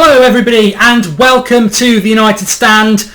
Hello everybody and welcome to the United Stand.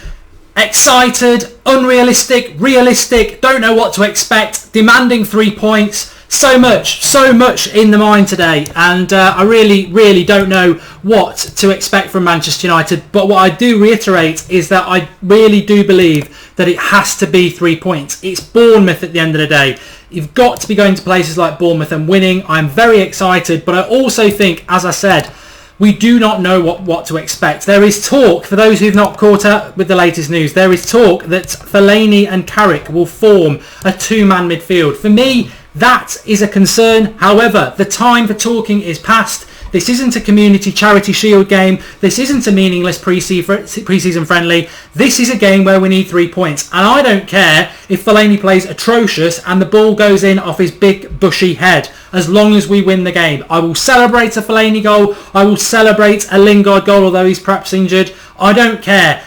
Excited, unrealistic, realistic, don't know what to expect, demanding 3 points. So much in the mind today, and I really don't know what to expect from Manchester United. But what I do reiterate is that I really do believe that it has to be 3 points. It's Bournemouth at the end of the day. You've got to be going to places like Bournemouth and winning. I'm very excited, but I also think, as I said, we do not know what to expect. There is talk, for those who've not caught up with the latest news, there is talk that Fellaini and Carrick will form a two-man midfield. For me, that is a concern. However, the time for talking is past. This isn't a community charity shield game. This isn't a meaningless pre-season friendly. This is a game where we need 3 points. And I don't care if Fellaini plays atrocious and the ball goes in off his big bushy head, as long as we win the game. I will celebrate a Fellaini goal. I will celebrate a Lingard goal, although he's perhaps injured. I don't care.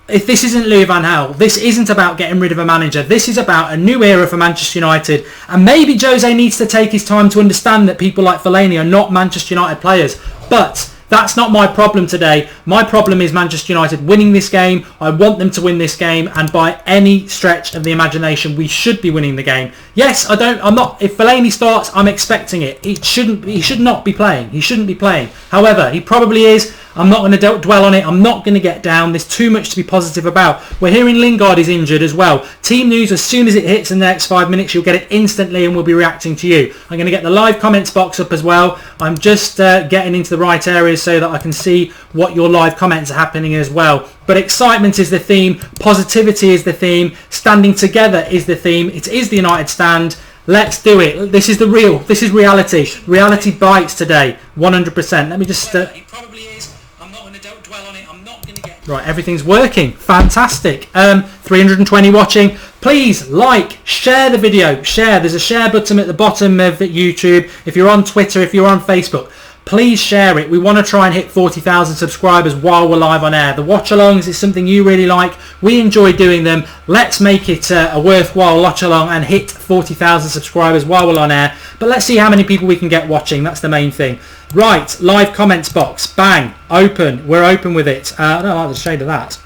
If this isn't Louis van Gaal, this isn't about getting rid of a manager. This is about a new era for Manchester United. And maybe Jose needs to take his time to understand that people like Fellaini are not Manchester United players. But that's not my problem today. My problem is Manchester United winning this game. I want them to win this game, and by any stretch of the imagination, we should be winning the game. Yes, if Fellaini starts, I'm expecting it. He should not be playing. He shouldn't be playing. However, he probably is. I'm not going to dwell on it. I'm not going to get down. There's too much to be positive about. We're hearing Lingard is injured as well. Team news, as soon as it hits in the next 5 minutes, you'll get it instantly and we'll be reacting to you. I'm going to get the live comments box up as well. I'm just getting into the right areas so that I can see what your live comments are happening as well. But excitement is the theme. Positivity is the theme. Standing together is the theme. It is the United Stand. Let's do it. This is This is reality. Reality bites today. 100%. Let me just... It probably is. I'm not going to dwell on it. I'm not going to get... Right, everything's working. Fantastic. 320 watching. Please like, share the video. Share. There's a share button at the bottom of YouTube. If you're on Twitter, if you're on Facebook, please share it. We want to try and hit 40,000 subscribers while we're live on air. The watch-alongs is something you really like. We enjoy doing them. Let's make it a worthwhile watch-along and hit 40,000 subscribers while we're on air. But let's see how many people we can get watching. That's the main thing. Right, live comments box. Bang. Open. We're open with it. I don't like the shade of that.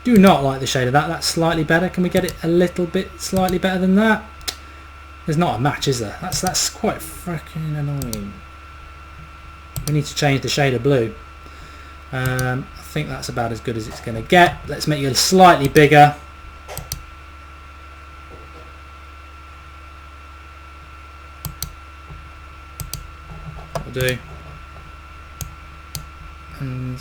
Do not like the shade of that. That's slightly better. Can we get it a little bit slightly better than that? There's not a match, is there? That's quite freaking annoying. We need to change the shade of blue. I think that's about as good as it's going to get. Let's make you slightly bigger. That'll do. And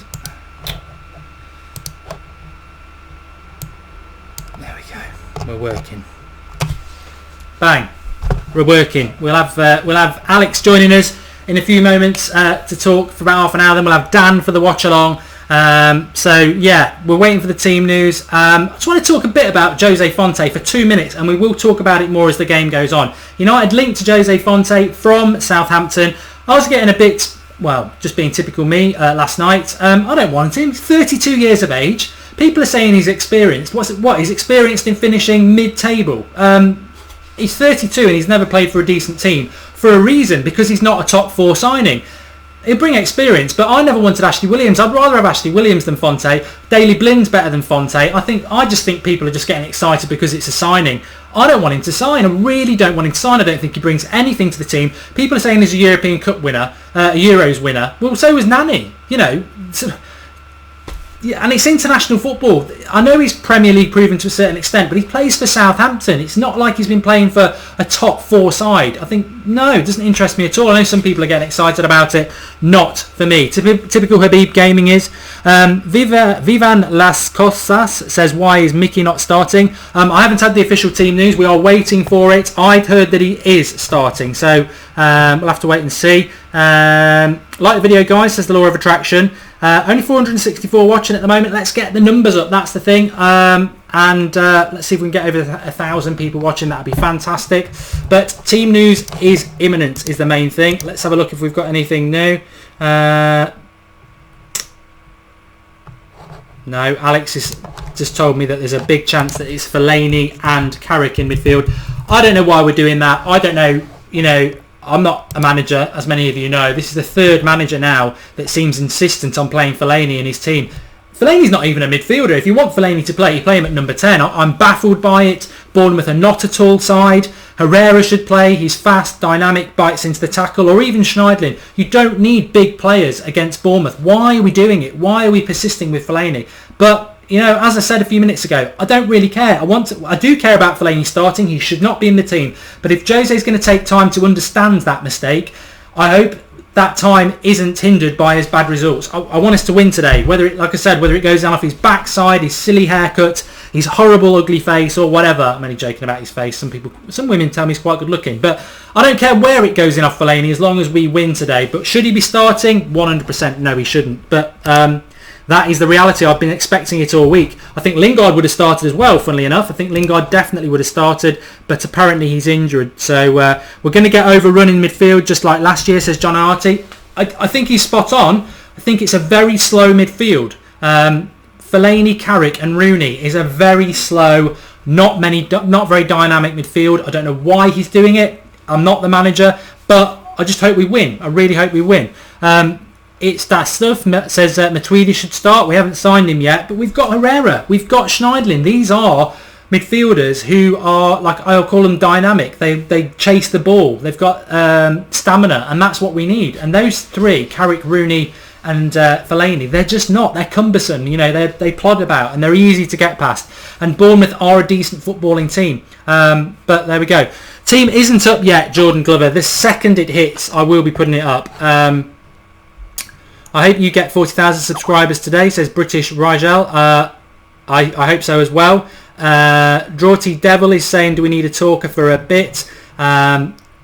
there we go. We're working. Bang. We're working. We'll have Alex joining us in a few moments to talk for about half an hour. Then we'll have Dan for the watch along. So yeah, we're waiting for the team news. I just want to talk a bit about Jose Fonte for 2 minutes, and we will talk about it more as the game goes on. United linked to Jose Fonte from Southampton. I was getting a bit, well, just being typical me last night. I don't want him. He's 32 years of age. People are saying he's experienced. What? He's experienced in finishing mid-table. He's 32 and he's never played for a decent team for a reason, because he's not a top 4 signing. He'll bring experience, but I never wanted Ashley Williams. I'd rather have Ashley Williams than Fonte. Daley Blin's better than Fonte. I just think people are just getting excited because it's a signing. I don't want him to sign. I really don't want him to sign. I don't think he brings anything to the team. People are saying he's a European Cup winner, a Euros winner. Well, so was Nani. Yeah, and it's international football. I know he's Premier League proven to a certain extent, but he plays for Southampton. It's not like he's been playing for a top 4 side. I think, no, it doesn't interest me at all. I know some people are getting excited about it. Not for me. Typical Habib gaming is. Vivan Las Cosas says, why is Mickey not starting? I haven't had the official team news. We are waiting for it. I've heard that he is starting, so we'll have to wait and see. Like the video, guys, says the law of attraction. Only 464 watching at the moment. Let's get the numbers up. That's the thing. And let's see if we can get over 1,000 people watching. That'd be fantastic. But team news is imminent, is the main thing. Let's have a look if we've got anything new. No, Alex has just told me that there's a big chance that it's Fellaini and Carrick in midfield. I don't know why we're doing that. I don't know, I'm not a manager, as many of you know. This is the third manager now that seems insistent on playing Fellaini in his team. Fellaini's not even a midfielder. If you want Fellaini to play, you play him at number 10. I'm baffled by it. Bournemouth are not a tall side. Herrera should play. He's fast, dynamic, bites into the tackle. Or even Schneidlin. You don't need big players against Bournemouth. Why are we doing it? Why are we persisting with Fellaini? But, you know, as I said a few minutes ago, I don't really care. I do care about Fellaini starting. He should not be in the team. But if Jose's going to take time to understand that mistake, I hope that time isn't hindered by his bad results. I want us to win today. Whether it goes down off his backside, his silly haircut, his horrible ugly face, or whatever. I'm only joking about his face. Some women tell me he's quite good looking, but I don't care where it goes in off Fellaini as long as we win today. But should he be starting? 100% no, he shouldn't. But that is the reality. I've been expecting it all week. I think Lingard would have started as well, funnily enough. I think Lingard definitely would have started, but apparently he's injured. So we're going to get overrun in midfield just like last year, says John Arty. I think he's spot on. I think it's a very slow midfield. Fellaini, Carrick and Rooney is a very slow, not very dynamic midfield. I don't know why he's doing it. I'm not the manager, but I just hope we win. I really hope we win. It's that stuff that says Matuidi should start. We haven't signed him yet, but we've got Herrera. We've got Schneidlin. These are midfielders who are, like, I'll call them dynamic. They chase the ball. They've got stamina, and that's what we need. And those three, Carrick, Rooney and Fellaini, they're just not. They're cumbersome. You know, they plod about, and they're easy to get past. And Bournemouth are a decent footballing team. But there we go. Team isn't up yet, Jordan Glover. The second it hits, I will be putting it up. I hope you get 40,000 subscribers today, says British Rigel. I hope so as well. Drawty Devil is saying, do we need a talker for a bit?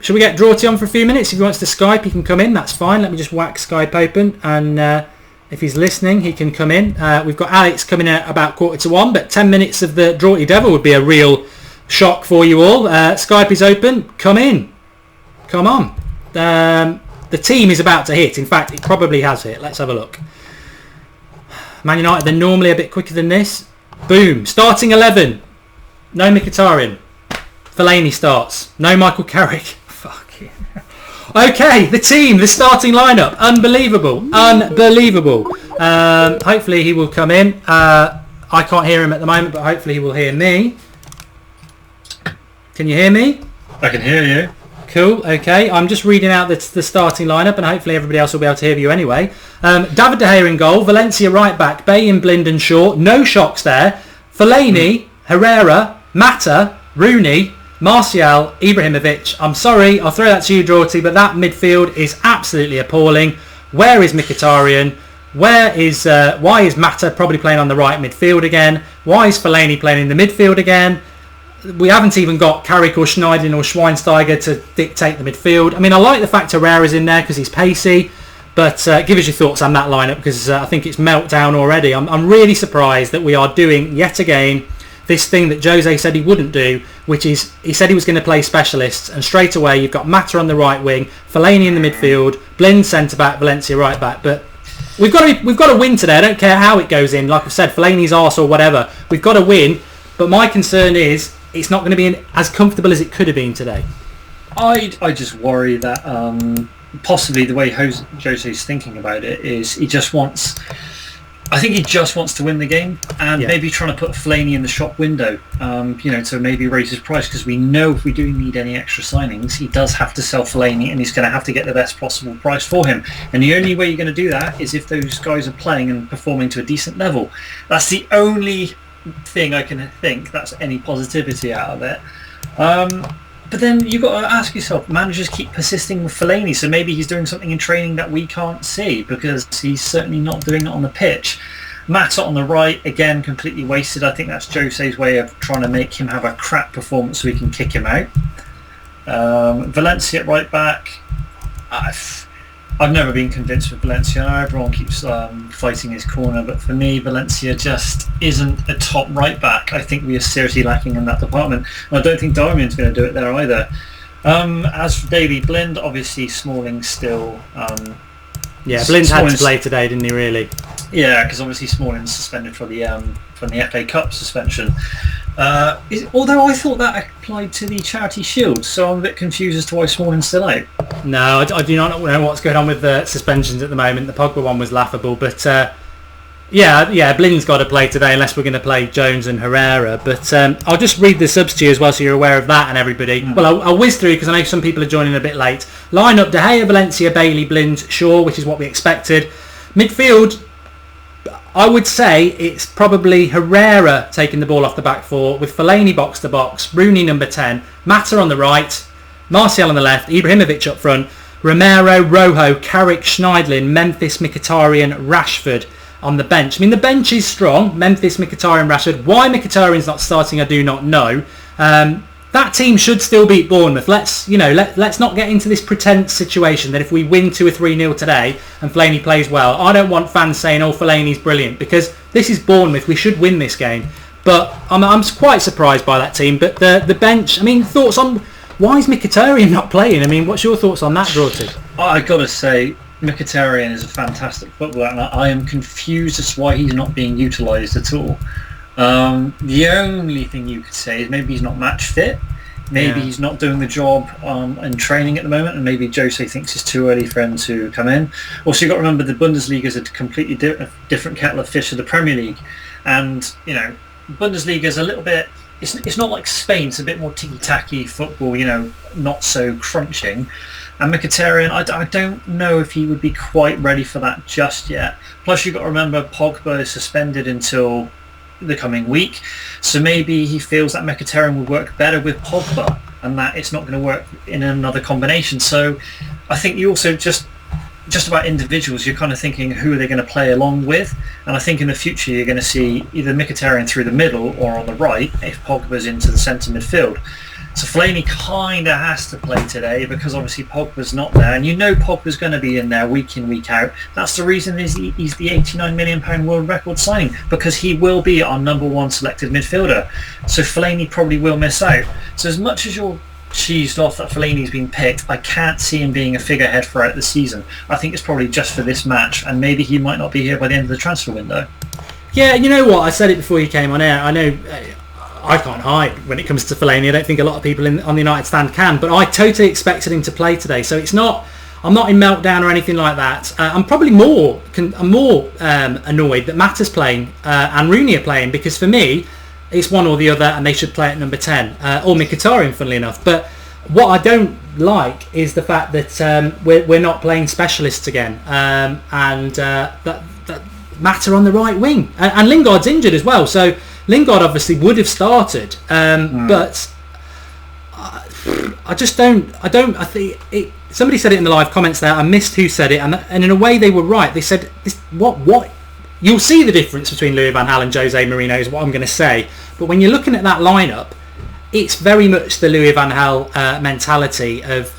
Should we get Drawty on for a few minutes? If he wants to Skype, he can come in. That's fine. Let me just whack Skype open. And if he's listening, he can come in. We've got Alex coming in at about 1:45, but 10 minutes of the Drawty Devil would be a real shock for you all. Skype is open. Come in. Come on. The team is about to hit. In fact, it probably has hit. Let's have a look. Man United, they're normally a bit quicker than this. Boom. Starting 11. No Mkhitaryan. Fellaini starts. No Michael Carrick. Fucking. Okay, the team, the starting lineup. Unbelievable. Unbelievable. Hopefully he will come in. I can't hear him at the moment, but hopefully he will hear me. Can you hear me? I can hear you. Cool, okay. I'm just reading out the starting lineup, and hopefully everybody else will be able to hear you anyway. David De Gea in goal, Valencia right back, Bain, Blind and Shaw. No shocks there. Fellaini, Herrera, Mata, Rooney, Martial, Ibrahimovic. I'm sorry, I'll throw that to you, Drawty, but that midfield is absolutely appalling. Where is Mkhitaryan? Why is Mata probably playing on the right midfield again? Why is Fellaini playing in the midfield again? We haven't even got Carrick or Schneidlin or Schweinsteiger to dictate the midfield. I mean, I like the fact Herrera's in there because he's pacey, but give us your thoughts on that lineup, because I think it's meltdown already. I'm really surprised that we are doing, yet again, this thing that Jose said he wouldn't do, which is he said he was going to play specialists, and straight away you've got Mata on the right wing, Fellaini in the midfield, Blind centre-back, Valencia right-back. But we've got to win today. I don't care how it goes in. Like I've said, Fellaini's arse or whatever. We've got to win, but my concern is it's not going to be as comfortable as it could have been today. I just worry that possibly the way Jose's thinking about it is he just wants to win the game, and maybe trying to put Fellaini in the shop window, to maybe raise his price, because we know if we do need any extra signings, he does have to sell Fellaini, and he's going to have to get the best possible price for him. And the only way you're going to do that is if those guys are playing and performing to a decent level. That's the only thing I can think that's any positivity out of it. But then you've got to ask yourself, managers keep persisting with Fellaini, so maybe he's doing something in training that we can't see, because he's certainly not doing it on the pitch. Mata on the right, again, completely wasted. I think that's Jose's way of trying to make him have a crap performance so we can kick him out. Valencia at right back. I've never been convinced with Valencia. I know everyone keeps fighting his corner, but for me, Valencia just isn't a top right back. I think we are seriously lacking in that department. And I don't think Darmian's going to do it there either. As for Davy Blind, obviously Smalling's still... Blind had to play today, didn't he, really? Yeah, because obviously Smalling's suspended for the from the FA Cup suspension. Although I thought that applied to the Charity Shield, so I'm a bit confused as to why Smalling's still out. No, I do not know what's going on with the suspensions at the moment. The Pogba one was laughable, but Blind's got to play today unless we're going to play Jones and Herrera. But I'll just read the subs to you as well, so you're aware of that and everybody. Well, I'll whiz through because I know some people are joining a bit late. Line-up: De Gea, Valencia, Bailey, Blind, Shaw, which is what we expected. Midfield, I would say it's probably Herrera taking the ball off the back four with Fellaini box to box, Rooney number 10, Mata on the right, Martial on the left, Ibrahimovic up front, Romero, Rojo, Carrick, Schneidlin, Memphis, Mkhitaryan, Rashford on the bench. I mean, the bench is strong. Memphis, Mkhitaryan, Rashford. Why Mkhitaryan's not starting, I do not know. That team should still beat Bournemouth. Let's not get into this pretense situation that if we win 2 or 3-0 today and Fellaini plays well, I don't want fans saying, "Oh, Fellaini's brilliant," because this is Bournemouth. We should win this game. But I'm quite surprised by that team. But the bench. I mean, thoughts on why is Mkhitaryan not playing? I mean, what's your thoughts on that, Broughty? I got to say, Mkhitaryan is a fantastic footballer, and I am confused as to why he's not being utilised at all. The only thing you could say is maybe he's not match fit. Maybe he's not doing the job in training at the moment, and maybe Jose thinks it's too early for him to come in. Also, you've got to remember the Bundesliga is a completely different kettle of fish to the Premier League, and Bundesliga is a little bit. It's not like Spain. It's a bit more tiki-taki football. Not so crunching. And Mkhitaryan, I don't know if he would be quite ready for that just yet. Plus, you've got to remember Pogba is suspended until the coming week, so maybe he feels that Mkhitaryan would work better with Pogba and that it's not going to work in another combination. So I think you also just about individuals, you're kind of thinking who are they going to play along with, and I think in the future you're going to see either Mkhitaryan through the middle or on the right if Pogba's into the centre midfield. So Fellaini kind of has to play today because obviously Pogba's not there, and Pogba's going to be in there week in, week out. That's the reason he's the £89 million world record signing, because he will be our number one selected midfielder. So Fellaini probably will miss out. So as much as you're cheesed off that Fellaini's been picked, I can't see him being a figurehead throughout the season. I think it's probably just for this match, and maybe he might not be here by the end of the transfer window. Yeah, you know what? I said it before you came on air. I know I can't hide when it comes to Fellaini. I don't think a lot of people on the United stand can, but I totally expected him to play today. So I'm not in meltdown or anything like that. I'm probably more annoyed that Mata's playing and Rooney are playing, because for me it's one or the other, and they should play at number 10 or Mkhitaryan, funnily enough. But what I don't like is the fact that we're not playing specialists again, and that Mata on the right wing, and Lingard's injured as well. So Lingard obviously would have started, but I just don't. I think somebody said it in the live comments there. I missed who said it, and in a way they were right. They said, "What? You'll see the difference between Louis van Gaal and Jose Mourinho," is what I'm going to say. But when you're looking at that lineup, it's very much the Louis van Gaal mentality of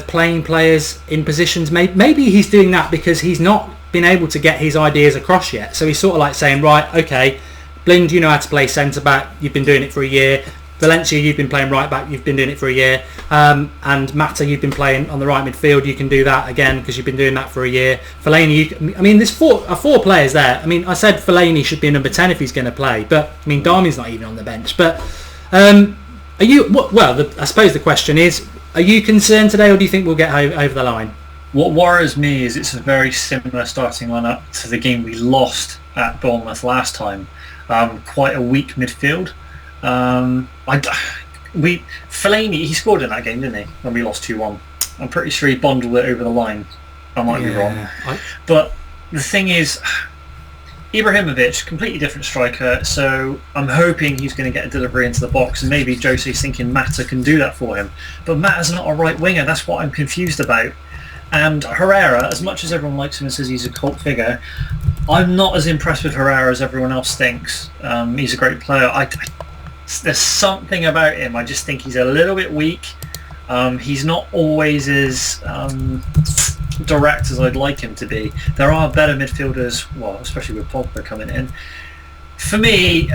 playing players in positions. Maybe he's doing that because he's not been able to get his ideas across yet. So he's sort of like saying, right, okay, Blind, you know how to play centre back. You've been doing it for a year. Valencia, you've been playing right back. You've been doing it for a year. And Mata, you've been playing on the right midfield. You can do that again because you've been doing that for a year. Fellaini, there's four players there. I mean, I said Fellaini should be number 10 if he's going to play, but I mean, Darmian's not even on the bench. But are you? Well, I suppose the question is, are you concerned today, or do you think we'll get over the line? What worries me is it's a very similar starting lineup to the game we lost at Bournemouth last time. Quite a weak midfield. Fellaini, he scored in that game, didn't he? When we lost 2-1. I'm pretty sure he bundled it over the line. I might be wrong. But the thing is, Ibrahimovic, completely different striker, so I'm hoping he's going to get a delivery into the box, and maybe Jose's thinking Mata can do that for him. But Mata's not a right winger, that's what I'm confused about. And Herrera, as much as everyone likes him and says he's a cult figure, I'm not as impressed with Herrera as everyone else thinks. He's a great player. There's something about him. I just think he's a little bit weak. He's not always as direct as I'd like him to be. There are better midfielders, well, especially with Pogba coming in. For me,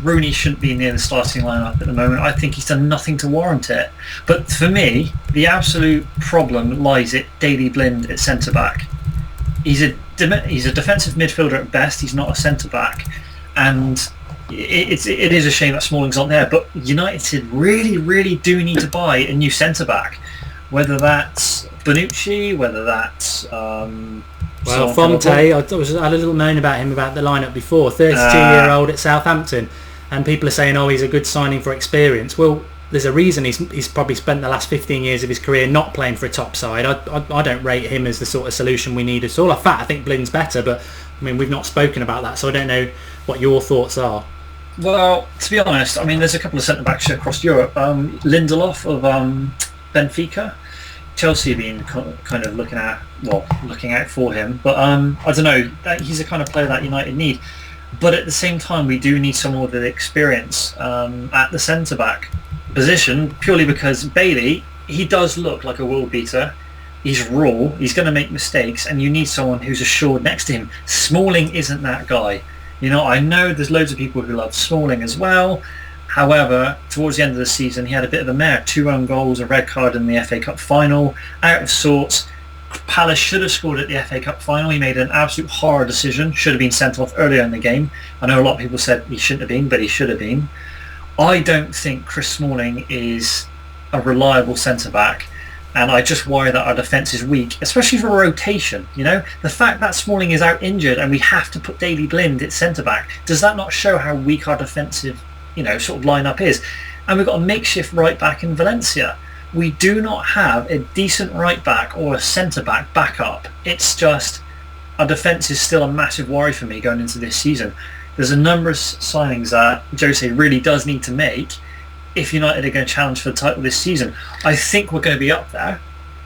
Rooney shouldn't be near the starting lineup at the moment. I think he's done nothing to warrant it. But for me, the absolute problem lies at Daley Blind at centre-back. He's a defensive midfielder at best. He's not a centre-back. And it is a shame that Smalling's not there, but United really do need to buy a new centre back, whether that's Bonucci, whether that's Fonte. I had a little moan about him about the lineup before. 32-year-old at Southampton, and people are saying, he's a good signing for experience. Well, there's a reason he's probably spent the last 15 years of his career not playing for a top side. I don't rate him as the sort of solution we need at all. In fact, I think Blind's better, but I mean, we've not spoken about that, so I don't know what your thoughts are. Well, to be honest, I mean, there's a couple of centre-backs across Europe. Lindelof of Benfica. Chelsea have been kind of looking out for him. But I don't know, he's the kind of player that United need. But at the same time, we do need someone with experience at the centre-back position, purely because Bailey, he does look like a world beater. He's raw, he's going to make mistakes, and you need someone who's assured next to him. Smalling isn't that guy. I know there's loads of people who love Smalling as well. However, towards the end of the season, he had a bit of a mare. 2 own goals, a red card in the FA Cup final. Out of sorts. Palace should have scored at the FA Cup final. He made an absolute horror decision. Should have been sent off earlier in the game. I know a lot of people said he shouldn't have been, but he should have been. I don't think Chris Smalling is a reliable centre-back, and I just worry that our defence is weak, especially for rotation. The fact that Smalling is out injured and we have to put Daley Blind at centre-back, does that not show how weak our defensive sort of lineup is? And we've got a makeshift right-back in Valencia. We do not have a decent right-back or a centre-back backup. It's just, our defence is still a massive worry for me going into this season. There's a number of signings that Jose really does need to make if United are going to challenge for the title this season. I think we're going to be up there.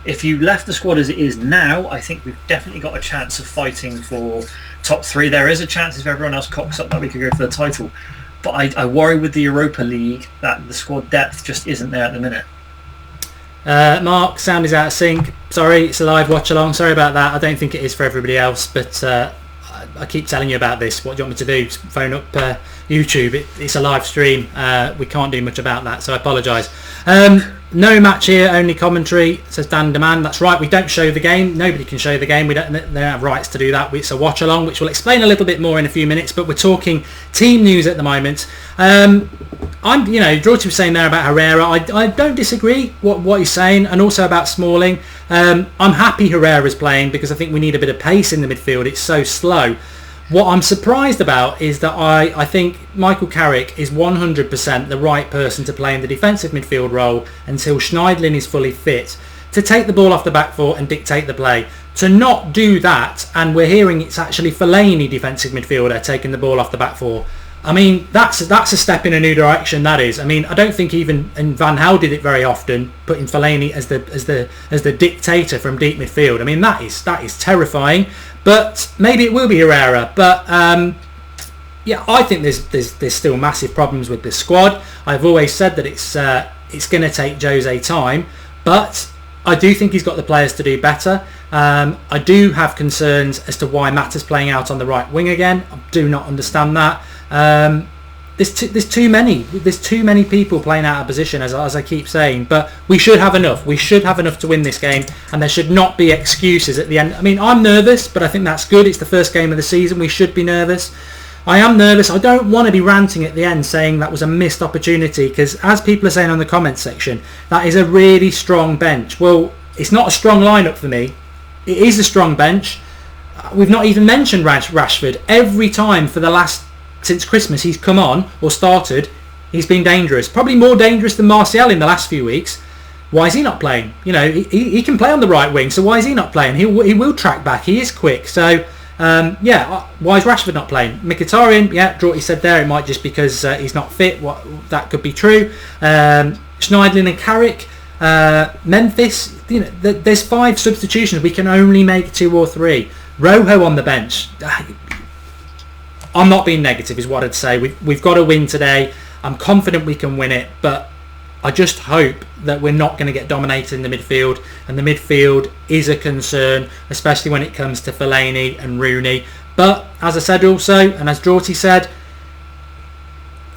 If you left the squad as it is now, I think we've definitely got a chance of fighting for top 3. There is a chance if everyone else cocks up that we could go for the title. But I worry with the Europa League that the squad depth just isn't there at the minute. Mark, sound is out of sync. Sorry, it's a live watch along. Sorry about that. I don't think it is for everybody else, but I keep telling you about this. What do you want me to do? Phone up YouTube. It's a live stream. We can't do much about that, so I apologise. No match here, only commentary, says Dan Demand. That's right, we don't show the game. Nobody can show the game. They don't have rights to do that. It's a watch along, which we'll explain a little bit more in a few minutes, but we're talking team news at the moment. Drorty was saying there about Herrera. I don't disagree what he's saying, and also about Smalling. I'm happy Herrera's playing because I think we need a bit of pace in the midfield. It's so slow. What I'm surprised about is that I think Michael Carrick is 100% the right person to play in the defensive midfield role until Schneidlin is fully fit, to take the ball off the back foot and dictate the play. To not do that, and we're hearing it's actually Fellaini, defensive midfielder, taking the ball off the back foot. I mean, that's a step in a new direction. That is. I mean, I don't think even Van Gaal did it very often, putting Fellaini as the dictator from deep midfield. I mean, that is terrifying. But maybe it will be Herrera. But I think there's still massive problems with this squad. I've always said that it's going to take Jose time, but I do think he's got the players to do better. I do have concerns as to why Mata's playing out on the right wing again. I do not understand that. There's too many people playing out of position, as I keep saying, but we should have enough. We should have enough to win this game, and there should not be excuses at the end. I mean, I'm nervous, but I think that's good. It's the first game of the season. We should be nervous. I am nervous. I don't want to be ranting at the end saying that was a missed opportunity, because as people are saying on the comments section, that is a really strong bench. Well, it's not a strong lineup for me. It is a strong bench. We've not even mentioned Rashford. Every time since Christmas he's come on or started, he's been dangerous. Probably more dangerous than Martial in the last few weeks. Why is he not playing? He can play on the right wing, so why is he not playing? He will track back. He is quick. So why is Rashford not playing? Mkhitaryan, Drorty said there it might just because he's not fit. That could be true. Schneidlin and Carrick, Memphis. There's 5 substitutions. We can only make 2 or 3. Rojo on the bench. I'm not being negative is what I'd say. We've got to win today. I'm confident we can win it, but I just hope that we're not going to get dominated in the midfield, and the midfield is a concern, especially when it comes to Fellaini and Rooney. But as I said also, and as Drorty said,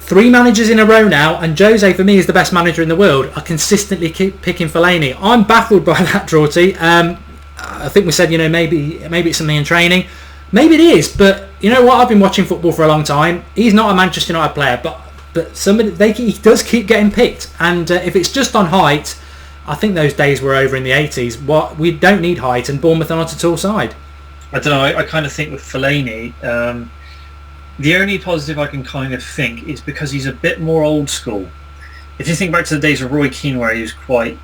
3 managers in a row now, and Jose for me is the best manager in the world, are consistently keep picking Fellaini. I'm baffled by that, Drorty. I think we said maybe it's something in training. Maybe it is, but you know what? I've been watching football for a long time. He's not a Manchester United player, but he does keep getting picked. And if it's just on height, I think those days were over in the 80s. We don't need height, and Bournemouth are not at all side. I don't know. I kind of think with Fellaini, the only positive I can kind of think is because he's a bit more old school. If you think back to the days of Roy Keane, where he was quite,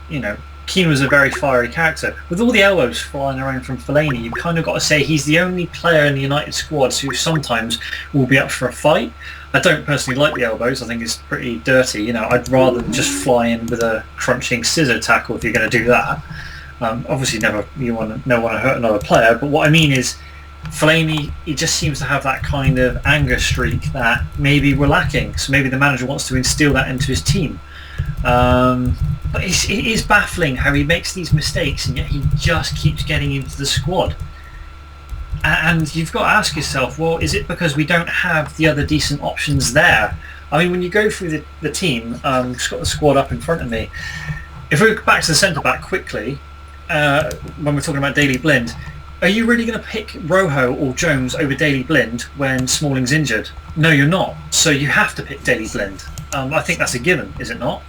Keane was a very fiery character. With all the elbows flying around from Fellaini, you've kind of got to say he's the only player in the United squads who sometimes will be up for a fight. I don't personally like the elbows. I think it's pretty dirty. I'd rather just fly in with a crunching scissor tackle if you're going to do that. Obviously, you want to hurt another player. But what I mean is, Fellaini, he just seems to have that kind of anger streak that maybe we're lacking. So maybe the manager wants to instill that into his team. But it is baffling how he makes these mistakes and yet he just keeps getting into the squad. And you've got to ask yourself, well, is it because we don't have the other decent options there? I mean, when you go through the team, just got the squad up in front of me. If we go back to the centre-back quickly, when we're talking about Daley Blind, are you really going to pick Rojo or Jones over Daley Blind when Smalling's injured? No, you're not. So you have to pick Daley Blind. I think that's a given, is it not?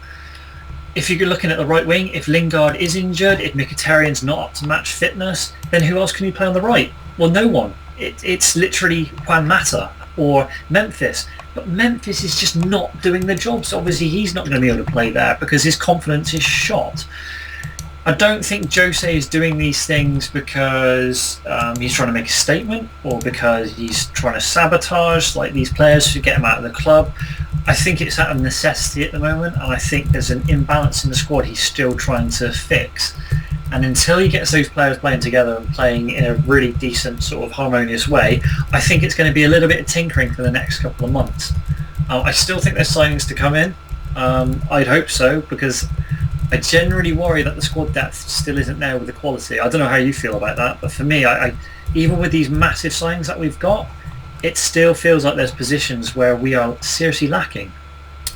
If you're looking at the right wing, if Lingard is injured, if Mkhitaryan's not up to match fitness, then who else can you play on the right? Well, no one. It's literally Juan Mata or Memphis. But Memphis is just not doing the job. So obviously he's not going to be able to play there because his confidence is shot. I don't think Jose is doing these things because he's trying to make a statement or because he's trying to sabotage like these players to get him out of the club. I think it's out of necessity at the moment, and I think there's an imbalance in the squad he's still trying to fix. And until he gets those players playing together and playing in a really decent sort of harmonious way, I think it's going to be a little bit of tinkering for the next couple of months. I still think there's signings to come in. I'd hope so, because I generally worry that the squad depth still isn't there with the quality. I don't know how you feel about that, but for me, I even with these massive signings that we've got, it still feels like there's positions where we are seriously lacking.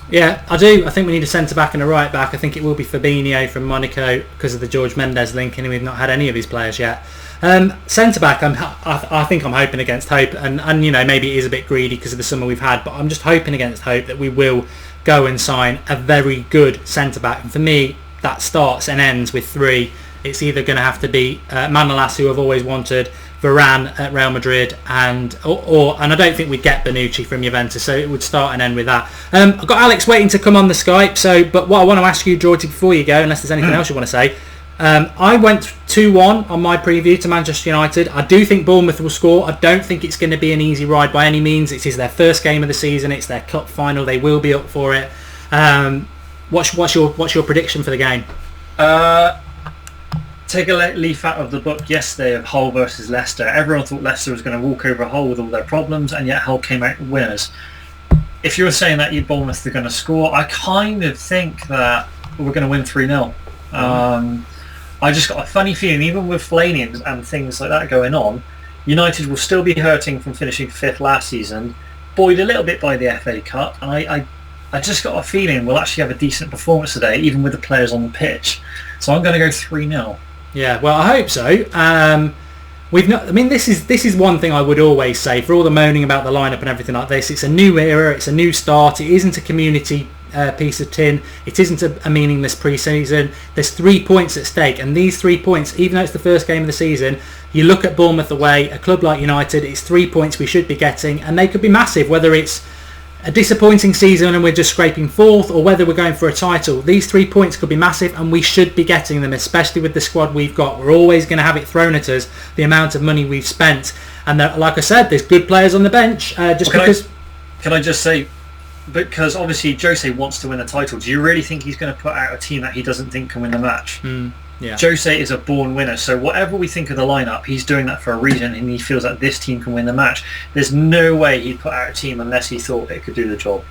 Yeah, I do. I think we need a centre-back and a right-back. I think it will be Fabinho from Monaco because of the George Mendes link, and we've not had any of these players yet. Centre-back, I think I'm hoping against hope, and maybe it is a bit greedy because of the summer we've had, but I'm just hoping against hope that we will go and sign a very good centre-back. And for me, that starts and ends with three. It's either going to have to be Manolas, who I've always wanted, Varane at Real Madrid, and I don't think we'd get Bonucci from Juventus, so it would start and end with that. I've got Alex waiting to come on the Skype, but what I want to ask you, Georgie, before you go, unless there's anything else you want to say, I went 2-1 on my preview to Manchester United. I do think Bournemouth will score. I don't think it's going to be an easy ride by any means. It is their first game of the season. It's their cup final. They will be up for it. What's your prediction for the game? Take a leaf out of the book yesterday of Hull versus Leicester. Everyone thought Leicester was going to walk over Hull with all their problems, and yet Hull came out winners. If you're saying that Bournemouth are going to score, I kind of think that we're going to win 3-0. I just got a funny feeling, even with Fellaini and things like that going on, United will still be hurting from finishing 5th last season, buoyed a little bit by the FA Cup, and I just got a feeling we'll actually have a decent performance today, even with the players on the pitch. So I'm going to go 3-0. Yeah, well, I hope so. This is one thing I would always say, for all the moaning about the lineup and everything like this. It's a new era. It's a new start. It isn't a community piece of tin. It isn't a meaningless pre-season. There's 3 points at stake, and these 3 points, even though it's the first game of the season, you look at Bournemouth away, a club like United, it's 3 points we should be getting, and they could be massive, whether it's a disappointing season and we're just scraping 4th, or whether we're going for a title. These 3 points could be massive, and we should be getting them, especially with the squad we've got. We're always going to have it thrown at us, the amount of money we've spent, and like I said, there's good players on the bench. Can I just say, because obviously Jose wants to win a title, do you really think he's going to put out a team that he doesn't think can win the match? Yeah. Jose is a born winner, so whatever we think of the lineup, he's doing that for a reason, and he feels that this team can win the match. There's no way he'd put out a team unless he thought it could do the job.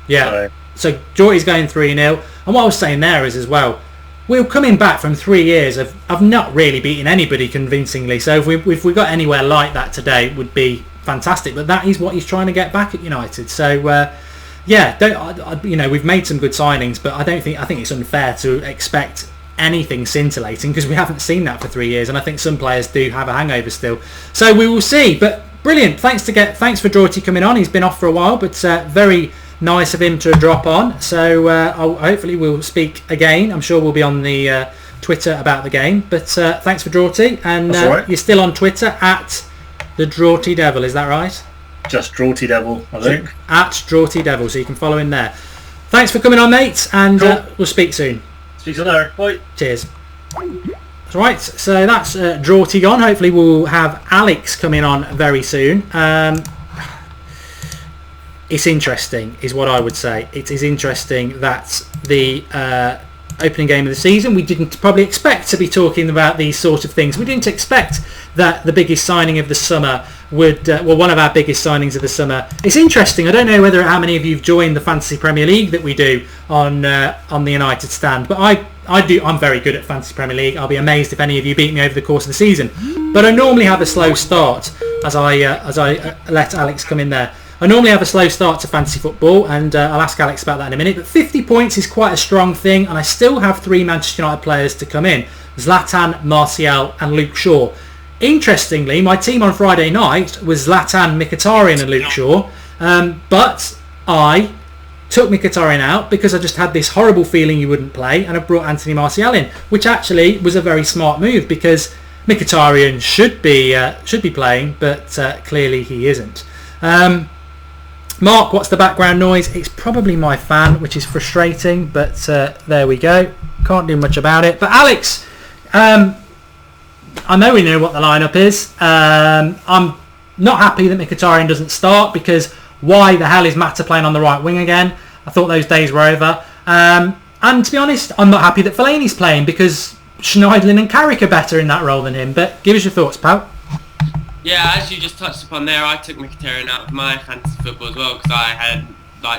Yeah. So Jordy's going 3-0, and what I was saying there is as well, we're coming back from 3 years of not really beating anybody convincingly. So if we got anywhere like that today, it would be fantastic. But that is what he's trying to get back at United. So we've made some good signings, but I think it's unfair to expect anything scintillating because we haven't seen that for 3 years, and I think some players do have a hangover still. So we will see. But Brilliant. Thanks for Draughty coming on. He's been off for a while, but very nice of him to drop on. So hopefully we'll speak again. I'm sure we'll be on the Twitter about the game. But thanks for Draughty. And right. You're still on Twitter at the Draughty Devil, is that right? Just Draughty Devil, I think. At Draughty Devil, so you can follow him there. Thanks for coming on, mate, and cool. We'll speak soon. Speak to you later. Bye. Cheers. Right, so that's Draughty gone. Hopefully we'll have Alex coming on very soon. It's interesting, is what I would say. It is interesting that the opening game of the season, we didn't probably expect to be talking about these sort of things. We didn't expect that the biggest signing of the summer would, one of our biggest signings of the summer. It's interesting. I don't know how many of you've joined the Fantasy Premier League that we do on the United Stand, but I do. I'm very good at Fantasy Premier League. I'll be amazed if any of you beat me over the course of the season. But I normally have a slow start as I let Alex come in there. I normally have a slow start to fantasy football, and I'll ask Alex about that in a minute. But 50 points is quite a strong thing, and I still have 3 Manchester United players to come in: Zlatan, Martial, and Luke Shaw. Interestingly, my team on Friday night was Zlatan, Mkhitaryan, and Luke Shaw, but I took Mkhitaryan out because I just had this horrible feeling he wouldn't play, and I brought Anthony Martial in, which actually was a very smart move because Mkhitaryan should be playing, but clearly he isn't. Mark, what's the background noise? It's probably my fan, which is frustrating, but there we go. Can't do much about it. But Alex, I know we know what the lineup is. I'm not happy that Mkhitaryan doesn't start because why the hell is Mata playing on the right wing again? I thought those days were over. And to be honest, I'm not happy that Fellaini's playing because Schneiderlin and Carrick are better in that role than him. But give us your thoughts, pal. Yeah, as you just touched upon there, I took Mkhitaryan out of my fantasy football as well because I had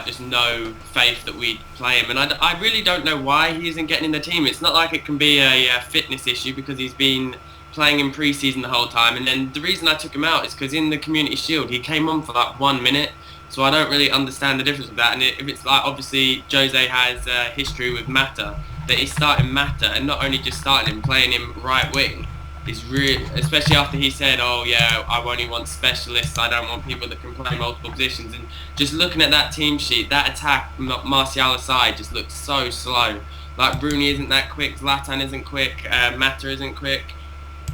just no faith that we'd play him, and I really don't know why he isn't getting in the team. It's not like it can be a fitness issue because he's been playing in pre-season the whole time, and then the reason I took him out is because in the Community Shield he came on for 1 minute, so I don't really understand the difference with that. And if it's obviously Jose has history with Mata, that he's starting Mata and not only just starting him, playing him right wing is really, especially after he said, oh yeah, I only want specialists, I don't want people that can play multiple positions. And just looking at that team sheet, that attack, Martial aside, just looks so slow. Like Rooney isn't that quick, Zlatan isn't quick, Mata isn't quick.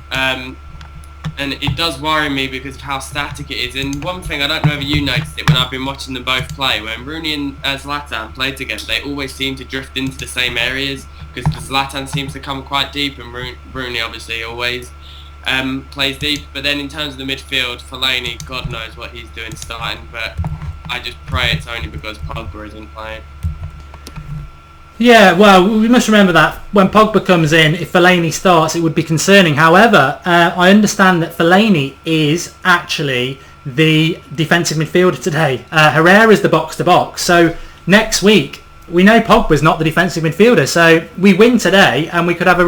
And it does worry me because of how static it is. And one thing, I don't know if you noticed it when I've been watching them both play, when Rooney and Zlatan play together, they always seem to drift into the same areas because Zlatan seems to come quite deep and Rooney obviously always plays deep. But then in terms of the midfield, Fellaini, God knows what he's doing starting, but I just pray it's only because Pogba isn't playing. Yeah, well, we must remember that when Pogba comes in, if Fellaini starts, it would be concerning. However, I understand that Fellaini is actually the defensive midfielder today. Herrera's the box-to-box. So next week, we know Pogba's not the defensive midfielder. So we win today, and we could have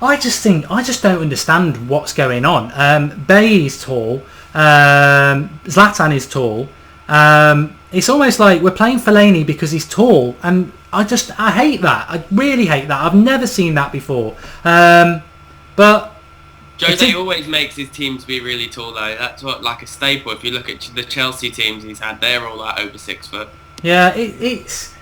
I just don't understand what's going on. Bailly is tall. Zlatan is tall. It's almost like we're playing Fellaini because he's tall, and I hate that. I really hate that. I've never seen that before. But Jose always makes his teams be really tall though. That's what a staple. If you look at the Chelsea teams he's had, they're all over 6 foot. Yeah, it's.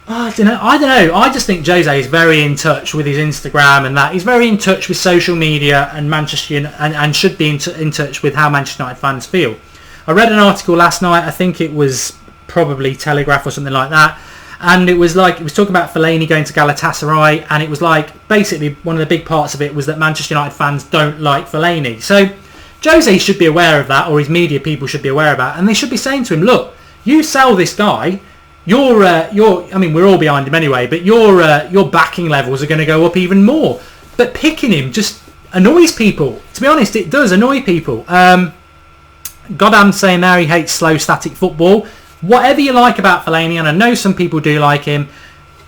I don't know. I just think Jose is very in touch with his Instagram and that. He's very in touch with social media and Manchester United, and should be in touch with how Manchester United fans feel. I read an article last night. I think it was probably Telegraph or something like that. And it was talking about Fellaini going to Galatasaray, and it was basically one of the big parts of it was that Manchester United fans don't like Fellaini. So Jose should be aware of that, or his media people should be aware of that, and they should be saying to him, look, you sell this guy, I mean, we're all behind him anyway, but your backing levels are going to go up even more. But picking him just annoys people. To be honest, it does annoy people. Godam's saying there he hates slow, static football. Whatever you like about Fellaini, and I know some people do like him,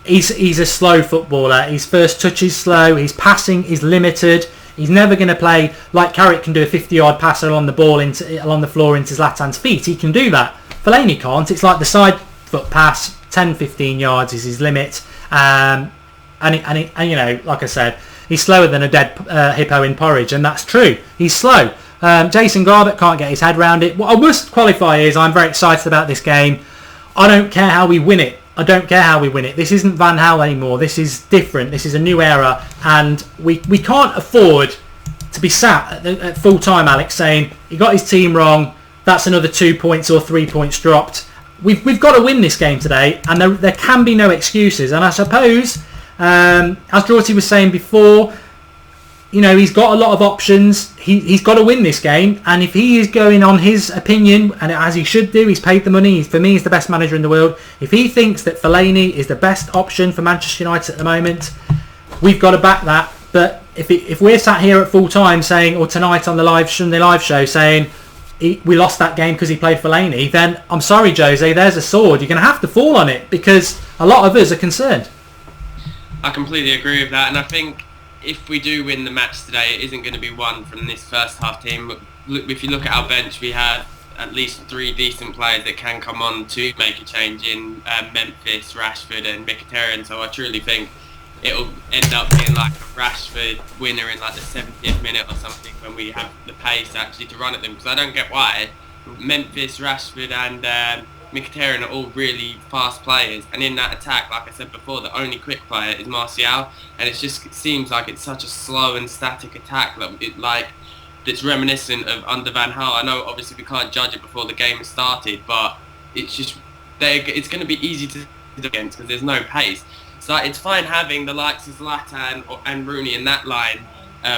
he's a slow footballer. His first touch is slow. His passing is limited. He's never going to play like Carrick can do a 50-yard pass along the floor into Zlatan's feet. He can do that. Fellaini can't. It's like the side foot pass, 10-15 yards is his limit. And you know, like I said, he's slower than a dead hippo in porridge, and that's true. He's slow. Jason Garbett can't get his head around it. What I must qualify is I'm very excited about this game. I don't care how we win it. This isn't Van Gaal anymore. This is different. This is a new era, and we can't afford to be sat at full time, Alex, saying he got his team wrong. That's another 2 points or 3 points dropped. We've got to win this game today, and there can be no excuses. And I suppose, as Dorothy was saying before, he's got a lot of options. He's got to win this game, and if he is going on his opinion, and as he should do, he's paid the money. For me, he's the best manager in the world. If he thinks that Fellaini is the best option for Manchester United at the moment, we've got to back that. But if we're sat here at full time saying, or tonight on the Sunday live show saying we lost that game because he played Fellaini, then I'm sorry, Jose, there's a sword. You're going to have to fall on it because a lot of us are concerned. I completely agree with that, and I think if we do win the match today, it isn't going to be won from this first half team. If you look at our bench, we have at least 3 decent players that can come on to make a change in Memphis, Rashford and Mkhitaryan, so I truly think it'll end up being like a Rashford winner in like the 70th minute or something when we have the pace actually to run at them, because I don't get why. Memphis, Rashford and Mkhitaryan are all really fast players, and in that attack, like I said before, the only quick player is Martial, and it seems like it's such a slow and static attack that it's reminiscent of under Van Gaal. I know obviously we can't judge it before the game has started, but it's going to be easy to against because there's no pace. So it's fine having the likes of Zlatan and Rooney in that line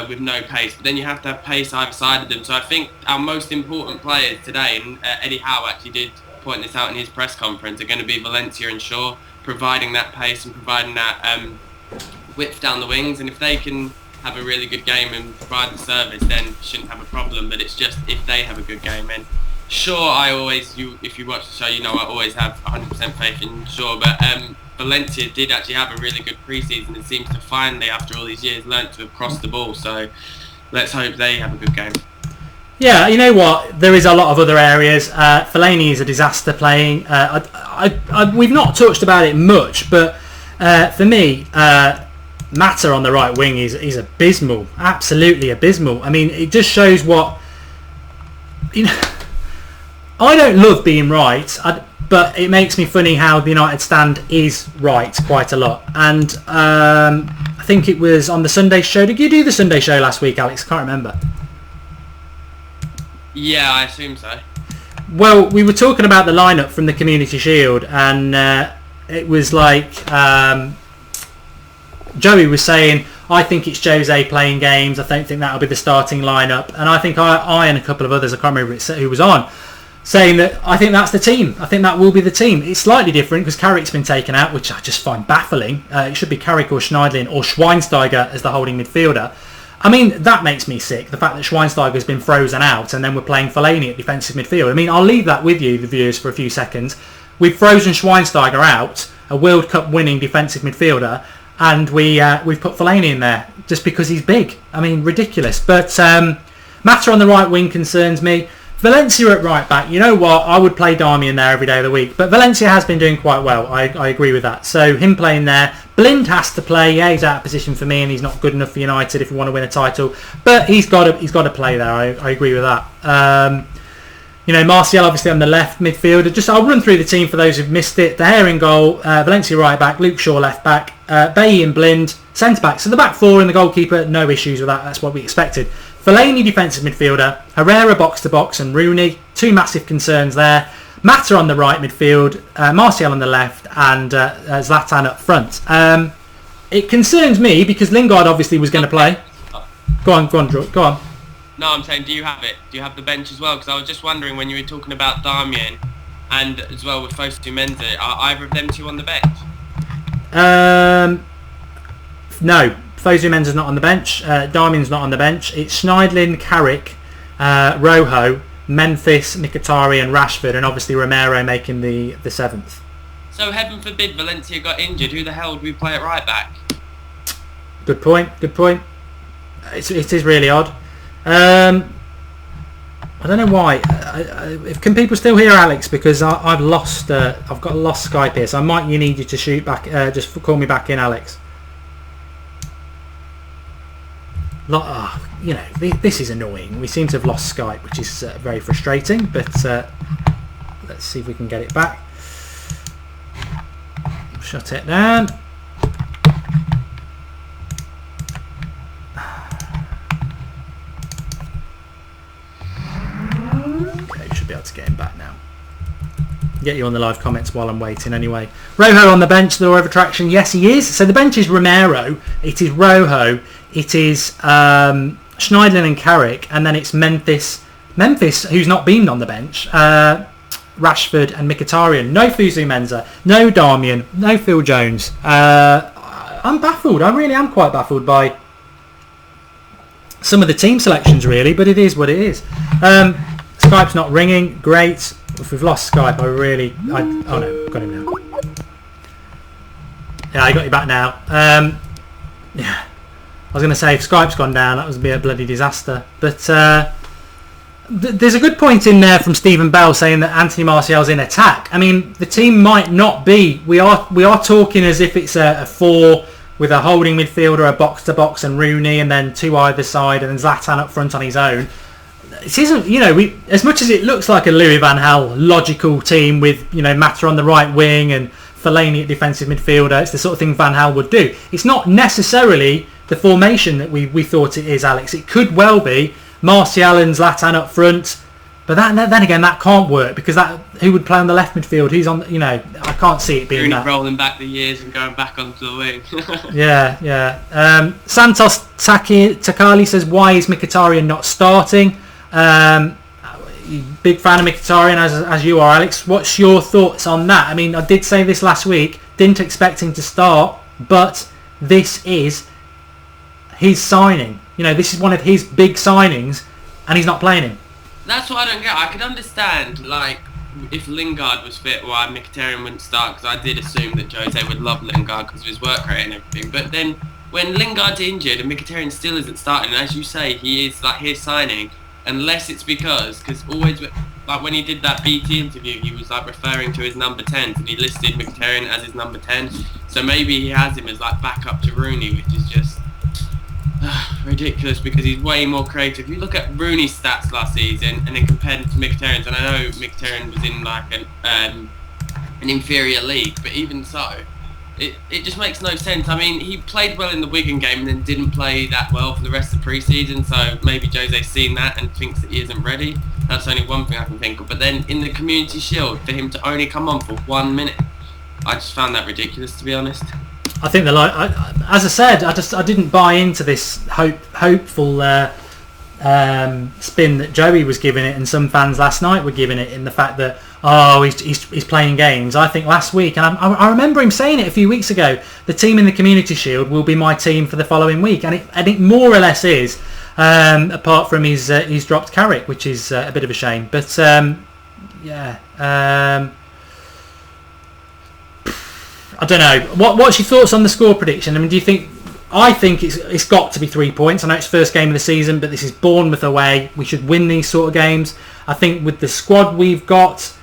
with no pace, but then you have to have pace either side of them. So I think our most important players today, and Eddie Howe actually did point this out in his press conference, are going to be Valencia and Shaw, providing that pace and providing that width down the wings. And if they can have a really good game and provide the service, then you shouldn't have a problem. But it's just if they have a good game. And Shaw, if you watch the show, I always have 100% faith in Shaw. But Valencia did actually have a really good pre-season and seems to finally, after all these years, learnt to have crossed the ball. So let's hope they have a good game. Yeah, you know what? There is a lot of other areas. Fellaini is a disaster playing. We've not touched about it much, but for me, Mata on the right wing is abysmal. Absolutely abysmal. I mean, it just shows what... I don't love being right, but it makes me funny how the United stand is right quite a lot. And I think it was on the Sunday show. Did you do the Sunday show last week, Alex? I can't remember. Yeah, I assume so. Well, we were talking about the lineup from the Community Shield, and it was like Joey was saying, I think it's Jose playing games. I don't think that'll be the starting lineup. And I think I and a couple of others, I can't remember who was on, saying that I think that's the team. I think that will be the team. It's slightly different because Carrick's been taken out, which I just find baffling. It should be Carrick or Schneidlin or Schweinsteiger as the holding midfielder. I mean, that makes me sick, the fact that Schweinsteiger's been frozen out and then we're playing Fellaini at defensive midfield. I mean, I'll leave that with you, the viewers, for a few seconds. We've frozen Schweinsteiger out, a World Cup winning defensive midfielder, and we've put Fellaini in there just because he's big. I mean, ridiculous. But Mata on the right wing concerns me. Valencia at right back, you know what, I would play Darmian there every day of the week, but Valencia has been doing quite well. I agree with that. So him playing there. Blind has to play. Yeah, he's out of position for me and he's not good enough for United if we want to win a title, but he's got to play there. I agree with that. Martial obviously on the left midfielder. I'll run through the team for those who've missed it. De Gea in goal, Valencia right back, Luke Shaw left back, Bailly and Blind centre back. So the back four and the goalkeeper, no issues with that. That's what we expected. Fellaini defensive midfielder, Herrera box to box, and Rooney. Two massive concerns there. Mata on the right midfield, Martial on the left, and Zlatan up front. It concerns me because Lingard obviously was going to play. Go on, Drew. Go on. No, I'm saying, do you have it? Do you have the bench as well? Because I was just wondering when you were talking about Darmian and as well with Fosu Mensah, are either of them two on the bench? No, Fosu Mensah's not on the bench. Darmian's not on the bench. It's Schneidlin, Carrick, Rojo, Memphis, Mkhitaryan and Rashford, and obviously Romero making the seventh. So heaven forbid Valencia got injured, who the hell do we play at right back? Good point. It is really odd. I don't know why. Can people still hear Alex? Because I've lost. I've got lost Skype here, so I might need you to shoot back. Just call me back in, Alex. this is annoying. We seem to have lost Skype, which is very frustrating, but let's see if we can get it back. Shut it down. Okay, we should be able to get him back now. Get you on the live comments while I'm waiting anyway. Rojo on the bench, the law of attraction. Yes, he is. So the bench is Romero, it is Rojo, it is Schneidlin and Carrick, and then it's Memphis, who's not been on the bench, Rashford and Mkhitaryan. No Fuzu Mensah, no Darmian, no Phil Jones. I'm baffled. I really am quite baffled by some of the team selections, really, but it is what it is. Skype's not ringing. Great. If we've lost Skype, oh no, got him now. Yeah, I got you back now. Yeah, I was going to say, if Skype's gone down, that would be a bloody disaster. But there's a good point in there from Stephen Bell saying that Anthony Martial's in attack. I mean, the team might not be. We are talking as if it's a 4 with a holding midfielder, a box-to-box and Rooney, and then 2 either side, and then Zlatan up front on his own. It isn't, as much as it looks like a Louis van Gaal logical team with, Mata on the right wing and Fellaini at defensive midfielder, it's the sort of thing Van Gaal would do. It's not necessarily the formation that we thought it is, Alex. It could well be Martial and Zlatan up front, but then again, that can't work because who would play on the left midfield? Who's on? I can't see it being that. Rolling back the years and going back onto the wing. Yeah. Santos Takali says, why is Mkhitaryan not starting? Big fan of Mkhitaryan as you are, Alex. What's your thoughts on that? I mean, I did say this last week, didn't expect him to start, but this is his signing. This is one of his big signings, and he's not playing him. That's what I don't get. I could understand, if Lingard was fit, why Mkhitaryan wouldn't start, because I did assume that Jose would love Lingard because of his work rate and everything. But then, when Lingard's injured and Mkhitaryan still isn't starting, and as you say, he is his signing, unless it's because always, when he did that BT interview, he was referring to his number 10s, and he listed Mkhitaryan as his number 10. So maybe he has him as backup to Rooney, which is just ridiculous because he's way more creative. You look at Rooney's stats last season and then compare them to Mkhitaryan's, and I know Mkhitaryan was in an inferior league, but even so, it just makes no sense. I mean, he played well in the Wigan game and then didn't play that well for the rest of the pre-season, so maybe Jose's seen that and thinks that he isn't ready. That's only one thing I can think of. But then in the Community Shield, for him to only come on for 1 minute, I just found that ridiculous, to be honest. I think as I said, I didn't buy into this hopeful spin that Joey was giving it, and some fans last night were giving it, in the fact that he's playing games. I think last week, and I remember him saying it a few weeks ago, the team in the Community Shield will be my team for the following week, and it more or less is, apart from he's dropped Carrick, which is a bit of a shame. But I don't know. What's your thoughts on the score prediction? I mean, do you think? I think it's got to be 3 points. I know it's first game of the season, but this is Bournemouth away. We should win these sort of games. I think with the squad we've got,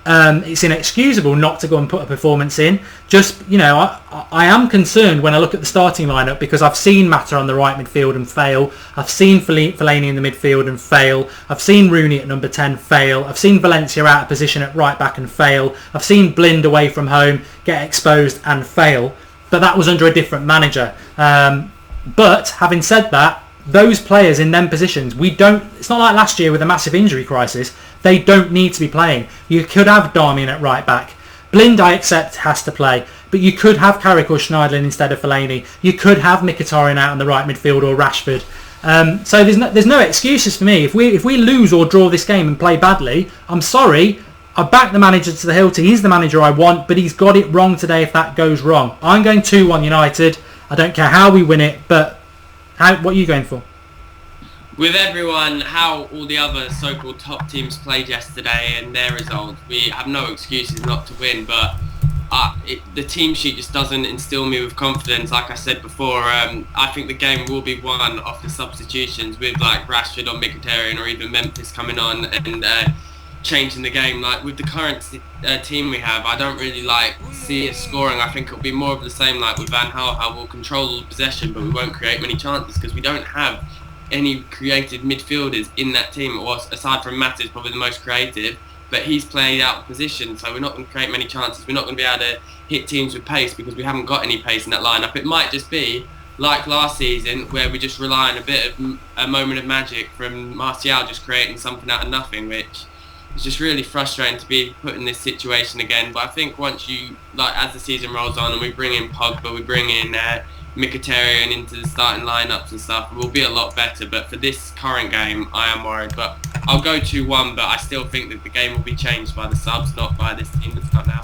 it's inexcusable not to go and put a performance in. Just, I am concerned when I look at the starting lineup, because I've seen Mata on the right midfield and fail. I've seen Fellaini in the midfield and fail. I've seen Rooney at number 10 fail. I've seen Valencia out of position at right back and fail. I've seen Blind away from home get exposed and fail. But that was under a different manager. But having said that, those players in them positions, it's not like last year with a massive injury crisis. They don't need to be playing. You could have Darmian at right back. Blind, I accept, has to play. But you could have Carrick or Schneidlin instead of Fellaini. You could have Mkhitaryan out on the right midfield or Rashford. So there's no excuses for me. If we lose or draw this game and play badly, I'm sorry. I back the manager to the hilt. He's the manager I want, but he's got it wrong today if that goes wrong. I'm going 2-1 United. I don't care how we win it, but what are you going for? With everyone, how all the other so-called top teams played yesterday and their results, we have no excuses not to win, but the team sheet just doesn't instill me with confidence. Like I said before, I think the game will be won off the substitutions with Rashford or Mkhitaryan or even Memphis coming on and changing the game. With the current team we have, I don't really see it scoring. I think it'll be more of the same with Van Gaal, how we'll control all the possession but we won't create many chances because we don't have any creative midfielders in that team. Or aside from Matt, is probably the most creative, but he's playing out of position, so we're not going to create many chances. We're not going to be able to hit teams with pace because we haven't got any pace in that lineup. It might just be like last season where we just rely on a bit of a moment of magic from Martial just creating something out of nothing, which is just really frustrating to be put in this situation again. But I think once you, like, as the season rolls on and we bring in Pogba, we bring in Mkhitaryan into the starting lineups and stuff, we'll be a lot better. But for this current game, I am worried. But I'll go 2-1, but I still think that the game will be changed by the subs, not by this team that's got now.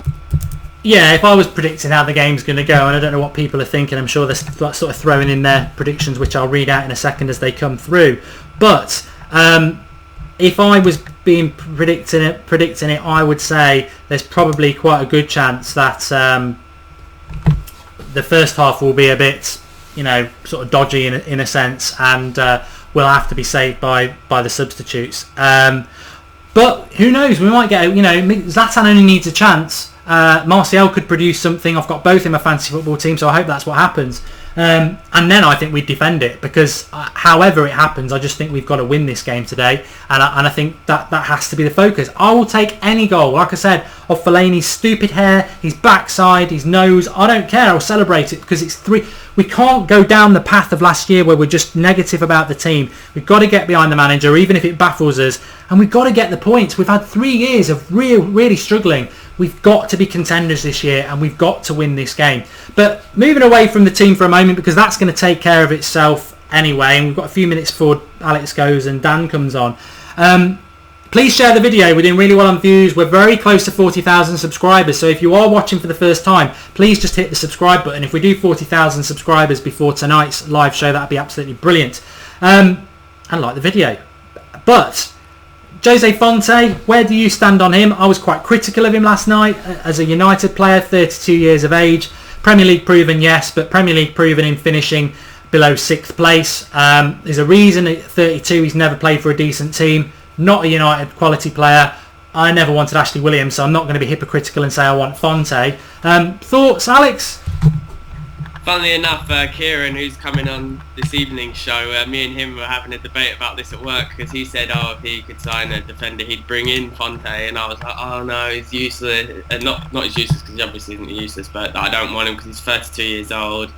Yeah, if I was predicting how the game's going to go, and I don't know what people are thinking, I'm sure they're sort of throwing in their predictions, which I'll read out in a second as they come through. But if I was predicting it, I would say there's probably quite a good chance that the first half will be a bit, sort of dodgy in a sense, and will have to be saved by the substitutes. But who knows? We might get, Zlatan only needs a chance. Martial could produce something. I've got both in my fantasy football team, so I hope that's what happens. And then I think we defend it, because however it happens, I just think we've got to win this game today, and I think that has to be the focus. I will take any goal, like I said, of Fellaini's stupid hair, his backside, his nose. I don't care. I'll celebrate it, because it's 3. We can't go down the path of last year where we're just negative about the team. We've got to get behind the manager, even if it baffles us, and we've got to get the points. We've had 3 years of really struggling. We've got to be contenders this year, and we've got to win this game. But moving away from the team for a moment, because that's going to take care of itself anyway, and we've got a few minutes before Alex goes and Dan comes on. Please share the video. We're doing really well on views. We're very close to 40,000 subscribers. So if you are watching for the first time, please just hit the subscribe button. If we do 40,000 subscribers before tonight's live show, that'd be absolutely brilliant. And like the video. But Jose Fonte, where do you stand on him? I was quite critical of him last night as a United player, 32 years of age. Premier League proven, yes, but Premier League proven in finishing below 6th place. There's a reason at 32 he's never played for a decent team. Not a United quality player. I never wanted Ashley Williams, so I'm not going to be hypocritical and say I want Fonte. Thoughts, Alex? Funnily enough, Kieran, who's coming on this evening's show, me and him were having a debate about this at work, because he said, if he could sign a defender, he'd bring in Fonte, and I was like, oh no, he's useless. Not as useless, because he obviously isn't useless, but I don't want him because he's 32 years old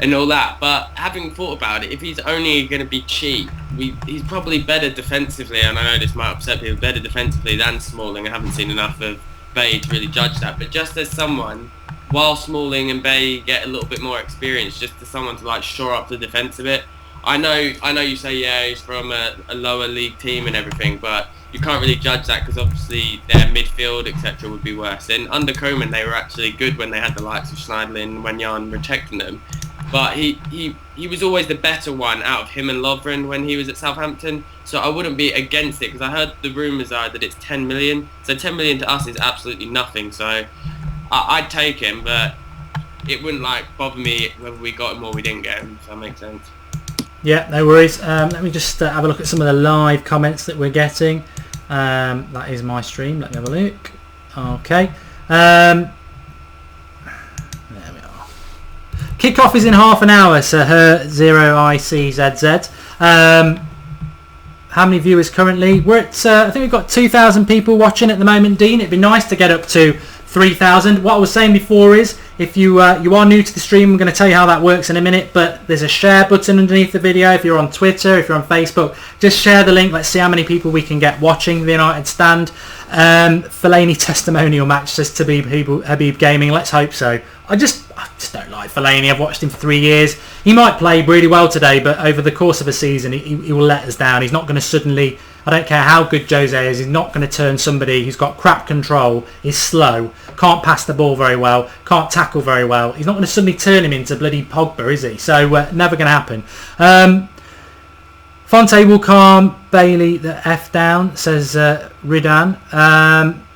and all that. But having thought about it, if he's only going to be cheap, he's probably better defensively, and I know this might upset people, better defensively than Smalling. I haven't seen enough of Bay to really judge that, but just as someone, while Smalling and Bay get a little bit more experience, just as someone to like shore up the defence a bit. I know you say he's from a lower league team and everything, but you can't really judge that because obviously their midfield etc would be worse. And under Koeman they were actually good when they had the likes of Schneiderlin and Wanyama protecting them, but he was always the better one out of him and Lovren when he was at Southampton. So I wouldn't be against it, because I heard the rumours are that it's 10 million. So 10 million to us is absolutely nothing. So I'd take him, but it wouldn't bother me whether we got him or we didn't get him, if that makes sense. Yeah, no worries. Let me just have a look at some of the live comments that we're getting. That is my stream. Let me have a look. Okay. There we are. Kickoff is in half an hour, so her 0ICZZ. How many viewers currently? We're at, I think we've got 2,000 people watching at the moment, Dean. It'd be nice to get up to 3,000. What I was saying before is, if you are new to the stream, I'm going to tell you how that works in a minute, but there's a share button underneath the video. If you're on Twitter, if you're on Facebook, just share the link. Let's see how many people we can get watching the United Stand. Fellaini testimonial match, says to be Habib Gaming. Let's hope so. I just don't like Fellaini. I've watched him for 3 years. He might play really well today, but over the course of a season, he will let us down. He's not going to suddenly, I don't care how good Jose is, he's not going to turn somebody who's got crap control, is slow, can't pass the ball very well, can't tackle very well. He's not going to suddenly turn him into bloody Pogba, is he? So never going to happen. Fonte will calm Bailey the F down, says Ridan.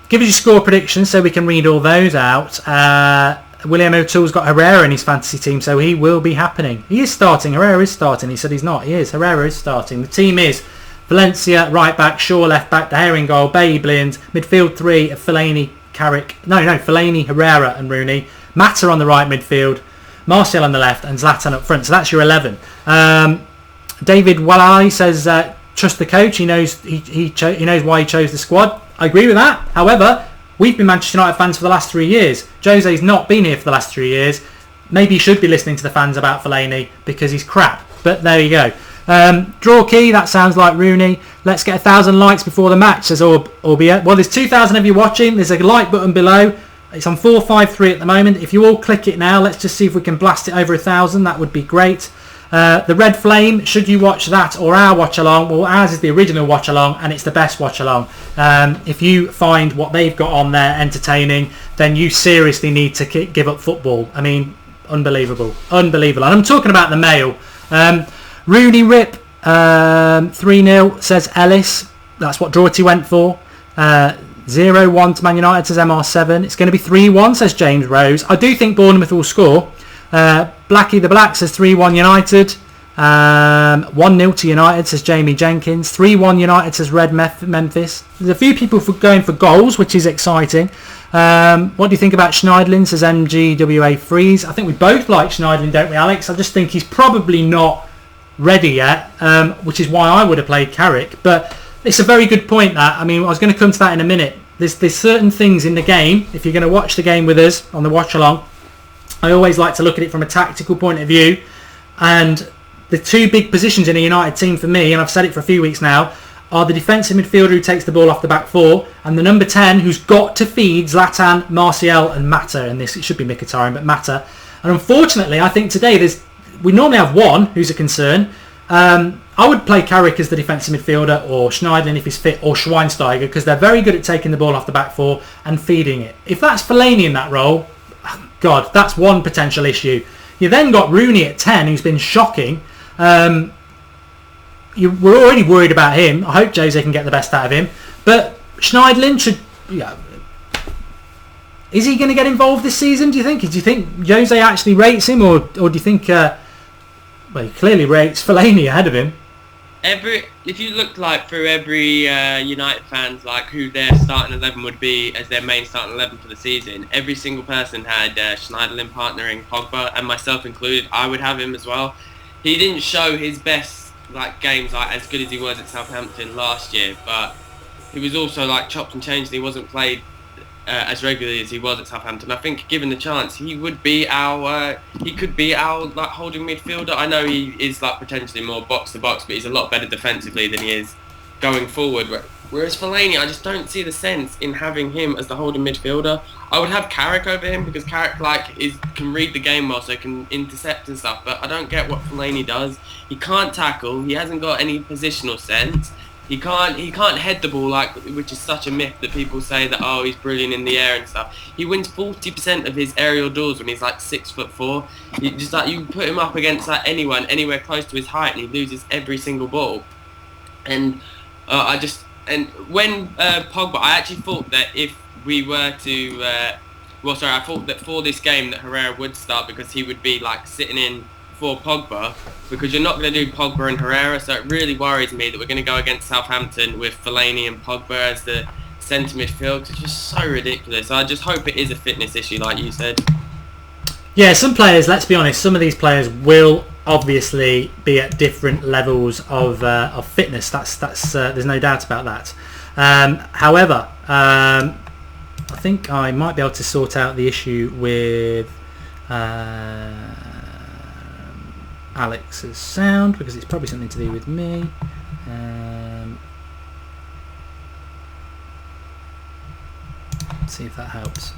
Give us your score predictions so we can read all those out. William O'Toole's got Herrera in his fantasy team, so he will be happening. He is starting. Herrera is starting. He said he's not. He is. Herrera is starting. The team is Valencia, right back, Shaw, left back, De Gea in goal, Bailly, Blind, midfield 3, Fellaini, Carrick. Fellaini, Herrera and Rooney. Mata on the right midfield, Martial on the left, and Zlatan up front. So that's your 11. David Wallai says, trust the coach. He knows he knows why he chose the squad. I agree with that. However, we've been Manchester United fans for the last 3 years. Jose's not been here for the last 3 years. Maybe he should be listening to the fans about Fellaini because he's crap. But there you go. Draw key, that sounds like Rooney. Let's get 1,000 likes before the match, says Orbia. Well, there's 2,000 of you watching. There's a like button below. It's on 453 at the moment. If you all click it now, let's just see if we can blast it over 1,000. That would be great. The Red Flame, should you watch that or our watch-along? Well, ours is the original watch-along and it's the best watch-along. If you find what they've got on there entertaining, then you seriously need to give up football. I mean, unbelievable. Unbelievable. And I'm talking about the mail. Rooney Rip, 3-0, says Ellis. That's what Doherty went for. 0-1 to Man United, says MR7. It's going to be 3-1, says James Rose. I do think Bournemouth will score. Blackie the Black says 3-1 United. 1-0 to United, says Jamie Jenkins. 3-1 United, says Red Memphis. There's a few people going for goals, which is exciting. What do you think about Schneidlin, says MGWA Freeze. I think we both like Schneidlin, don't we, Alex? I just think he's probably not ready yet, which is why I would have played Carrick. But it's a very good point, that. I mean, I was going to come to that in a minute. There's certain things in the game, if you're going to watch the game with us on the watch-along, I always like to look at it from a tactical point of view. And the two big positions in a United team for me, and I've said it for a few weeks now, are the defensive midfielder who takes the ball off the back four and the number 10 who's got to feed Zlatan, Martial and Mata. And this, it should be Mkhitaryan, but Mata. And unfortunately, I think today we normally have one who's a concern. I would play Carrick as the defensive midfielder, or Schneidlin if he's fit, or Schweinsteiger, because they're very good at taking the ball off the back four and feeding it. If that's Fellaini in that role, God, that's one potential issue. You then got Rooney at 10, who's been shocking. We're already worried about him. I hope Jose can get the best out of him. But Schneidlin should... Yeah, is he going to get involved this season, do you think? Do you think Jose actually rates him, or do you think... well, he clearly rates Fellaini ahead of him. If you look through every United fans, who their starting 11 would be as their main starting 11 for the season, every single person had Schneiderlin partnering Pogba, and myself included. I would have him as well. He didn't show his best games as good as he was at Southampton last year, but he was also chopped and changed. He wasn't played as regularly as he was at Southampton. I think given the chance, he would be our holding midfielder. I know he is potentially more box to box, but he's a lot better defensively than he is going forward. Whereas Fellaini, I just don't see the sense in having him as the holding midfielder. I would have Carrick over him because Carrick can read the game well, so he can intercept and stuff. But I don't get what Fellaini does. He can't tackle. He hasn't got any positional sense. He can't head the ball, which is such a myth that people say that, he's brilliant in the air and stuff. He wins 40% of his aerial duels when he's 6'4". You put him up against anyone anywhere close to his height and he loses every single ball. And when Pogba, I actually thought that if we were to, I thought that for this game that Herrera would start because he would be sitting in for Pogba, because you're not going to do Pogba and Herrera, so it really worries me that we're going to go against Southampton with Fellaini and Pogba as the centre midfield. It's just so ridiculous. I just hope it is a fitness issue, like you said. Yeah, some players, let's be honest, some of these players will obviously be at different levels of fitness. That's there's no doubt about that. However, I think I might be able to sort out the issue with Alex's sound, because it's probably something to do with me. Let's see if that helps.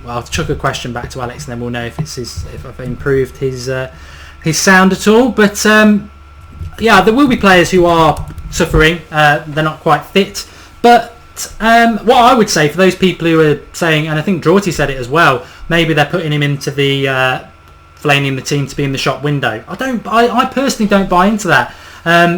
I'll chuck a question back to Alex and then we'll know if I've improved his sound at all. But yeah, there will be players who are suffering. They're not quite fit. But what I would say for those people who are saying, and I think Draughty said it as well, maybe they're putting him into the Fellaini in the team to be in the shop window. I personally don't buy into that.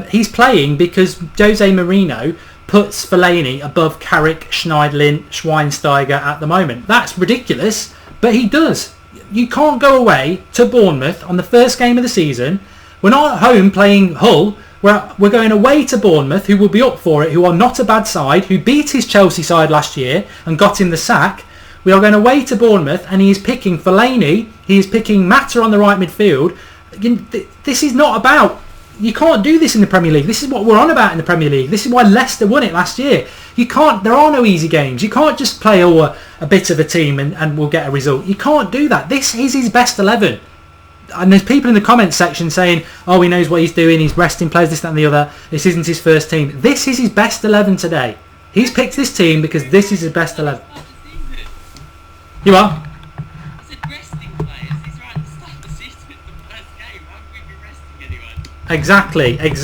He's playing because Jose Mourinho puts Fellaini above Carrick, Schneidlin, Schweinsteiger at the moment. That's ridiculous, but he does. You can't go away to Bournemouth on the first game of the season. We're not at home playing Hull. We're going away to Bournemouth, who will be up for it, who are not a bad side, who beat his Chelsea side last year and got him the sack. We are going away to Bournemouth and he is picking Fellaini, he is picking Mata on the right midfield. This is not about You can't do this in the Premier League. This is what we're on about in the Premier League. This is why Leicester won it last year. You can't. There are no easy games. You can't just play a bit of a team and we'll get a result. You can't do that. This is his best 11. And there's people in the comments section saying, oh, he knows what he's doing. He's resting players, this, that and the other. This isn't his first team. This is his best 11 today. He's picked this team because this is his best 11. You are? Exactly. That's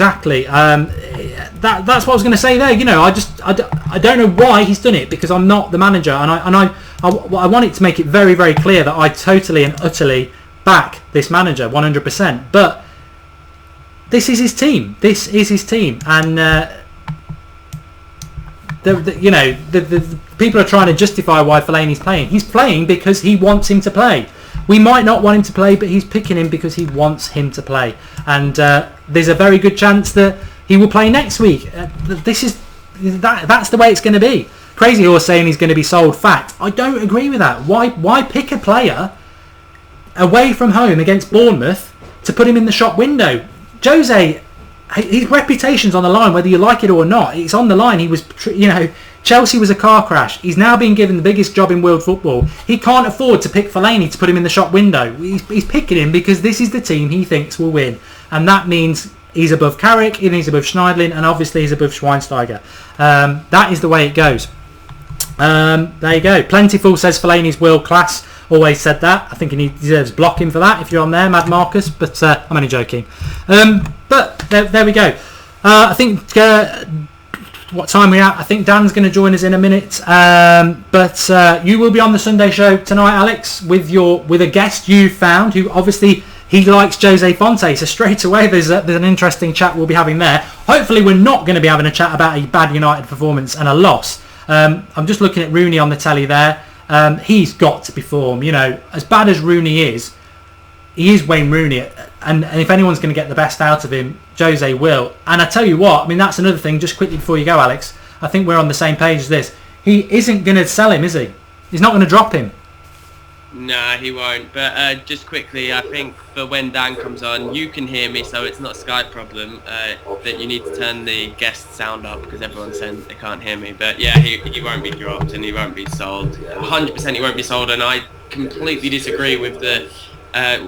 what I was going to say there. You know, I don't know why he's done it, because I'm not the manager, and I want it to make it very, very clear that I totally and utterly back this manager 100%. But this is his team. This is his team, and the people are trying to justify why Fellaini's playing. He's playing because he wants him to play. We might not want him to play, but he's picking him because he wants him to play. And there's a very good chance that he will play next week. That's the way it's going to be. Crazy Horse saying he's going to be sold. Fact. I don't agree with that. Why pick a player away from home against Bournemouth to put him in the shop window? Jose, his reputation's on the line, whether you like it or not. It's on the line. He was, Chelsea was a car crash. He's now being given the biggest job in world football. He can't afford to pick Fellaini to put him in the shop window. He's picking him because this is the team he thinks will win. And that means he's above Carrick, and he's above Schneidlin, and obviously he's above Schweinsteiger. That is the way it goes. There you go. Plentiful says Fellaini's world class. Always said that. I think he deserves blocking for that if you're on there, Mad Marcus. But I'm only joking. But there we go. I think... what time are we at? I think Dan's going to join us in a minute. But you will be on the Sunday show tonight, Alex, with a guest you found, who obviously he likes Jose Fonte. So straight away there's an interesting chat we'll be having there. Hopefully we're not going to be having a chat about a bad United performance and a loss. I'm just looking at Rooney on the telly there. He's got to perform. As bad as Rooney is, he is Wayne Rooney, and if anyone's going to get the best out of him, Jose will. And I tell you what, that's another thing, just quickly before you go, Alex, I think we're on the same page as this. He isn't going to sell him, is he? He's not going to drop him. Nah, he won't. But just quickly, I think for when Dan comes on, you can hear me, so it's not a Skype problem, that you need to turn the guest sound up, because everyone's saying they can't hear me. But yeah, he won't be dropped and he won't be sold. 100% he won't be sold, and I completely disagree with the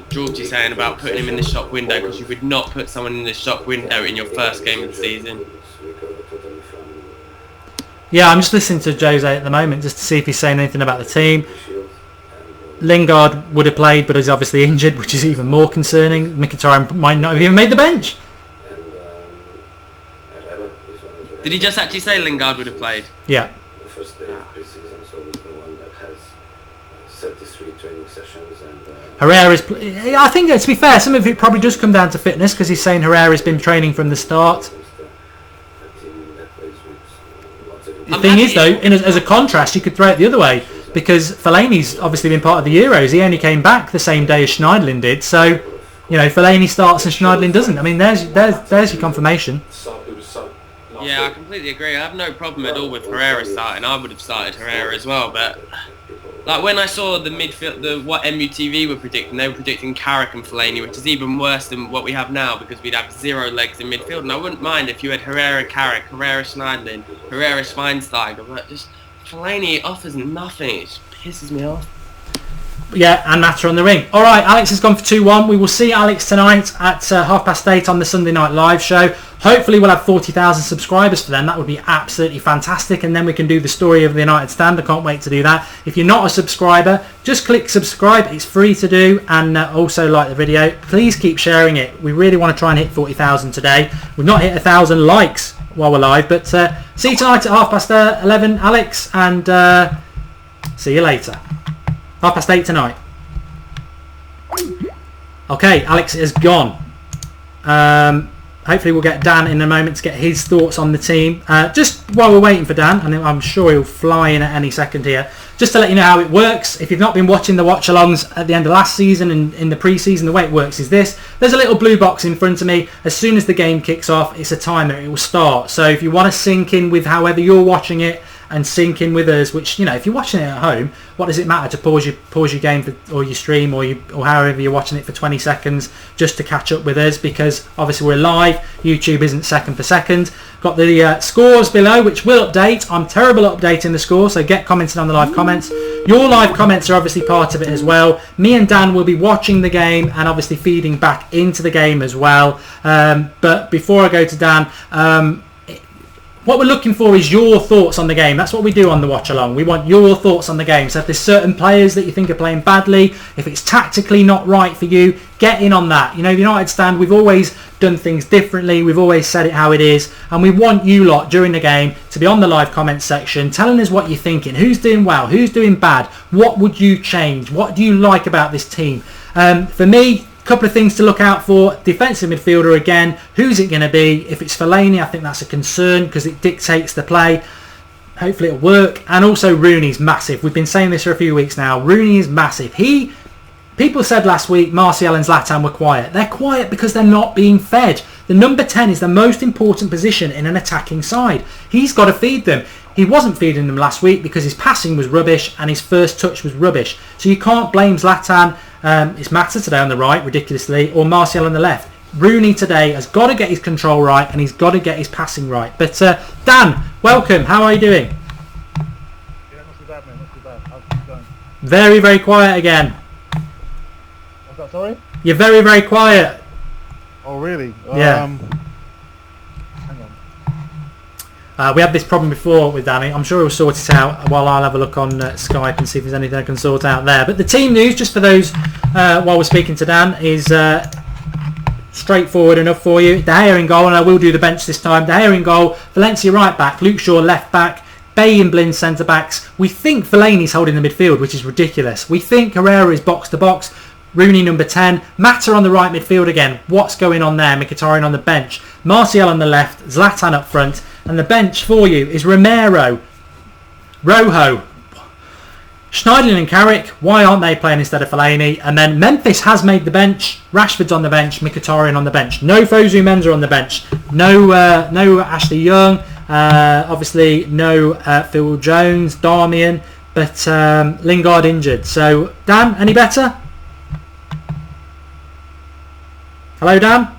Georgie saying about putting him in the shop window, because you would not put someone in the shop window in your first game of the season. Yeah, I'm just listening to Jose at the moment just to see if he's saying anything about the team. Lingard would have played, but he's obviously injured, which is even more concerning. Mkhitaryan might not have even made the bench. Did he just actually say Lingard would have played? Yeah. The first day of pre-season, so he's the one that has 33 training sessions. And Herrera's... I think, to be fair, some of it probably does come down to fitness, because he's saying Herrera's been training from the start. The thing is, though, as a contrast, you could throw it the other way, because Fellaini's obviously been part of the Euros. He only came back the same day as Schneidlin did, so Fellaini starts and Schneidlin doesn't. There's your confirmation. Yeah, I completely agree. I have no problem at all with Herrera starting. I would have started Herrera as well, but like when I saw the midfield, what MUTV were predicting, they were predicting Carrick and Fellaini, which is even worse than what we have now, because we'd have 0 legs in midfield. And I wouldn't mind if you had Herrera, Carrick, Herrera, Schneidlin, Herrera, Schweinsteiger, but just Fellaini offers nothing. It just pisses me off. Yeah, and Mata on the ring. All right, Alex has gone for 2-1. We will see Alex tonight at 8:30 on the Sunday Night Live show. Hopefully we'll have 40,000 subscribers for them. That would be absolutely fantastic, and then we can do the story of the United Stand. I can't wait to do that. If you're not a subscriber, just click subscribe. It's free to do, and also like the video. Please keep sharing it. We really want to try and hit 40,000 today. We've not hit 1,000 likes while we're live, but see you tonight at 11:30, Alex, and see you later. 8:30 tonight. Okay, Alex is gone. Hopefully we'll get Dan in a moment to get his thoughts on the team. Just while we're waiting for Dan, and I'm sure he'll fly in at any second here, just to let you know how it works. If you've not been watching the Watchalongs at the end of last season and in the pre-season, the way it works is this. There's a little blue box in front of me. As soon as the game kicks off, it's a timer. It will start. So if you want to sync in with however you're watching it, and sync in with us, which, you know, if you're watching it at home, what does it matter to pause your game or your stream or however you're watching it for 20 seconds just to catch up with us, because obviously we're live. YouTube isn't second for second. Got the scores below, which will update. I'm terrible at updating the score, so get commenting on the live comments. Your live comments are obviously part of it as well. Me and Dan will be watching the game and obviously feeding back into the game as well. But before I go to Dan, what we're looking for is your thoughts on the game. That's what we do on the watch along. We want your thoughts on the game. So if there's certain players that you think are playing badly, if it's tactically not right for you, get in on that. You know, the United Stand, we've always done things differently. We've always said it how it is. And we want you lot during the game to be on the live comments section, telling us what you're thinking. Who's doing well? Who's doing bad? What would you change? What do you like about this team? For me, couple of things to look out for. Defensive midfielder again. Who's it going to be? If it's Fellaini, I think that's a concern because it dictates the play. Hopefully it'll work. And also Rooney's massive. We've been saying this for a few weeks now. Rooney is massive. People said last week Martial and Zlatan were quiet. They're quiet because they're not being fed. The number 10 is the most important position in an attacking side. He's got to feed them. He wasn't feeding them last week because his passing was rubbish and his first touch was rubbish. So you can't blame Zlatan. It's Mata today on the right, ridiculously, or Martial on the left. Rooney today has got to get his control right and he's got to get his passing right. But Dan, welcome. How are you doing? Yeah, not too bad, mate. Not too bad. How's it going? Very, very quiet again. What's that, sorry? You're very, very quiet. Oh, really? Yeah. Hang on. We had this problem before with Danny. I'm sure he'll sort it out while I'll have a look on Skype and see if there's anything I can sort out there. But the team news, just for those while we're speaking to Dan, is straightforward enough for you. De Gea in goal, and I will do the bench this time. De Gea in goal, Valencia right back, Luke Shaw left back, Bay and Blind centre backs. We think Fellaini's holding the midfield, which is ridiculous. We think Herrera is box to box. Rooney number 10, Mata on the right midfield again. What's going on there? Mkhitaryan on the bench, Martial on the left, Zlatan up front, and the bench for you is Romero, Rojo, Schneiderlin and Carrick. Why aren't they playing instead of Fellaini? And then Memphis has made the bench. Rashford's on the bench, Mkhitaryan on the bench. No Fosu Mensah on the bench. No Ashley Young. Obviously no Phil Jones, Darmian, but Lingard injured. So Dan, any better? Hello, Dan?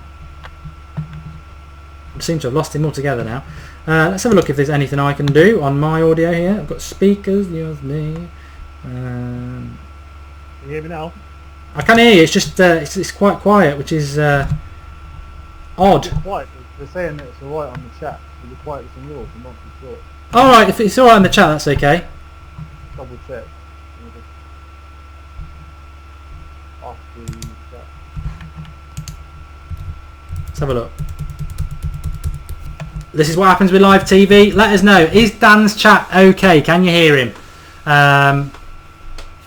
I seem to have lost him altogether now. Let's have a look if there's anything I can do on my audio here. I've got speakers, USB. Can you hear me now? I can hear you. It's just it's quite quiet, which is odd. It's quiet. They're saying that it's alright on the chat. It's quiet on yours. I'm not too sure. All right, if it's all right in the chat, that's okay. Double check. Off the chat. Let's have a look. This is what happens with live TV. Let us know. Is Dan's chat okay? Can you hear him?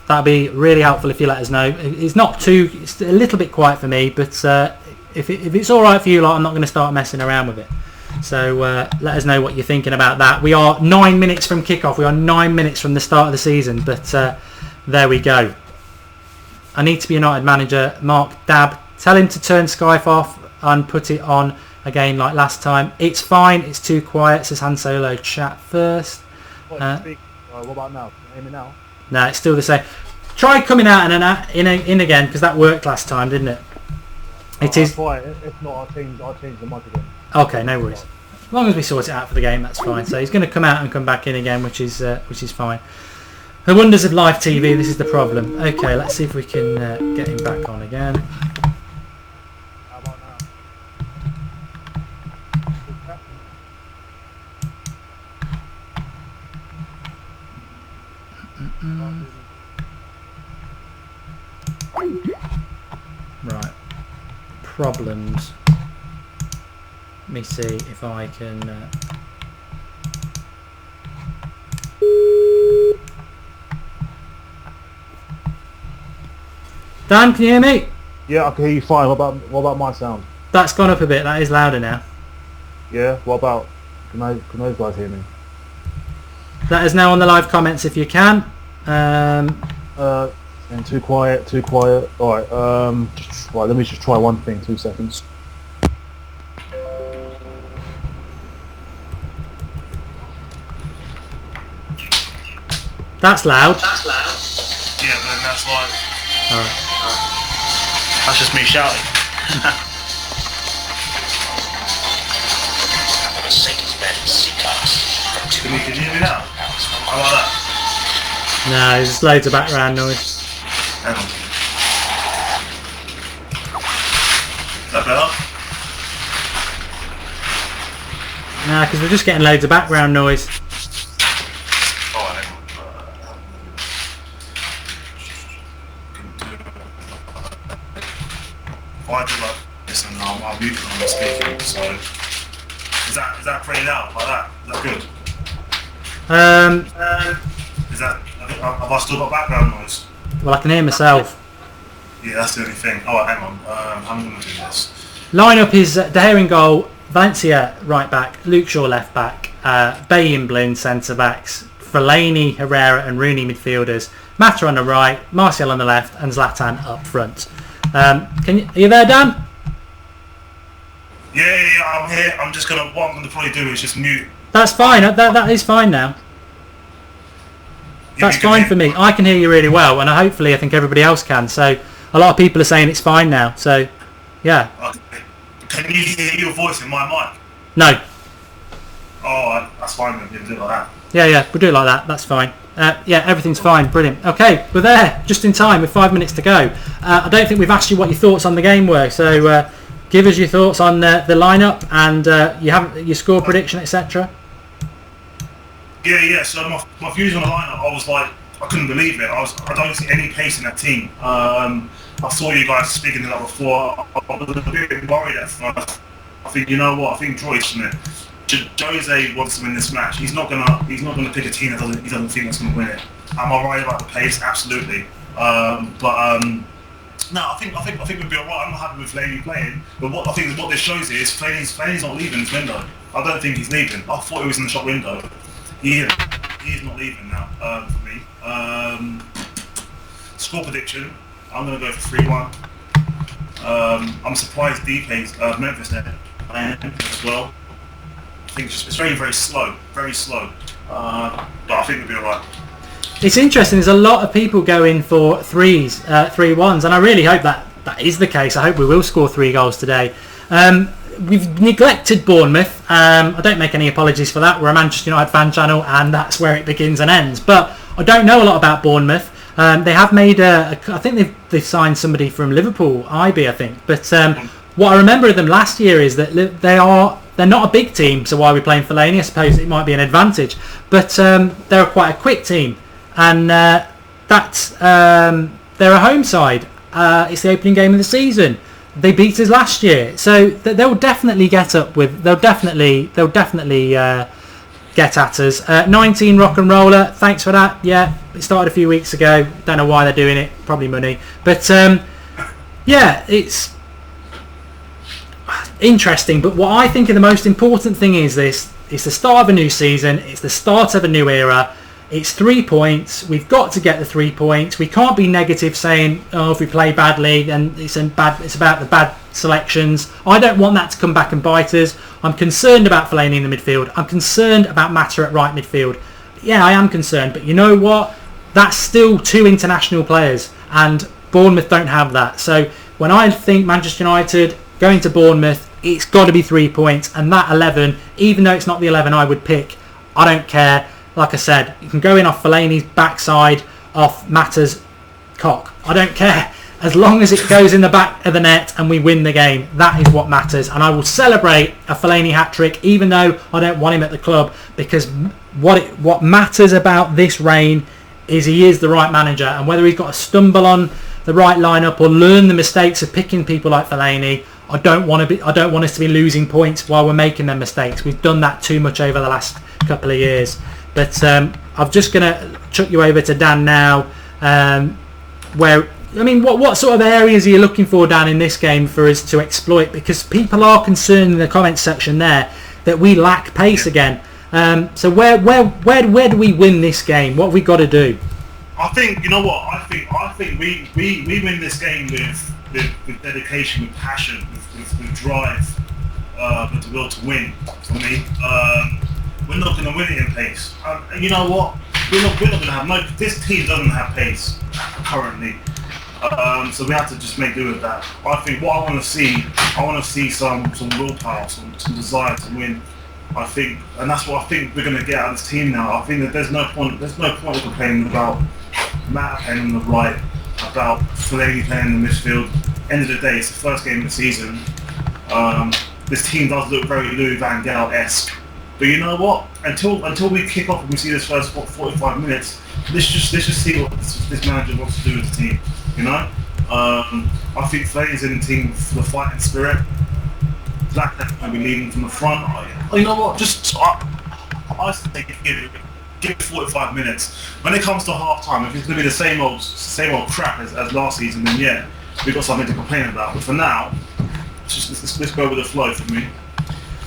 That'd be really helpful if you let us know. It's not too. It's a little bit quiet for me, but if it's all right for you, I'm not going to start messing around with it. So let us know what you're thinking about that. We are 9 minutes from kickoff. We are 9 minutes from the start of the season, but there we go. I need to be United manager. Mark Dab. Tell him to turn Skype off and put it on again like last time. It's fine. It's too quiet. Says Han Solo. Chat first. What about now? Can you hear me now? No, it's still the same. Try coming out and in again, because that worked last time, didn't it? It is. If not, I'll change the mic again. Okay, no worries. As long as we sort it out for the game, that's fine. So he's going to come out and come back in again, which is fine. The wonders of live TV. This is the problem. Okay, let's see if we can get him back on again. How about now? Right. Problems. Let me see if I can... Dan, can you hear me? Yeah, I can hear you fine. What about my sound? That's gone up a bit. That is louder now. Yeah. What about? Can those guys hear me? Let us know on the live comments if you can. And too quiet. Alright, right, let me just try one thing, 2 seconds. That's loud. Yeah, but then that's like... Alright. That's just me shouting. Can you hear me now? How about that? No, there's just loads of background noise. Hang on. Is that better? No, because we're just getting loads of background noise. Oh, hang on. If I do like this and I'll mute when I'm speaking, so... Is that pretty loud, like that? Is that good? Is that... Have I still got background noise? Well, I can hear myself. Yeah, that's the only thing. Oh, hang on. I'm going to do this. Lineup is De Gea in goal, Valencia right back, Luke Shaw left back, Bay and Bloom centre backs, Fellaini, Herrera and Rooney midfielders, Mata on the right, Martial on the left, and Zlatan up front. Are you there, Dan? Yeah, I'm here. I'm just gonna. What I'm gonna probably do is just mute. That's fine. That is fine now. That's fine for me. I can hear you really well, and hopefully I think everybody else can. So a lot of people are saying it's fine now. So yeah. Okay. Can you hear your voice in my mic? No. Oh, that's fine. Then we'll do it like that. Yeah, we'll do it like that. That's fine. Yeah, everything's fine. Brilliant. Okay, we're there, just in time with 5 minutes to go. I don't think we've asked you what your thoughts on the game were, so give us your thoughts on the lineup and your score prediction, etc. Yeah. So my views on the lineup, I was like, I couldn't believe it. I don't see any pace in that team. I saw you guys speaking of that before. I was a bit worried at first. I think, you know what? I think Joyce from it. Jose wants to win this match. He's not gonna pick a team that he doesn't think that's gonna win it. Am I right about the pace? Absolutely. No, I think we'd be alright. I'm not happy with Fellaini playing, but what this shows is Fellaini's not leaving this window. I don't think he's leaving. I thought he was in the shop window. He is not leaving now. For me. Score prediction. I'm gonna go for 3-1. I'm surprised DP's Memphis there as well. I think it's very, very slow. Very slow. But I think we'll be alright. It's interesting. There's a lot of people going for 3-1s, and I really hope that is the case. I hope we will score 3 goals today. We've neglected Bournemouth. I don't make any apologies for that. We're a Manchester United fan channel, and that's where it begins and ends. But I don't know a lot about Bournemouth. They have made I think they've signed somebody from Liverpool, IB, I think. But what I remember of them last year is that they're not a big team, so why are we playing Fellaini? I suppose it might be an advantage. But they're quite a quick team. And they're a home side. It's the opening game of the season. They beat us last year, so they'll definitely get up with. They'll definitely get at us. 19 rock and roller. Thanks for that. Yeah, it started a few weeks ago. Don't know why they're doing it. Probably money. But yeah, it's interesting. But what I think the most important thing is this: it's the start of a new season. It's the start of a new era. It's 3 points. We've got to get the 3 points. We can't be negative saying, oh, if we play badly, then it's about the bad selections. I don't want that to come back and bite us. I'm concerned about Fellaini in the midfield. I'm concerned about Mata at right midfield. Yeah, I am concerned. But you know what? That's still 2 international players. And Bournemouth don't have that. So when I think Manchester United going to Bournemouth, it's got to be 3 points. And that 11, even though it's not the 11 I would pick, I don't care. Like I said, you can go in off Fellaini's backside, off Mata's cock. I don't care. As long as it goes in the back of the net and we win the game, that is what matters. And I will celebrate a Fellaini hat-trick, even though I don't want him at the club, because what matters about this reign is he is the right manager. And whether he's got to stumble on the right lineup or learn the mistakes of picking people like Fellaini, I don't want us to be losing points while we're making them mistakes. We've done that too much over the last couple of years. But I'm just going to chuck you over to Dan now. What sort of areas are you looking for, Dan, in this game for us to exploit? Because people are concerned in the comments section there that we lack pace again. So where do we win this game? What have we got to do? I think, you know what? I think we win this game with dedication, with passion, with drive, with the will to win. For me. We're not going to win it in pace. You know what? we're not going to have no. This team doesn't have pace currently, so we have to just make do with that. I think what I want to see some willpower, some desire to win. I think, and that's what I think we're going to get out of this team now. I think that there's no point of complaining about Matt playing on the right, about Fellaini playing in the midfield. End of the day, it's the first game of the season. This team does look very Louis van Gaal-esque. But you know what? Until we kick off and we see this first 45 minutes, let's just see what this manager wants to do with the team. You know, I think Fellaini's in the team for the fighting spirit. Black might be leading from the front. You know what? I think give it 45 minutes. When it comes to half time, if it's going to be the same old crap as last season, then yeah, we've got something to complain about. But for now, let's go with the flow for me.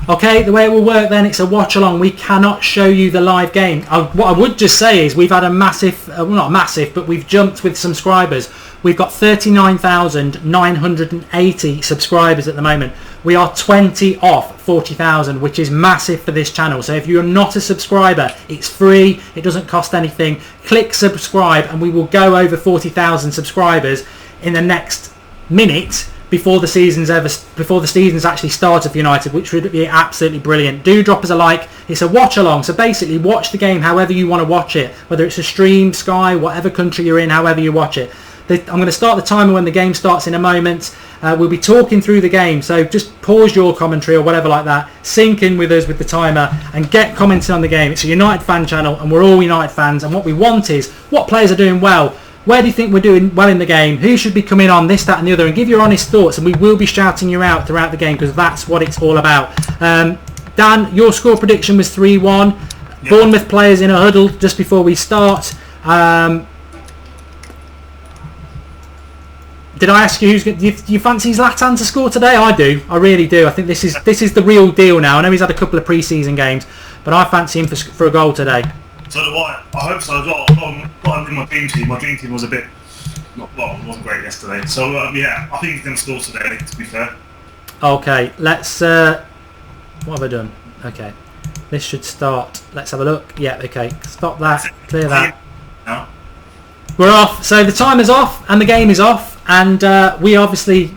Okay, the way it will work then, it's a watch along. We cannot show you the live game. What I would just say is we've had a massive, well, not massive, but we've jumped with subscribers. We've got 39,980 subscribers at the moment. We are 20 off 40,000, which is massive for this channel. So if you're not a subscriber, it's free. It doesn't cost anything. Click subscribe and we will go over 40,000 subscribers in the next minute before the season's actually started for United, which would be absolutely brilliant. Do drop us a like. It's a watch along, so basically watch the game however you want to watch it, whether it's a stream, Sky, whatever country you're in, however you watch it. I'm going to start the timer when the game starts in a moment. We'll be talking through the game, so just pause your commentary or whatever like that, sync in with us with the timer and get commenting on the game. It's a United fan channel and we're all United fans, and what we want is what players are doing well. Where do you think we're doing well in the game? Who should be coming on, this, that and the other, and give your honest thoughts, and we will be shouting you out throughout the game because that's what it's all about. Dan, your score prediction was 3-1. Yep. Bournemouth players in a huddle just before we start. Did I ask you who's good? Do you fancy Zlatan to score today? I do. I really do. I think this is the real deal now. I know he's had a couple of pre-season games, but I fancy him for a goal today. So do I. I hope so as well. Got in my dream team. My dream team was it wasn't great yesterday. So yeah, I think he's going to score today, to be fair. Okay, let's... what have I done? Okay, this should start. Let's have a look. Yeah, okay. Stop that. Clear that. No. We're off. So the timer's off and the game is off. And we obviously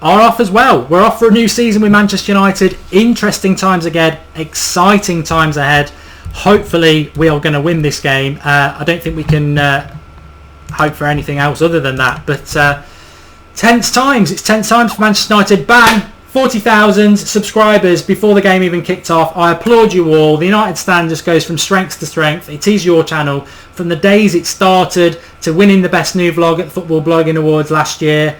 are off as well. We're off for a new season with Manchester United. Interesting times ahead. Exciting times ahead. Hopefully we are going to win this game. I don't think we can hope for anything else other than that. But tense times. It's tense times for Manchester United. Bang! 40,000 subscribers before the game even kicked off. I applaud you all. The United stand just goes from strength to strength. It is your channel. From the days it started to winning the best new vlog at the Football Blogging Awards last year.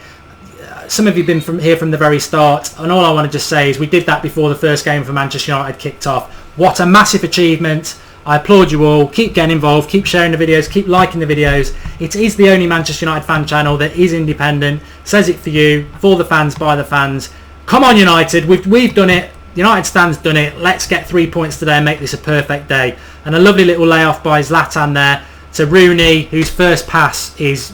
Some of you have been here from the very start. And all I want to just say is we did that before the first game for Manchester United kicked off. What a massive achievement. I applaud you all. Keep getting involved. Keep sharing the videos. Keep liking the videos. It is the only Manchester United fan channel that is independent. Says it for you. For the fans, by the fans. Come on United, we've done it. United stand's done it. Let's get 3 points today and make this a perfect day. And a lovely little layoff by Zlatan there to Rooney, whose first pass is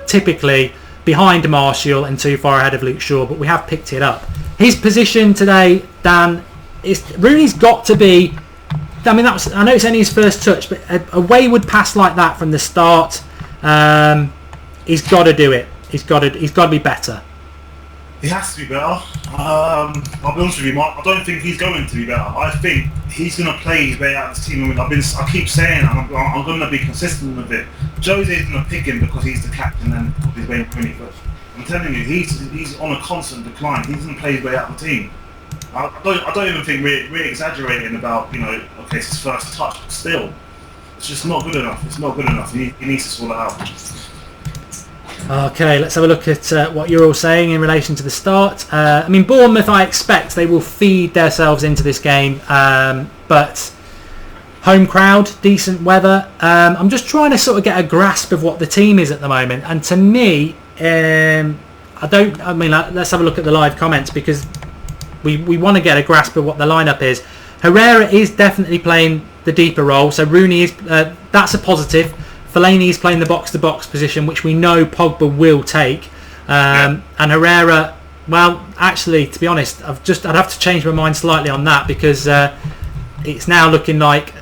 typically behind Martial and too far ahead of Luke Shaw, but we have picked it up. His position today, Dan, is Rooney's got to be... I mean, I know it's only his first touch, but a wayward pass like that from the start, he's got to do it. He's got to be better. He has to be better. I'll be honest with you, Mark. I don't think he's going to be better. I think he's going to play his way out of this team. I mean, I keep saying I'm going to be consistent with it. Jose's going to pick him because he's the captain and he's way winning. But I'm telling you, he's on a constant decline. He's going to play his way out of the team. I don't even think we're exaggerating about, you know, okay, it's his first touch, but still, it's just not good enough. It's not good enough. He needs to sort it out. Okay, let's have a look at what you're all saying in relation to the start. I mean, Bournemouth, I expect they will feed themselves into this game, but home crowd, decent weather. I'm just trying to sort of get a grasp of what the team is at the moment, and to me, let's have a look at the live comments because we want to get a grasp of what the lineup is. Herrera is definitely playing the deeper role, so Rooney is that's a positive. Fellaini is playing the box-to-box position, which we know Pogba will take. And Herrera, well, actually, to be honest, I'd have to change my mind slightly on that because it's now looking like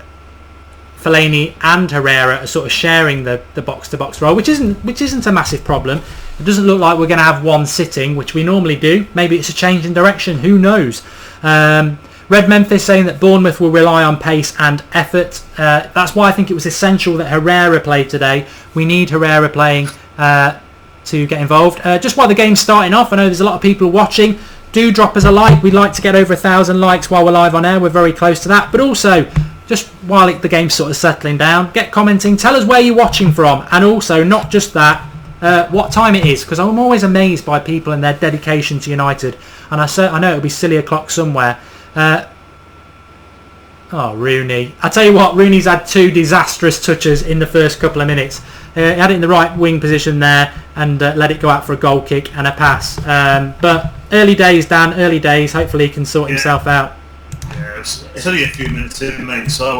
Fellaini and Herrera are sort of sharing the box-to-box role, which isn't a massive problem. It doesn't look like we're going to have one sitting, which we normally do. Maybe it's a change in direction. Who knows? Red Memphis saying that Bournemouth will rely on pace and effort. That's why I think it was essential that Herrera played today. We need Herrera playing to get involved. Just while the game's starting off, I know there's a lot of people watching. Do drop us a like. We'd like to get over 1,000 likes while we're live on air. We're very close to that. But also, just while the game's sort of settling down, get commenting. Tell us where you're watching from. And also, not just that, what time it is. Because I'm always amazed by people and their dedication to United. And I know it'll be silly o'clock somewhere. Rooney. I tell you what, Rooney's had 2 disastrous touches in the first couple of minutes. He had it in the right wing position there and let it go out for a goal kick and a pass. But early days, Dan, early days. Hopefully he can sort himself out. Yeah, it's only a few minutes in, mate. So,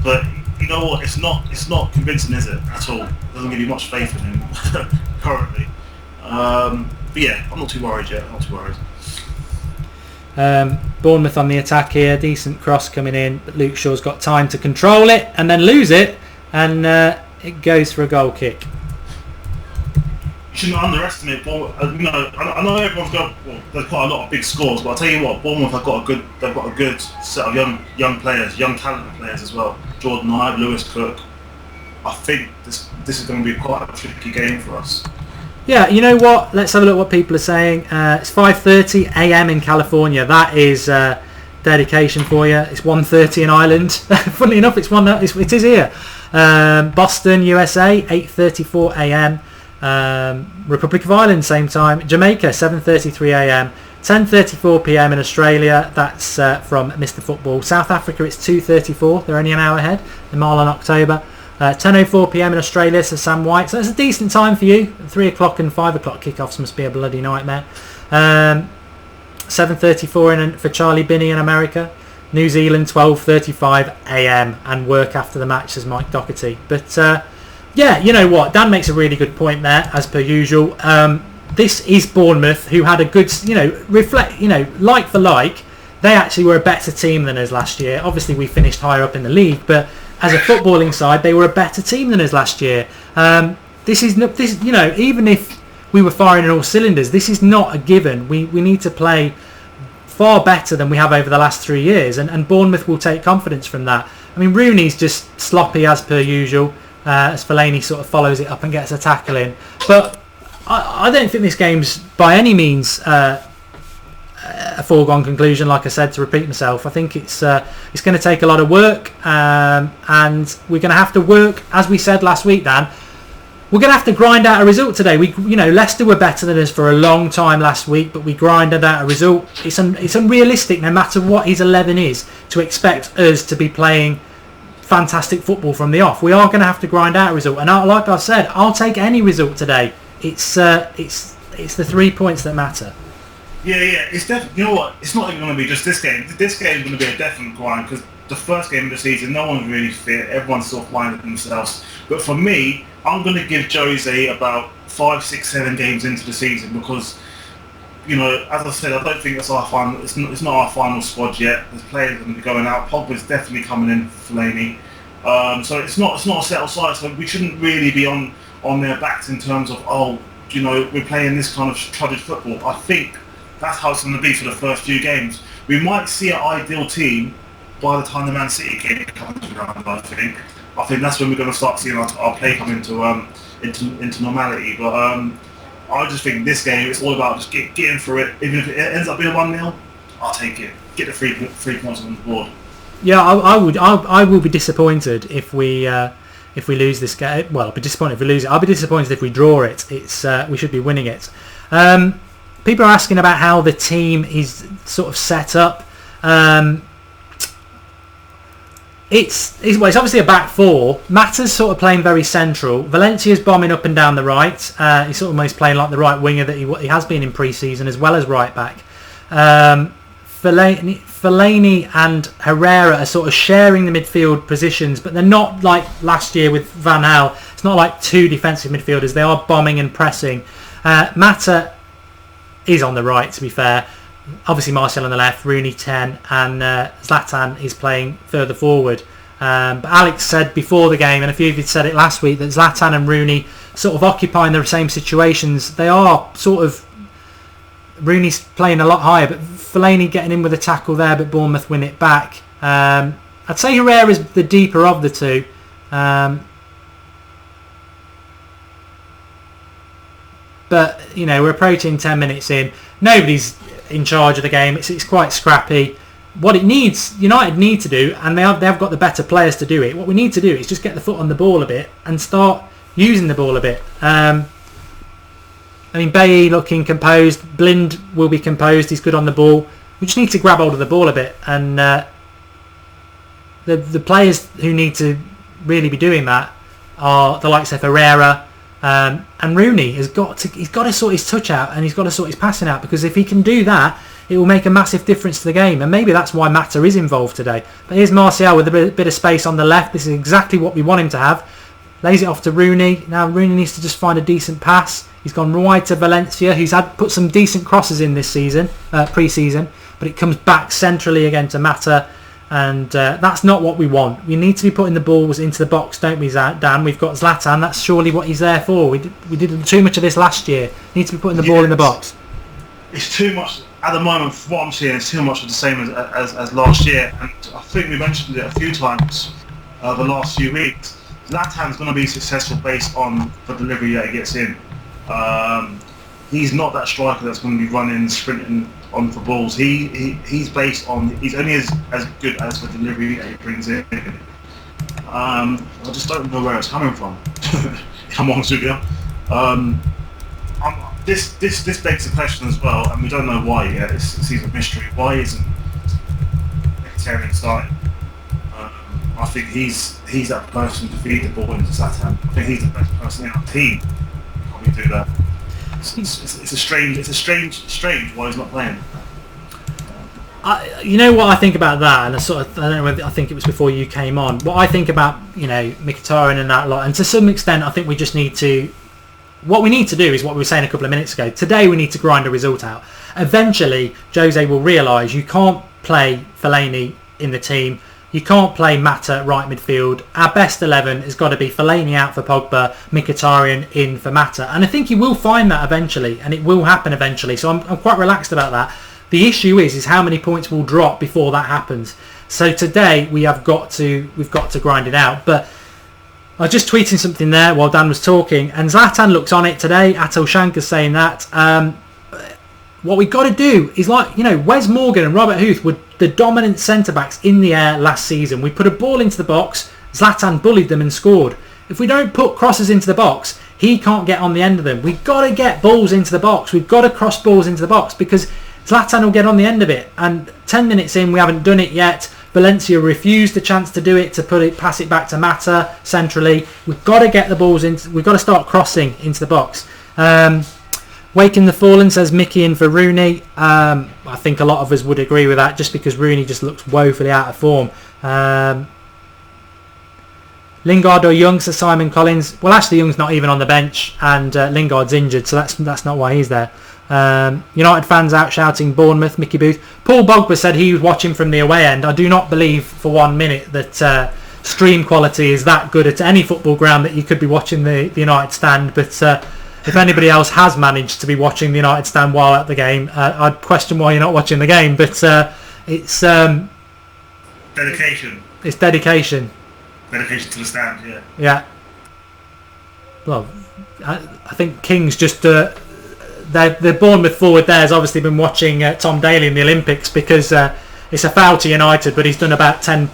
but you know what? It's not convincing, is it? At all. It doesn't give you much faith in him currently. But yeah, I'm not too worried yet. I'm not too worried. Bournemouth on the attack here. Decent cross coming in, but Luke Shaw's got time to control it and then lose it, and it goes for a goal kick. You shouldn't underestimate Bournemouth. I know everyone's got there's quite a lot of big scores, but I'll tell you what, Bournemouth have got a good set of young players, young talented players as well. Jordan Ibe, Lewis Cook. I think this is going to be quite a tricky game for us. Yeah, you know what? Let's have a look what people are saying. It's 5:30 a.m. in California. That is dedication for you. It's 1:30 in Ireland. Funnily enough, it is here. Boston, USA, 8:34 a.m. Republic of Ireland, same time. Jamaica, 7:33 a.m. 10:34 p.m. in Australia. That's from Mr. Football. South Africa, it's 2:34. They're only an hour ahead. The mile on October. 10:04 p.m. in Australia, so Sam White. So that's a decent time for you. 3 o'clock and 5 o'clock kickoffs must be a bloody nightmare. 7:34 for Charlie Binney in America. New Zealand, 12:35 a.m. and work after the match, says Mike Doherty. But yeah, you know what? Dan makes a really good point there, as per usual. This is Bournemouth, who had a good, like for like, they actually were a better team than us last year. Obviously, we finished higher up in the league, but as a footballing side, they were a better team than us last year. Even if we were firing on all cylinders, this is not a given. We need to play far better than we have over the last 3 years, and Bournemouth will take confidence from that. I mean, Rooney's just sloppy as per usual, as Fellaini sort of follows it up and gets a tackle in. But I don't think this game's by any means a foregone conclusion, like I said, to repeat myself. I think it's going to take a lot of work, and we're going to have to work, as we said last week, Dan. We're going to have to grind out a result today. Leicester were better than us for a long time last week, but we grinded out a result. It's unrealistic, no matter what his 11 is, to expect us to be playing fantastic football from the off. We are going to have to grind out a result, and like I said, I'll take any result today. It's the 3 points that matter. Yeah, it's definitely. You know what? It's not even going to be just this game. This game is going to be a definite grind because the first game of the season, no one's really fit. Everyone's sort of finding themselves. But for me, I'm going to give Jose about 5, 6, 7 games into the season because, as I said, I don't think it's our final. It's not our final squad yet. There's players going to be going out. Pogba's definitely coming in for Fellaini. So it's not a settled side. So we shouldn't really be on their backs in terms of we're playing this kind of trudged football. I think that's how it's going to be for the first few games. We might see an ideal team by the time the Man City game comes around. I think that's when we're going to start seeing our play come into normality. But I just think this game, it's all about just getting through it. Even if it ends up being 1-0, I'll take it. Get the 3 points on the board. Yeah, I will be disappointed if we lose this game. Well, I'll be disappointed if we lose it. I'll be disappointed if we draw it. We should be winning it. People are asking about how the team is sort of set up. It's obviously a back four. Mata's sort of playing very central. Valencia's bombing up and down the right. He's sort of almost playing like the right winger that he has been in pre-season, as well as right back. Fellaini and Herrera are sort of sharing the midfield positions, but they're not like last year with Van Gaal. It's not like 2 defensive midfielders. They are bombing and pressing. Mata is on the right, to be fair. Obviously Martial on the left, Rooney 10, and Zlatan is playing further forward. But Alex said before the game, and a few of you said it last week, that Zlatan and Rooney sort of occupying the same situations. They are sort of... Rooney's playing a lot higher, but Fellaini getting in with a tackle there, but Bournemouth win it back. I'd say Herrera's the deeper of the two. But, you know, we're approaching 10 minutes in. Nobody's in charge of the game. It's quite scrappy. What it needs, United need to do, and they have got the better players to do it. What we need to do is just get the foot on the ball a bit and start using the ball a bit. I mean, Bailly looking composed. Blind will be composed. He's good on the ball. We just need to grab hold of the ball a bit. And the players who need to really be doing that are the likes of Herrera. And Rooney he's got to sort his touch out, and he's got to sort his passing out, because if he can do that, it will make a massive difference to the game. And maybe that's why Mata is involved today. But here's Martial with a bit of space on the left. This is exactly what we want him to have. Lays it off to Rooney. Now Rooney needs to just find a decent pass. He's gone wide to Valencia, who's put some decent crosses in this season, pre-season, but it comes back centrally again to Mata. And that's not what we want. We need to be putting the balls into the box, don't we, Dan? We've got Zlatan. That's surely what he's there for. We did too much of this last year. Need to be putting the ball in the box. It's too much at the moment. From what I'm seeing, it's too much of the same as last year. And I think we mentioned it a few times the last few weeks. Zlatan's going to be successful based on the delivery that he gets in. He's not that striker that's going to be running, sprinting on for balls. He's based on, he's only as good as the delivery that he brings in. I just don't know where it's coming from. If I'm honest with you. This begs the question as well, and we don't know why yet. It's even a mystery. Why isn't Mkhitaryan starting? I think he's that person to feed the ball into Zlatan. I think he's the best person in our team to probably do that. It's a strange why he's not playing. You know what I think about that, and I don't know whether, I think it was before you came on. What I think about, Mkhitaryan and that lot, and to some extent, I think we just need to. What we need to do is what we were saying a couple of minutes ago. Today we need to grind a result out. Eventually, Jose will realise you can't play Fellaini in the team. You can't play Mata right midfield. Our best 11 has got to be Fellaini out for Pogba, Mkhitaryan in for Mata. And I think he will find that eventually, and it will happen eventually. So I'm quite relaxed about that. The issue is how many points will drop before that happens. So today we've got to grind it out. But I was just tweeting something there while Dan was talking, and Zlatan looks on it today. Atul Shanker's saying that. What we've got to do is, Wes Morgan and Robert Huth were the dominant centre-backs in the air last season. We put a ball into the box, Zlatan bullied them and scored. If we don't put crosses into the box, he can't get on the end of them. We've got to get balls into the box. We've got to cross balls into the box, because Zlatan will get on the end of it. And 10 minutes in, we haven't done it yet. Valencia refused the chance to do it, to pass it back to Mata centrally. We've got to get the balls in. We've got to start crossing into the box. Waking the Fallen says Mickey in for Rooney. I think a lot of us would agree with that, just because Rooney just looks woefully out of form. Lingard or Young, says Simon Collins. Well, Ashley Young's not even on the bench, and Lingard's injured, so that's not why he's there. United fans out shouting Bournemouth, Mickey Booth. Paul Bogba said he was watching from the away end. I do not believe for 1 minute that stream quality is that good at any football ground that you could be watching the United stand, but if anybody else has managed to be watching the United stand while at the game, I'd question why you're not watching the game. But it's dedication. It's dedication. Dedication to the stand. Yeah. Yeah. Well, I think King's just the Bournemouth forward there has obviously been watching Tom Daly in the Olympics, because it's a foul to United, but he's done about 10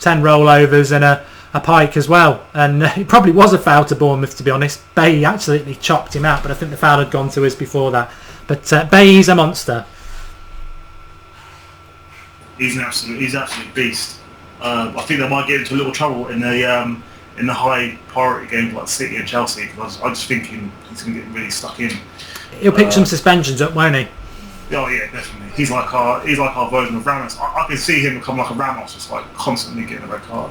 rollovers and a pike as well, and it probably was a foul to Bournemouth, to be honest. Bailly absolutely chopped him out, but I think the foul had gone to us before that. But Bailly's a monster. He's an absolute beast. I think they might get into a little trouble in the high priority games like City and Chelsea, because I just think he's going to get really stuck in. He'll pick some suspensions up, won't he? Oh yeah, definitely. He's like our version of Ramos. I can see him become like a Ramos, just like constantly getting a red card.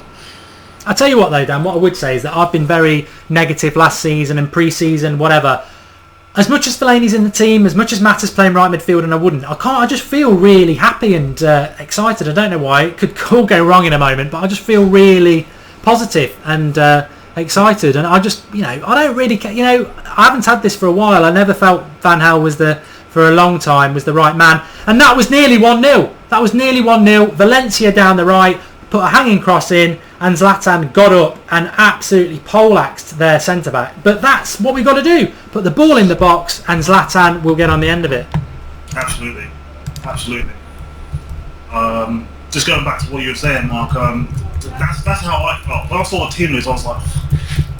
I'll tell you what though, Dan, what I would say is that I've been very negative last season and pre-season, whatever. as much as Fellaini's in the team, as much as Mata's playing right midfield, and I just feel really happy and excited. I don't know why. It could all go wrong in a moment, but I just feel really positive and excited. And I just, I don't really, I haven't had this for a while. I never felt Van Gaal for a long time, was the right man. And that was nearly 1-0. That was nearly 1-0. Valencia down the right, put a hanging cross in, and Zlatan got up and absolutely poleaxed their centre-back. But that's what we've got to do. Put the ball in the box, and Zlatan will get on the end of it. Absolutely. Just going back to what you were saying, Mark, that's how I felt. When I saw the team list, I was like,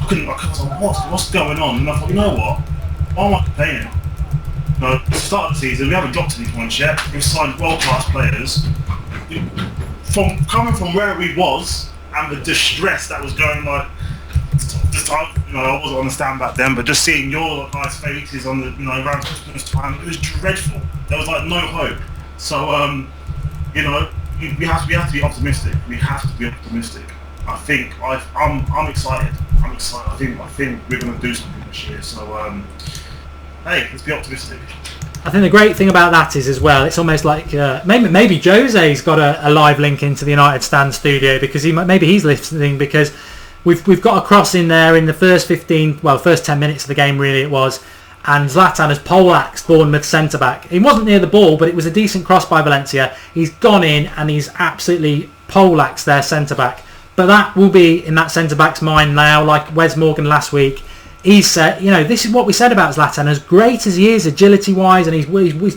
I was like, what's going on? And I thought, you know what? Why am I complaining? At the start of the season, we haven't dropped any points yet. We've signed world-class players. Coming from where we was, and the distress that was going like this time, I wasn't on the stand back then, but just seeing your guys' faces on the around Christmas time, it was dreadful. There was like no hope. So we have to be optimistic. We have to be optimistic. I think I'm excited. I think we're going to do something this year. So hey, let's be optimistic. I think the great thing about that is as well, it's almost like maybe Jose's got a live link into the United Stand studio, because maybe he's listening, because we've got a cross in there in the first 10 minutes of the game really it was, and Zlatan has poleaxed Bournemouth centre-back. He wasn't near the ball, but it was a decent cross by Valencia. He's gone in and he's absolutely poleaxed their centre-back. But that will be in that centre-back's mind now, like Wes Morgan last week. He said, this is what we said about Zlatan. As great as he is, agility-wise, and he's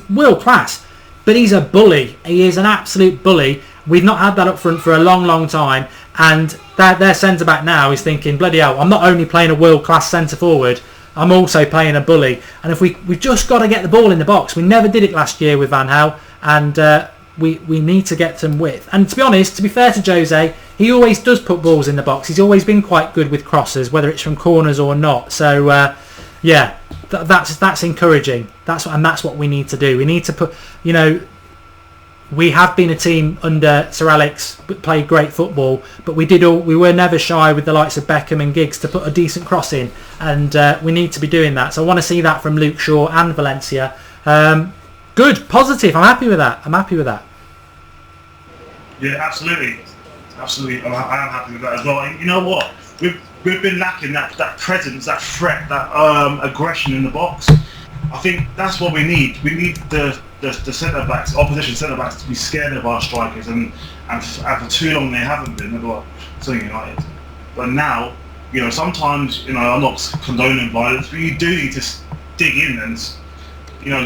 world class, but he's a bully. He is an absolute bully. We've not had that up front for a long, long time, and their centre-back now is thinking, bloody hell, I'm not only playing a world-class centre-forward, I'm also playing a bully. And if we've just got to get the ball in the box. We never did it last year with Van Gaal, and we need to get some width. And to be honest, to be fair to Jose, he always does put balls in the box. He's always been quite good with crosses, whether it's from corners or not. So that's encouraging. That's what we need to do. We need to put, we have been a team under Sir Alex, played great football, but we were never shy with the likes of Beckham and Giggs to put a decent cross in, and we need to be doing that. So I want to see that from Luke Shaw and Valencia. Good, positive. I'm happy with that. Yeah, absolutely. I am happy with that as well. And you know what? We've been lacking that presence, that threat, that aggression in the box. I think that's what we need. We need the centre backs, opposition centre backs, to be scared of our strikers, and for too long they haven't been. They're like United. But now, sometimes I'm not condoning violence, but you do need to dig in and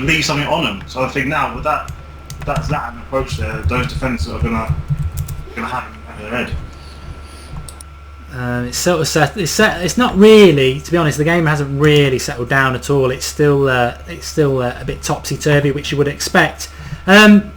leave something on them. So I think now with that's that approach there, those defenders are gonna have their head. It's sort of set. It's not really, to be honest. The game hasn't really settled down at all. It's still a bit topsy turvy, which you would expect. No,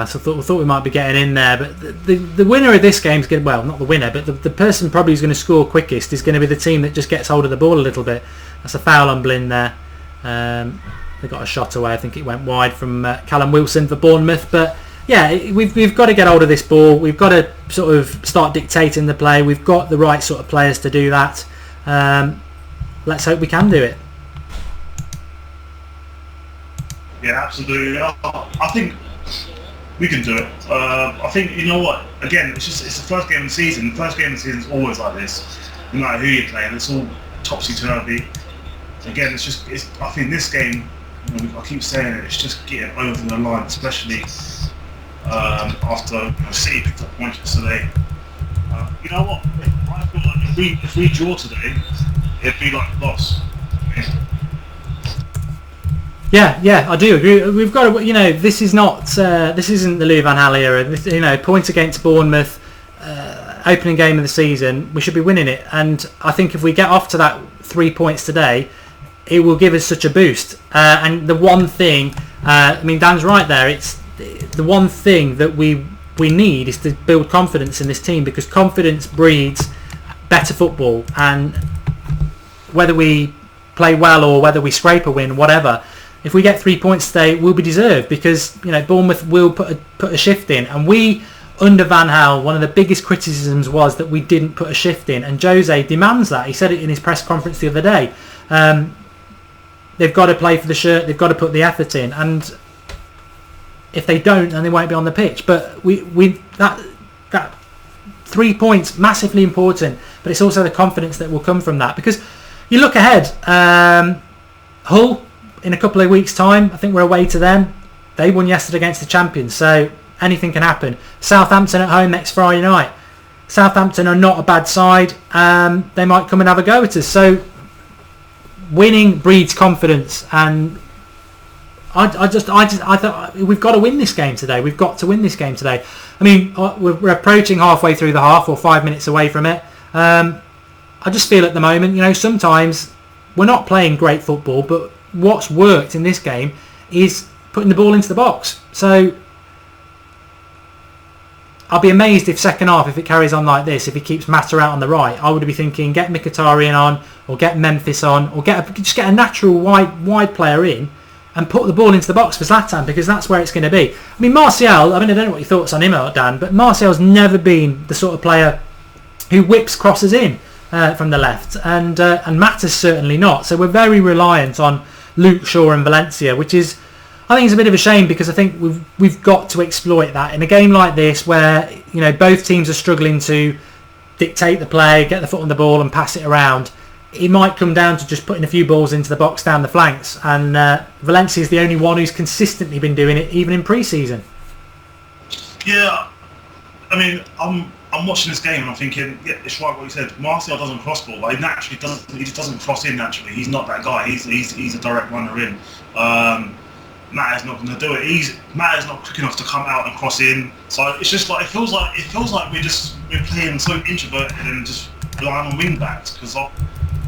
I thought we might be getting in there, but the winner of this game is going. Well, not the winner, but the person probably who's going to score quickest is going to be the team that just gets hold of the ball a little bit. That's a foul on Blin there. They got a shot away. I think it went wide from Callum Wilson for Bournemouth, but. Yeah, we've got to get hold of this ball. We've got to sort of start dictating the play. We've got the right sort of players to do that. Let's hope we can do it. Yeah, absolutely. I think we can do it. I think, you know what? Again, it's the first game of the season. The first game of the season is always like this. No matter who you're playing, it's all topsy-turvy. Again, I think this game, I keep saying it, it's just getting over the line, especially after City picked up points yesterday. You know what? I feel like if we draw today, it'd be like a loss. Yeah, I do agree. We've got to, this isn't the Louis van Gaal era. Points against Bournemouth, opening game of the season, we should be winning it. And I think if we get off to that 3 points today, it will give us such a boost. And the one thing, Dan's right there. It's the one thing that we need is to build confidence in this team, because confidence breeds better football. And whether we play well or whether we scrape a win, whatever, if we get 3 points today, we'll be deserved, because Bournemouth will put a shift in, and we under Van Gaal, one of the biggest criticisms was that we didn't put a shift in, and Jose demands that. He said it in his press conference the other day. They've got to play for the shirt, they've got to put the effort in, and if they don't, then they won't be on the pitch. But that 3 points, massively important, but it's also the confidence that will come from that. Because you look ahead, Hull, in a couple of weeks' time, I think we're away to them. They won yesterday against the champions, so anything can happen. Southampton at home next Friday night. Southampton are not a bad side. They might come and have a go at us. So winning breeds confidence, and I thought we've got to win this game today. We've got to win this game today. I mean, we're approaching halfway through the half, or 5 minutes away from it. I just feel at the moment, sometimes we're not playing great football, but what's worked in this game is putting the ball into the box. So I'll be amazed if second half, if it carries on like this, if he keeps Mata out on the right, I would be thinking get Mkhitaryan on, or get Memphis on, or just get a natural wide player in and put the ball into the box for Zlatan, because that's where it's going to be. I mean, Martial, I don't know what your thoughts on him are, Dan, but Martial's never been the sort of player who whips crosses in from the left, and Mata's certainly not. So we're very reliant on Luke Shaw and Valencia, which is, I think, it's a bit of a shame, because I think we've got to exploit that in a game like this, where both teams are struggling to dictate the play, get the foot on the ball and pass it around. It might come down to just putting a few balls into the box down the flanks, and Valencia is the only one who's consistently been doing it, even in pre-season. Yeah, I mean, I'm watching this game and I'm thinking, yeah, it's right what you said. Martial doesn't cross ball, but he naturally doesn't. He just doesn't cross in naturally. He's not that guy. He's a direct runner in. Matt not going to do it. Matt is not quick enough to come out and cross in. So it's just like it feels like we're playing so introverted and just relying on wing backs, because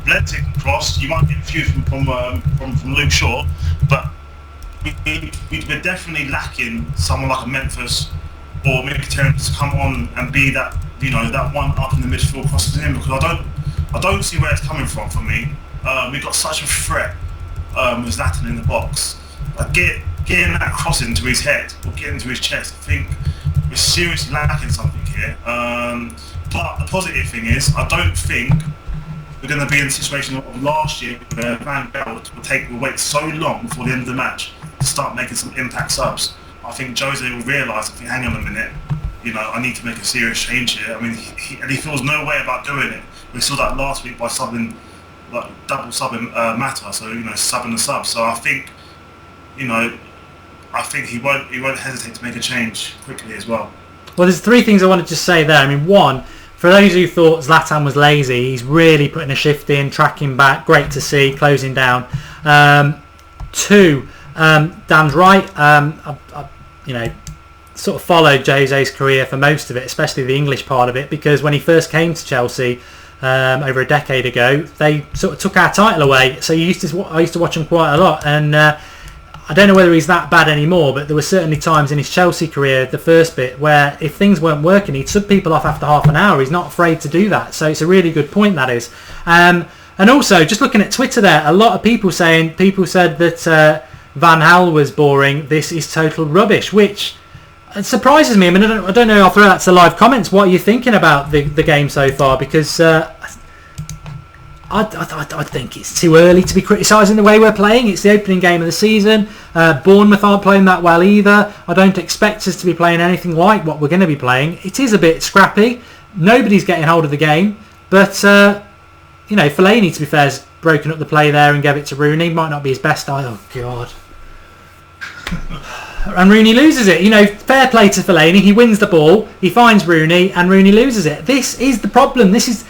Valencia can cross. You might get a few from Luke Shaw, but we're definitely lacking someone like a Memphis or Mkhitaryan to come on and be that that one up in the midfield crossing in, because I don't see where it's coming from for me. We've got such a threat with Zlatan in the box. Like getting that cross into his head or getting into his chest, I think we're seriously lacking something here. But the positive thing is, I don't think we're going to be in the situation of last year where Van Gaal will wait so long before the end of the match to start making some impact subs. I think Jose will realise, hang on a minute, I need to make a serious change here. I mean, he feels no way about doing it. We saw that last week by subbing, like double subbing Mata, so subbing the sub. So I think he won't hesitate to make a change quickly as well. Well, there's 3 things I want to just say there. I mean, 1, for those who thought Zlatan was lazy, he's really putting a shift in, tracking back, great to see, closing down. 2, Dan's right. I've sort of followed Jose's career for most of it, especially the English part of it, because when he first came to Chelsea over a decade ago, they sort of took our title away. So I used to watch him quite a lot, and I don't know whether he's that bad anymore, but there were certainly times in his Chelsea career, the first bit, where if things weren't working, he'd sub people off after half an hour. He's not afraid to do that. So it's a really good point, that is. And also, just looking at Twitter there, a lot of people said that Van Gaal was boring. This is total rubbish, which surprises me. I mean, I don't know. I'll throw that to live comments. What are you thinking about the game so far? Because I think it's too early to be criticising the way we're playing. It's the opening game of the season. Bournemouth aren't playing that well either. I don't expect us to be playing anything like what we're going to be playing. It is a bit scrappy. Nobody's getting hold of the game. But, Fellaini, to be fair, has broken up the play there and gave it to Rooney. Might not be his best eye. Oh, God. And Rooney loses it. Fair play to Fellaini. He wins the ball. He finds Rooney and Rooney loses it. This is the problem. This is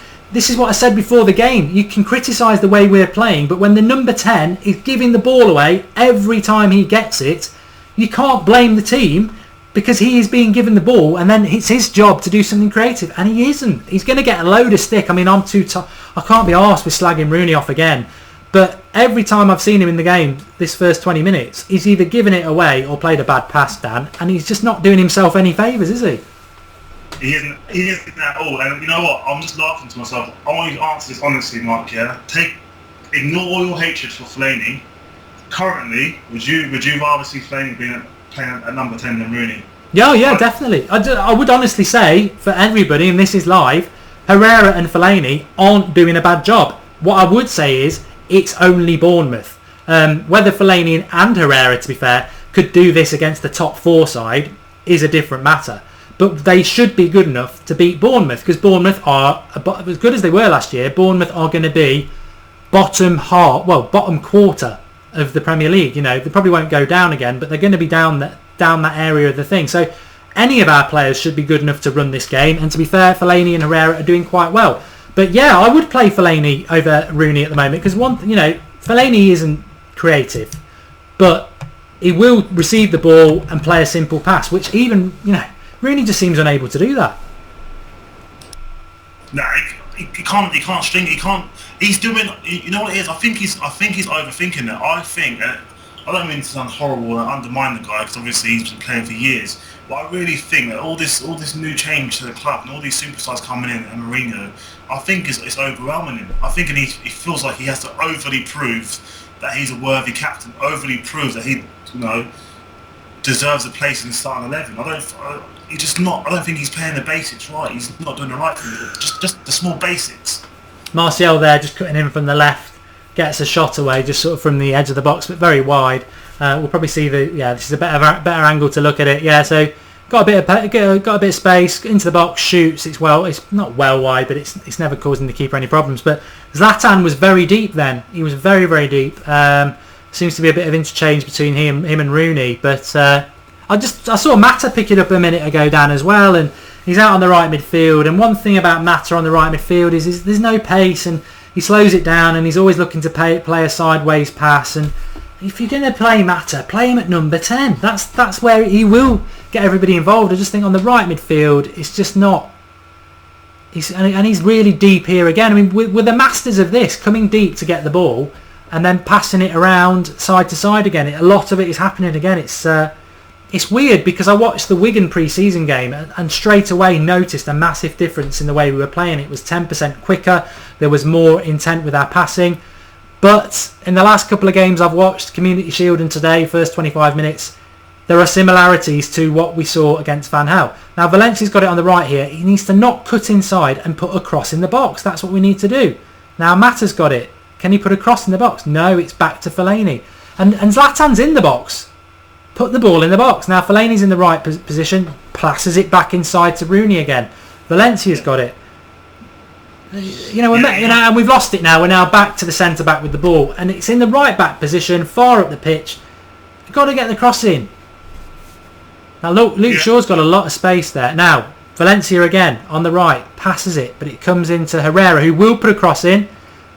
what I said before the game. You can criticise the way we're playing, but when the number 10 is giving the ball away every time he gets it, you can't blame the team, because he is being given the ball and then it's his job to do something creative, and he isn't. He's going to get a load of stick. I mean, I can't be arsed with slagging Rooney off again, but every time I've seen him in the game, this first 20 minutes, he's either given it away or played a bad pass, Dan, and he's just not doing himself any favours, is he? He isn't at all. And you know what? I'm just laughing to myself. I want you to answer this honestly, Mark. Yeah, ignore all your hatred for Fellaini. Currently, would you rather see Fellaini playing at number 10 than Rooney? Yeah, definitely. I would honestly say, for everybody, and this is live, Herrera and Fellaini aren't doing a bad job. What I would say is, it's only Bournemouth. Whether Fellaini and Herrera, to be fair, could do this against the top 4 side is a different matter. But they should be good enough to beat Bournemouth, because Bournemouth are, as good as they were last year, Bournemouth are going to be bottom quarter of the Premier League. You know, they probably won't go down again, but they're going to be down that area of the thing. So any of our players should be good enough to run this game. And to be fair, Fellaini and Herrera are doing quite well. But yeah, I would play Fellaini over Rooney at the moment, because Fellaini isn't creative, but he will receive the ball and play a simple pass, which even, Rooney just seems unable to do that. No, he can't string. He can't. He's doing. You know what it is? I think he's overthinking it. I don't mean to sound horrible and undermine the guy, because obviously he's been playing for years. But I really think that all this new change to the club and all these superstars coming in and Mourinho, I think it's overwhelming him. I think he feels like he has to overly prove that he's a worthy captain, overly prove that he deserves a place in the starting 11. I don't think he's playing the basics right. He's not doing the right thing. Just the small basics. Martial there, just cutting in from the left, gets a shot away, just sort of from the edge of the box, but very wide. We'll probably see this is a better angle to look at it. Yeah, so got a bit of space into the box, shoots. It's not well wide, but it's never causing the keeper any problems. But Zlatan was very deep then. He was very, very deep. Seems to be a bit of interchange between him and Rooney, but I saw Mata pick it up a minute ago, Dan, as well, and he's out on the right midfield. And one thing about Mata on the right midfield is there's no pace, and he slows it down, and he's always looking to play a sideways pass. And if you're going to play Mata, play him at number 10. That's where he will get everybody involved. I just think on the right midfield, it's just not. He's really deep here again. I mean, we're the masters of this, coming deep to get the ball and then passing it around side to side again. A lot of it is happening again. It's weird, because I watched the Wigan pre-season game and straight away noticed a massive difference in the way we were playing. It was 10% quicker. There was more intent with our passing. But in the last couple of games I've watched, Community Shield and today, first 25 minutes, there are similarities to what we saw against Van Gaal. Now, Valencia's got it on the right here. He needs to not cut inside and put a cross in the box. That's what we need to do. Now, Mata's got it. Can he put a cross in the box? No, it's back to Fellaini. And Zlatan's in the box. Put the ball in the box. Now, Fellaini's in the right position, passes it back inside to Rooney again. Valencia's got it. And we've lost it now. We're now back to the centre-back with the ball. And it's in the right-back position, far up the pitch. You've got to get the cross in. Now, Luke Shaw's got a lot of space there. Now, Valencia again, on the right, passes it, but it comes into Herrera, who will put a cross in.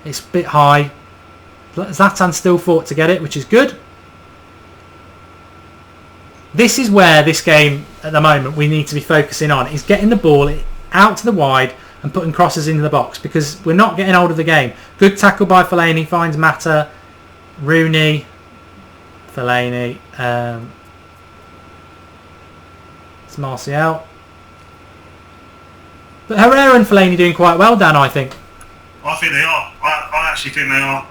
It's a bit high. Zlatan still fought to get it, which is good. This is where this game, at the moment, we need to be focusing on, is getting the ball out to the wide and putting crosses into the box, because we're not getting hold of the game. Good tackle by Fellaini, finds Mata, Rooney, Fellaini, it's Martial. But Herrera and Fellaini doing quite well, Dan, I think. I think they are. I actually think they are.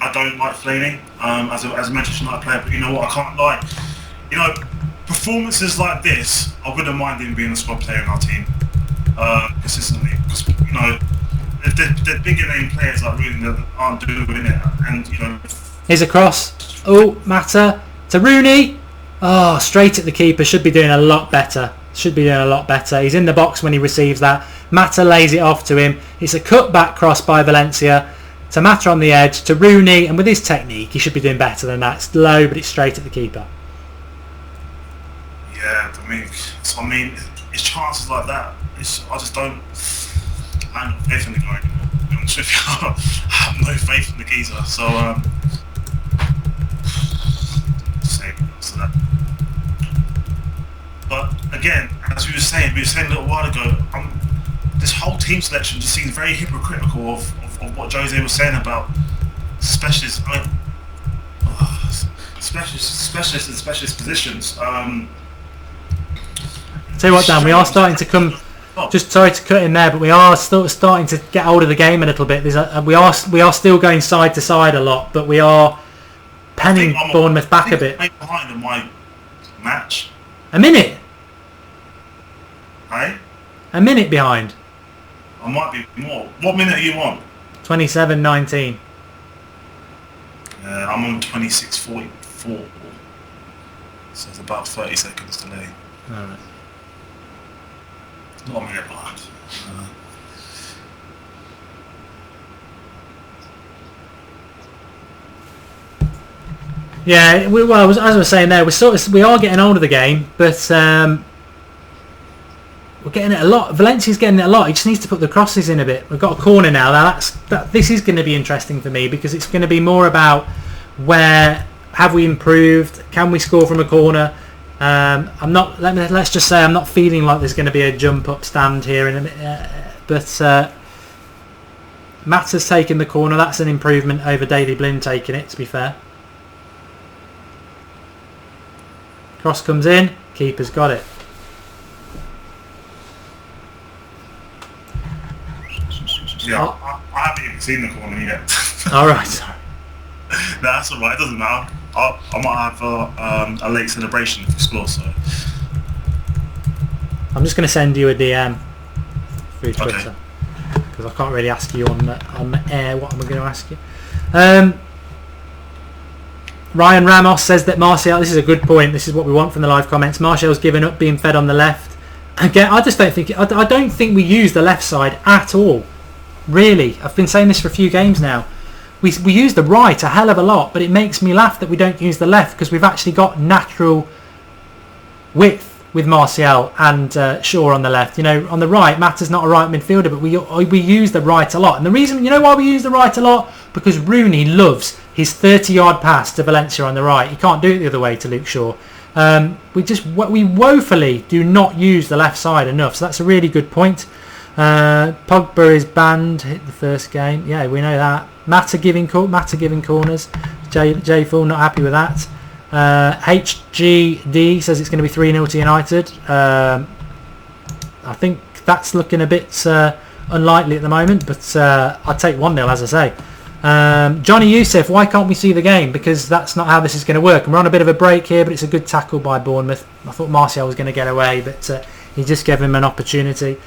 I don't like Fellaini as a Manchester United player, but you know what? I can't lie. Performances like this, I wouldn't mind him being a squad player in our team consistently. Because the bigger name players like Rooney that aren't doing it, and Here's a cross. Oh, Mata to Rooney. Oh, straight at the keeper. Should be doing a lot better. He's in the box when he receives that. Mata lays it off to him. It's a cut-back cross by Valencia to Mata on the edge, to Rooney, and with his technique, he should be doing better than that. It's low, but it's straight at the keeper. Yeah, I mean, it's chances like that. I just don't. I have no faith in the guy anymore. To be honest with you, I have no faith in the geezer. So, same to that. But again, as we were saying a little while ago, this whole team selection just seems very hypocritical of what Jose was saying about specialists. Specialists in specialist positions. Tell you what, Dan, we are starting to come. Just sorry to cut in there, but we are still starting to get hold of the game a little bit. We are still going side to side a lot, but we are penning Bournemouth back a bit. Behind on match. A minute? Hey? A minute behind. I might be more. What minute are you on? 27:19. I'm on 26:44. So it's about 30 seconds delay. Alright. Not a minute behind. Yeah, as I was saying there, we are getting hold of the game, but we're getting it a lot. Valencia's getting it a lot. He just needs to put the crosses in a bit. We've got a corner now. This is going to be interesting for me because it's going to be more about where have we improved? Can we score from a corner? Let's just say I'm not feeling like there's going to be a jump up stand here in a minute. But Matt has taken the corner. That's an improvement over Daley Blind taking it, to be fair. Cross comes in. Keeper's got it. Yeah, I haven't even seen the corner yet. All right. No, that's alright. It doesn't matter. I might have a late celebration if we score. So I'm just going to send you a DM through Twitter because I can't really ask you on the air what I'm going to ask you. Ryan Ramos says that Martial. This is a good point. This is what we want from the live comments. Martial's given up being fed on the left. Again, I just don't think. I don't think we use the left side at all. Really, I've been saying this for a few games now. We use the right a hell of a lot, but it makes me laugh that we don't use the left because we've actually got natural width with Martial and Shaw on the left. You know, on the right, Mata's not a right midfielder, but we use the right a lot. And the reason, you know why we use the right a lot? Because Rooney loves his 30-yard pass to Valencia on the right. He can't do it the other way to Luke Shaw. We woefully do not use the left side enough. So that's a really good point. Pogba is banned. Hit the first game. Yeah, we know that. Mata giving corners. J Full not happy with that. HGD says it's going to be 3-0 to United. I think that's looking a bit unlikely at the moment, but I'd take 1-0 as I say. Johnny Youssef, why can't we see the game? Because that's not how this is going to work. And we're on a bit of a break here, but it's a good tackle by Bournemouth. I thought Martial was going to get away, but he just gave him an opportunity.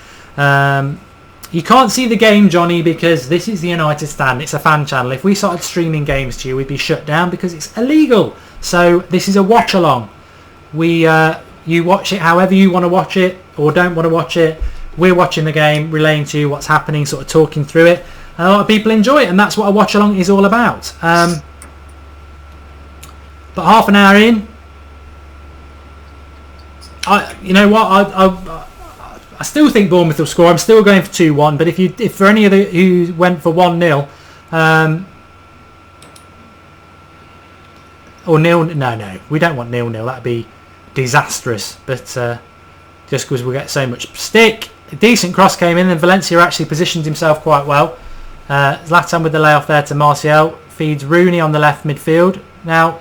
You can't see the game, Johnny, because this is the United Stand. It's a fan channel. If we started streaming games to you, we'd be shut down because it's illegal. So this is a watch-along. You watch it however you want to watch it or don't want to watch it. We're watching the game, relaying to you what's happening, sort of talking through it. And a lot of people enjoy it, and that's what a watch-along is all about. But half an hour in, you know what? I still think Bournemouth will score. I'm still going for 2-1. But if for any of the who went for 1-0, or nil, no, we don't want 0-0. That'd be disastrous. But just because we get so much stick, a decent cross came in, and Valencia actually positioned himself quite well. Zlatan with the layoff there to Martial, feeds Rooney on the left midfield. Now,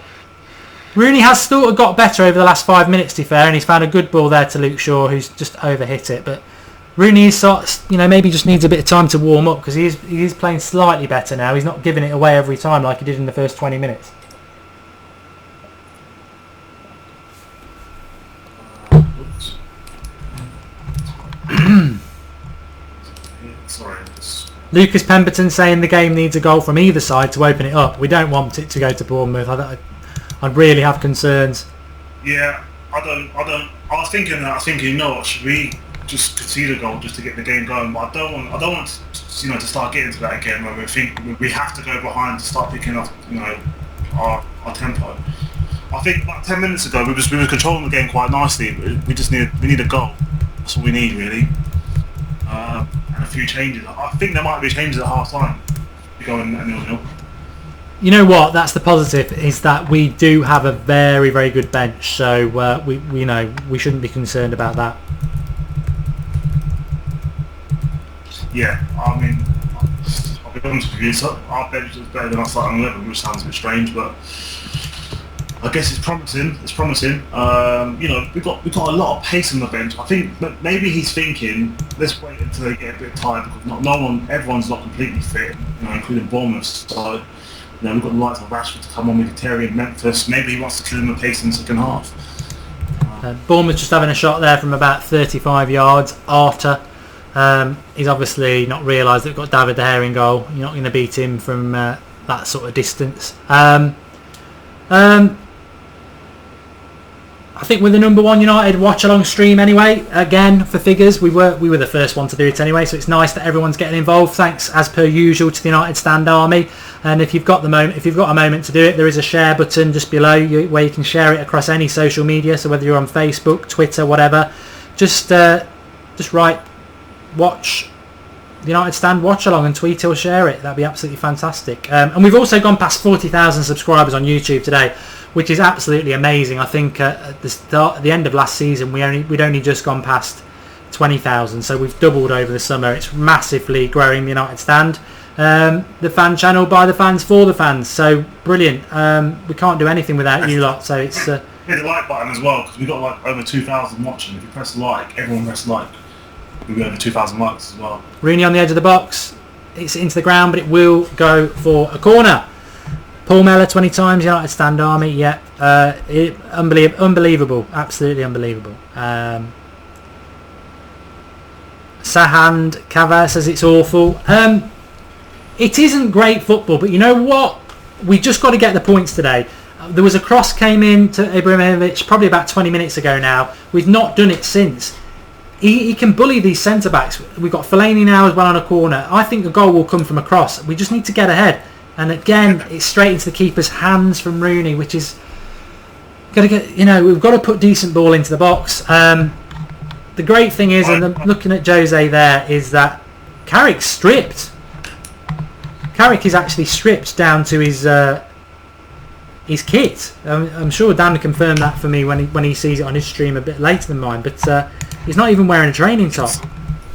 Rooney has sort of got better over the last 5 minutes, to be fair, and he's found a good ball there to Luke Shaw, who's just overhit it. But Rooney is maybe just needs a bit of time to warm up because he is playing slightly better now. He's not giving it away every time like he did in the first 20 minutes. Lucas Pemberton saying the game needs a goal from either side to open it up. We don't want it to go to Bournemouth. I'd really have concerns. Yeah, I was thinking, you know what, should we just concede a goal just to get the game going? But I don't want to start getting to that again where we think we have to go behind to start picking up, our tempo. I think about 10 minutes ago we were controlling the game quite nicely. We need a goal. That's what we need really. And a few changes. I think there might be changes at half time. Going at 0-0. You know what? That's the positive, is that we do have a very, very good bench. So we shouldn't be concerned about that. Yeah, I mean, I'll be honest with you. Our bench is better than our starting 11, which sounds a bit strange, but I guess it's promising. We've got a lot of pace on the bench. I think that maybe he's thinking, let's wait until they get a bit tired because everyone's not completely fit, including Bournemouth. So, we've got the likes of Rashford to come on, Mkhitaryan, Memphis. Maybe he wants to kill him with pace in the second half. Bournemouth just having a shot there from about 35 yards after. He's obviously not realised that we've got David De Gea in goal. You're not going to beat him from that sort of distance. I think we're the number one United watch-along stream anyway. Again, for figures, we were the first one to do it anyway, so it's nice that everyone's getting involved. Thanks, as per usual, to the United Stand Army. And if you've got a moment to do it, there is a share button just below where you can share it across any social media. So whether you're on Facebook, Twitter, whatever, just write "Watch the United Stand Watch Along" and tweet or share it. That'd be absolutely fantastic. And we've also gone past 40,000 subscribers on YouTube today, which is absolutely amazing. I think at the end of last season, we'd only just gone past 20,000, so we've doubled over the summer. It's massively growing the United Stand. The fan channel by the fans for the fans, so brilliant. We can't do anything without you lot, so it's... Hit the like button as well, because we've got like over 2,000 watching. If you press like, everyone press like, we'll be over 2,000 likes as well. Rooney on the edge of the box. It's into the ground, but it will go for a corner. Paul Mellor 20 times, United Stand Army, yeah. Unbelievable, absolutely unbelievable. Sahand Kava says it's awful. It isn't great football, but you know what? We just got to get the points today. There was a cross came in to Ibrahimovic probably about 20 minutes ago now. We've not done it since. He can bully these centre-backs. We've got Fellaini now as well on a corner. I think the goal will come from a cross. We just need to get ahead. And again, it's straight into the keeper's hands from Rooney, which is got to get. We've got to put decent ball into the box. The great thing is, and I'm looking at Jose there, is that Carrick's stripped. Carrick is actually stripped down to his kit. I'm sure Dan confirmed that for me when he sees it on his stream a bit later than mine. But he's not even wearing a training top.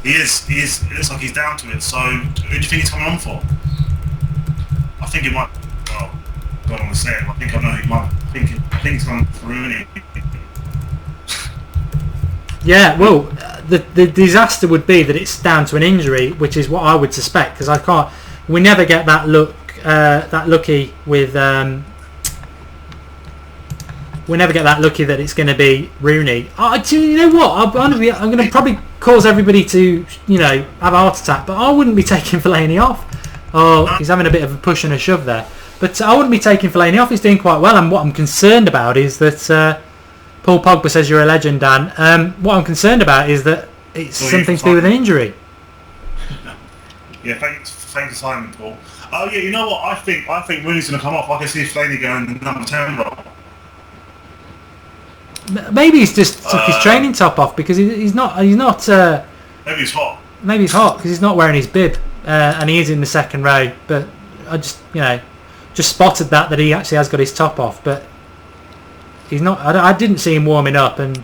He is. It looks like he's down to it. So who do you think he's coming on for? I think it might. Well, I don't want to say it. I think I know. He might. I think it's on for Rooney. Yeah. Well, the disaster would be that it's down to an injury, which is what I would suspect, because I can't. We never get that lucky with. We never get that lucky that it's going to be Rooney. You know what? I'm going to probably cause everybody to have a heart attack, but I wouldn't be taking Fellaini off. Oh, he's having a bit of a push and a shove there. But I wouldn't be taking Fellaini off. He's doing quite well. And what I'm concerned about is that Paul Pogba says you're a legend, Dan. What I'm concerned about is that it's something to do with an injury. Yeah, thanks for Simon, Paul. Oh yeah, you know what? I think Rooney's going to come off. I can see Fellaini going the number 10 role. Maybe he's just took his training top off because he's not. Maybe he's hot. Maybe he's hot because he's not wearing his bib. And he is in the second row, but I just spotted that he actually has got his top off, but he's not. I didn't see him warming up, and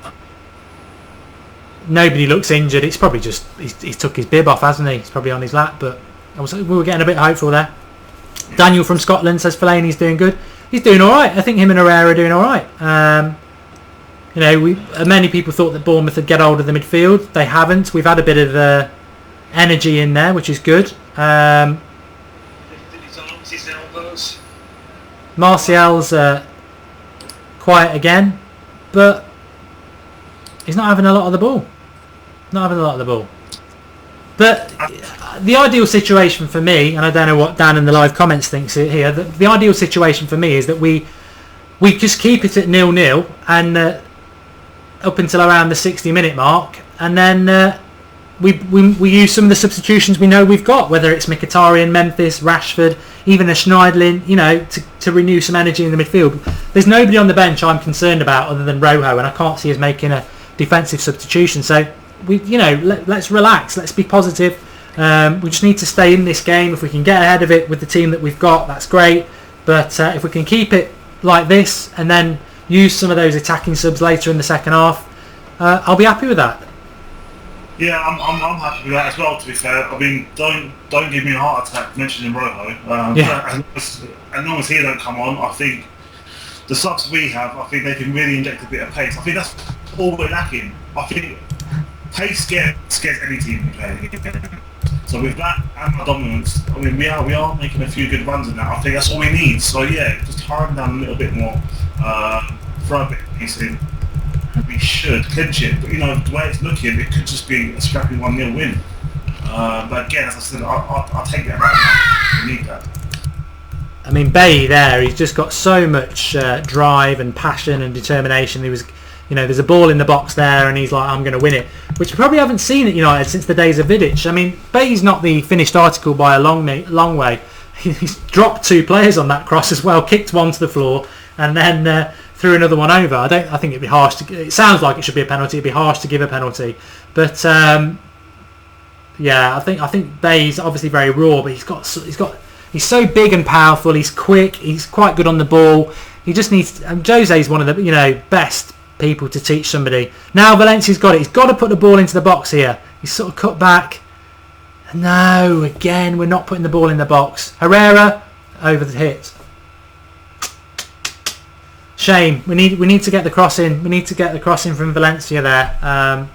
nobody looks injured. It's probably just he's took his bib off, hasn't he? He's probably on his lap, but we were getting a bit hopeful there. Daniel from Scotland says Fellaini's doing good. He's doing all right. I think him and Herrera are doing all right. Many people thought that Bournemouth would get hold of the midfield. They haven't. We've had a bit of energy in there, which is good. Martial's quiet again, but he's not having a lot of the ball. But the ideal situation for me, and I don't know what Dan in the live comments thinks here, the ideal situation for me is that we just keep it at 0-0 and up until around the 60-minute mark, and then we use some of the substitutions we know we've got, whether it's Mkhitaryan, Memphis, Rashford, even a Schneidlin, to renew some energy in the midfield. There's nobody on the bench I'm concerned about other than Rojo, and I can't see us making a defensive substitution. So let's relax, let's be positive. We just need to stay in this game. If we can get ahead of it with the team that we've got, that's great. But if we can keep it like this and then use some of those attacking subs later in the second half, I'll be happy with that. Yeah, I'm happy with that as well. To be fair, I mean, don't give me a heart attack mentioning Rojo. As long as he don't come on, I think the subs we have, I think they can really inject a bit of pace. I think that's all we're lacking. I think pace scares any team playing. So with that and our dominance, I mean, we are making a few good runs in that. I think that's all we need. So yeah, just hurry down a little bit more, throw a bit of pace in. we should clinch it. But the way it's looking, it could just be a scrappy 1-0 win. But again, as I said, I'll take that. We need that. I mean, Bailly there, he's just got so much drive and passion and determination. He was, there's a ball in the box there, and he's like, I'm going to win it, which we probably haven't seen at United since the days of Vidic. I mean, Bailly's not the finished article by a long way. He's dropped 2 players on that cross as well, kicked one to the floor, and then threw another one over. I think it'd be harsh to. It sounds like it should be a penalty. It'd be harsh to give a penalty, but yeah, I think Bailly's obviously very raw, but he's so big and powerful. He's quick. He's quite good on the ball. He just needs. Jose's one of the best people to teach somebody. Now Valencia's got it. He's got to put the ball into the box here. He's sort of cut back. No, again, we're not putting the ball in the box. Herrera over the hit. Shame. We need to get the cross in. We need to get the cross in from Valencia there.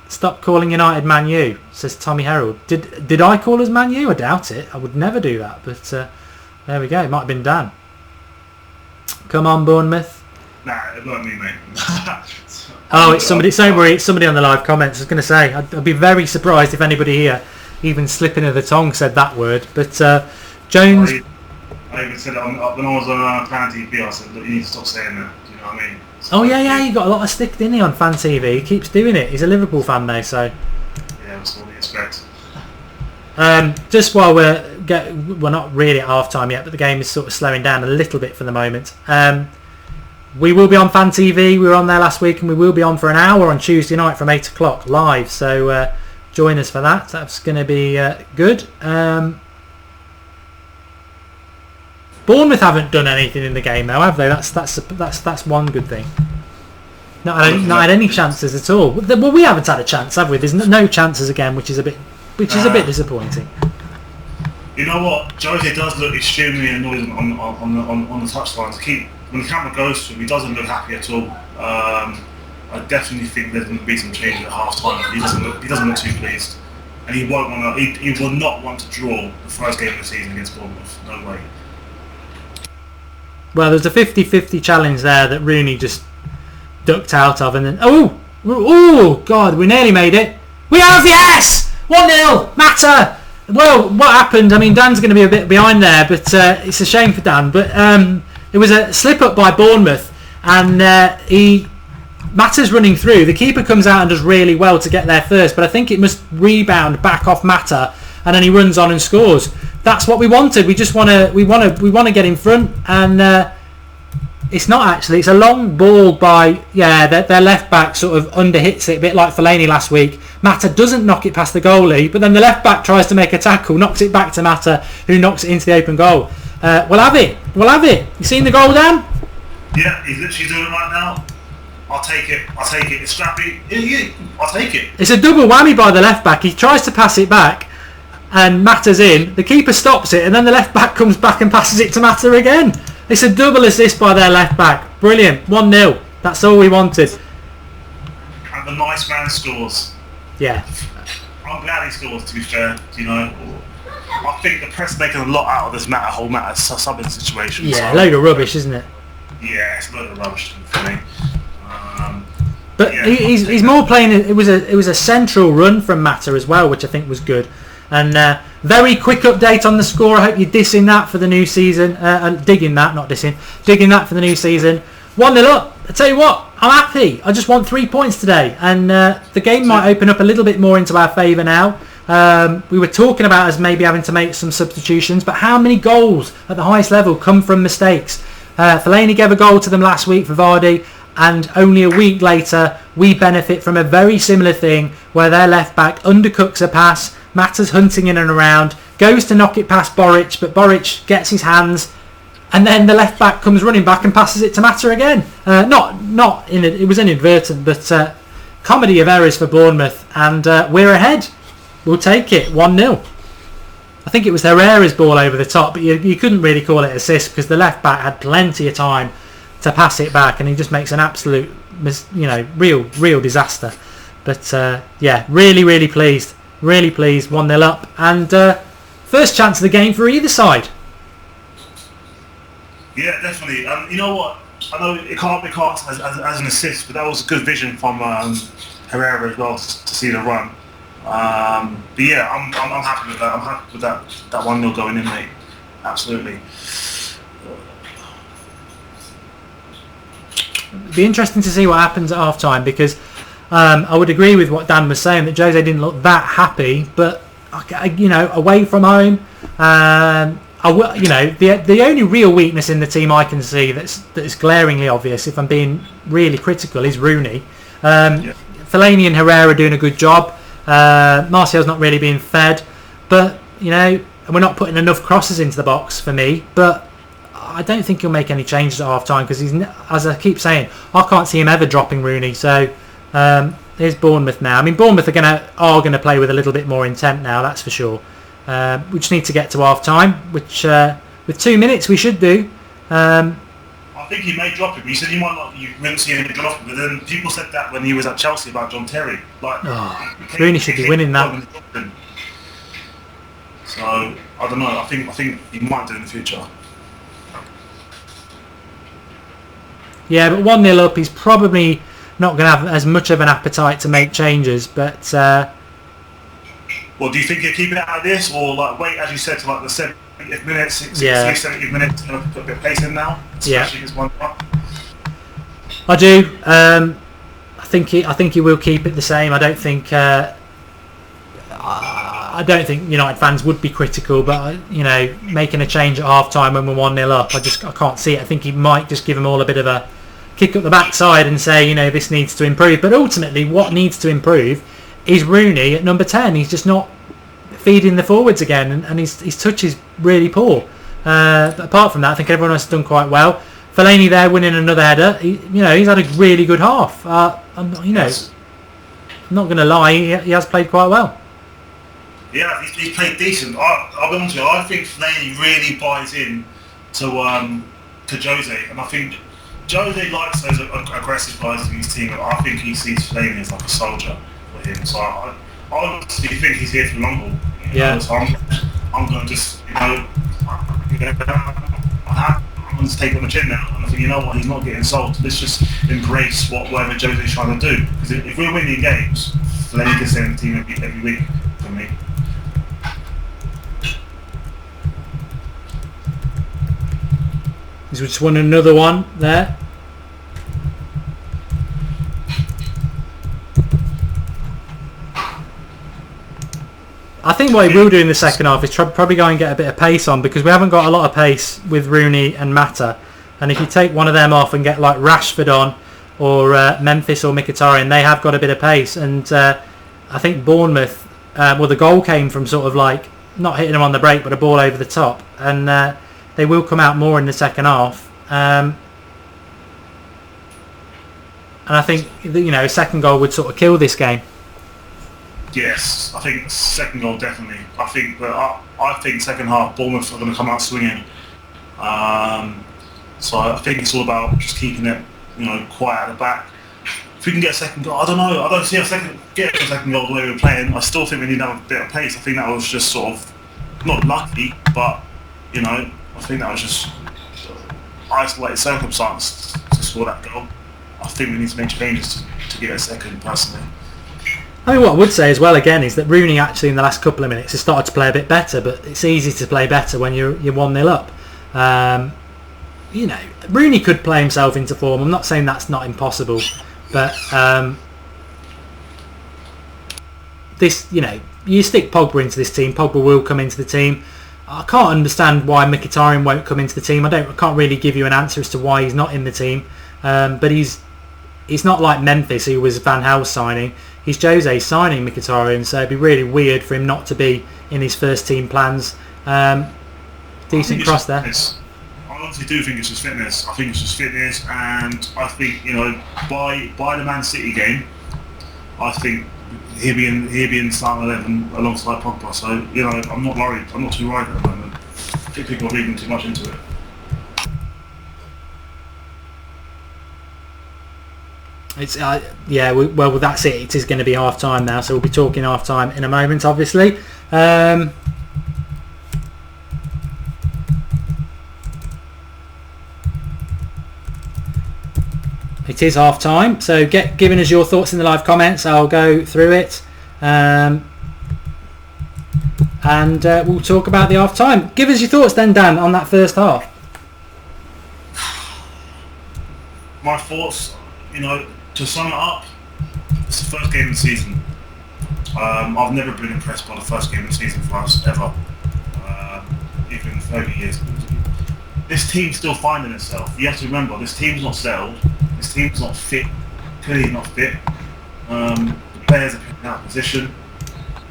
Stop calling United Man U, says Tommy Herald. Did I call us Man U? I doubt it. I would never do that. But there we go. It might have been Dan. Come on, Bournemouth. Nah, it weren't me, mate. Oh, it's somebody. Don't worry, it's somebody on the live comments. I was going to say, I'd be very surprised if anybody here, even slipping of the tongue, said that word. But Jones. I even said it when I was on Fan TV. I said, look, you need to stop saying that. Do you know what I mean? Oh yeah, you got a lot of stick, didn't he, on Fan TV? He keeps doing it. He's a Liverpool fan though, so. Yeah, that's what we expect. Just while we're not really at half time yet, but the game is sort of slowing down a little bit for the moment. We will be on Fan TV. We were on there last week, and we will be on for an hour on Tuesday night from 8 o'clock live. So join us for that. That's going to be good. Bournemouth haven't done anything in the game though, have they? That's one good thing. Not had any chances at all. Well, we haven't had a chance, have we? There's no chances again, which is a bit disappointing. You know what? Jose does look extremely annoyed on the touchline. When the camera goes to him, he doesn't look happy at all. I definitely think there's going to be some change at half time. He doesn't look too pleased, and he will not want to draw the first game of the season against Bournemouth. No way. Well, there's a 50-50 challenge there that Rooney just ducked out of, and then oh God, we nearly made it. We have, yes, 1-0. Mata. Well, what happened? I mean, Dan's going to be a bit behind there, but it's a shame for Dan. But it was a slip up by Bournemouth, and Mata's running through. The keeper comes out and does really well to get there first, but I think it must rebound back off Mata, and then he runs on and scores. That's what we wanted. We just want to get in front, and it's not actually. It's a long ball by their left back sort of underhits it a bit like Fellaini last week. Mata doesn't knock it past the goalie, but then the left back tries to make a tackle, knocks it back to Mata, who knocks it into the open goal. We'll have it. You seen the goal, Dan? Yeah, he's literally doing it right now. I'll take it. It's scrappy. I'll take it. It's a double whammy by the left back. He tries to pass it back, and Mata's in. The keeper stops it, and then the left back comes back and passes it to Mata again. It's a double assist by their left back. Brilliant. 1-0. That's all we wanted. And the nice man scores. Yeah. I'm glad he scores, to be fair. I think the press making a lot out of this whole subbing situation. Yeah, a load of rubbish, isn't it? Yeah, it's a load of rubbish for me. But yeah, he's more playing. It was a central run from Mata as well, which I think was good. And very quick update on the score. I hope you're dissing that for the new season. Digging that for the new season. 1-0 up. I tell you what, I'm happy. I just want 3 points today, and the game might open up a little bit more into our favour now. We were talking about us maybe having to make some substitutions, but how many goals at the highest level come from mistakes? Fellaini gave a goal to them last week for Vardy, and only a week later we benefit from a very similar thing where their left back undercooks a pass. Mata's hunting in and around, goes to knock it past Boric, but Boric gets his hands, and then the left back comes running back and passes it to Mata again. It was inadvertent, but comedy of errors for Bournemouth, and we're ahead. We'll take it 1-0. I think it was Herrera's ball over the top, but you couldn't really call it assist because the left back had plenty of time to pass it back, and he just makes an absolute, real disaster. But really pleased. Really pleased, 1-0 up, and first chance of the game for either side. Yeah, definitely. You know what? I know it can't be cast as an assist, but that was a good vision from Herrera as well to see the run. But yeah, I'm happy with that. I'm happy with that 1-0 going in, mate. Absolutely. It'd be interesting to see what happens at half time, because I would agree with what Dan was saying, that Jose didn't look that happy, but away from home, the only real weakness in the team I can see that's glaringly obvious, if I'm being really critical, is Rooney. Fellaini and Herrera are doing a good job. Martial's not really being fed, but we're not putting enough crosses into the box for me. But I don't think he'll make any changes at half time, because he's, as I keep saying, I can't see him ever dropping Rooney. So here's Bournemouth now. I mean, Bournemouth are going to play with a little bit more intent now, that's for sure. We just need to get to half time, which with 2 minutes we should do. I think he may drop him. He said you wouldn't see him drop him, but then people said that when he was at Chelsea about John Terry. Rooney should be winning that. So I don't know. I think he might do in the future. Yeah, but 1-0 up, he's probably not going to have as much of an appetite to make changes. But well, do you think he'll keep it out of this, or wait, as you said, to the 70th minute, 70th minute, put a bit of pace in now? Especially this one up. I do. I think he will keep it the same. I don't think United fans would be critical, but making a change at half time when we're 1-0 up, I can't see it. I think he might just give them all a bit of a kick up the backside and say, this needs to improve. But ultimately, what needs to improve is Rooney at number 10. He's just not feeding the forwards again, and his touch is really poor. But apart from that, I think everyone else has done quite well. Fellaini there winning another header. He's had a really good half. I'm not going to lie, he has played quite well. Yeah, he's played decent. I'll be honest with you, I think Fellaini really buys in to Jose, and I think Jose likes those aggressive guys in his team. I think he sees Fellaini as like a soldier for him. So I honestly think he's here for the long haul. So I'm going to just I'm going to take on the chin now, and I think what, he's not getting sold. Let's just embrace whatever Jose's trying to do. Because if we're winning games, Fellaini can stay in the team every week for me. He's just won another one there. I think what he will do in the second half is probably go and get a bit of pace on, because we haven't got a lot of pace with Rooney and Mata. And if you take one of them off and get like Rashford on, or Memphis or Mkhitaryan, they have got a bit of pace. And I think Bournemouth, the goal came from sort of like not hitting them on the break, but a ball over the top. And they will come out more in the second half. And I think a second goal would sort of kill this game. Yes, I think second goal definitely. I think second half Bournemouth are going to come out swinging. So I think it's all about just keeping it, quiet at the back. If we can get a second goal, I don't know. I don't see a second goal the way we're playing. I still think we need to have a bit of pace. I think that was just sort of not lucky, but I think that was just isolated circumstance to score that goal. I think we need to make changes to get a second, personally. I mean, what I would say as well again is that Rooney actually in the last couple of minutes has started to play a bit better, but it's easy to play better when you're 1-0 up. Rooney could play himself into form. I'm not saying that's not impossible, but this, you stick Pogba into this team, Pogba will come into the team. I can't understand why Mkhitaryan won't come into the team. I can't really give you an answer as to why he's not in the team, but he's not like Memphis, who was Van Gaal's signing. He's Jose signing Mkhitaryan, so it'd be really weird for him not to be in his first team plans. Decent cross there. I honestly do think it's just fitness. I think it's just fitness, and I think by the Man City game, I think he'll be in starting 11 alongside Pogba. So I'm not worried. I'm not too worried at the moment. I think people are reading too much into it. It's well, that's it. It is going to be half time now, so we'll be talking half time in a moment, obviously. It is half time, so giving us your thoughts in the live comments. I'll go through it, and we'll talk about the half time. Give us your thoughts then, Dan, on that first half. My thoughts, to sum it up, it's the first game of the season. I've never been impressed by the first game of the season for us ever, even in 30 years. This team's still finding itself. You have to remember, this team's not settled. This team's not fit. Clearly not fit. The players are picking out position,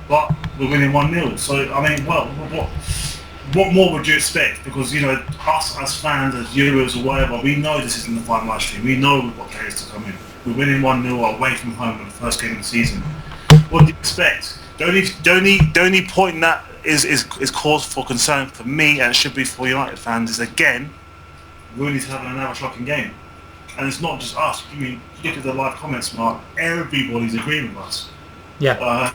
but we're winning 1-0. So I mean, well, what more would you expect? Because us as fans, as Euros or whatever, we know this isn't the finalised team. We know we've got players to come in. We're winning 1-0 away from home in the first game of the season. What do you expect? The only point that is cause for concern for me, and it should be for United fans, is again, Rooney's having another shocking game. And it's not just us. I mean, look at the live comments, Mark. Everybody's agreeing with us. Yeah.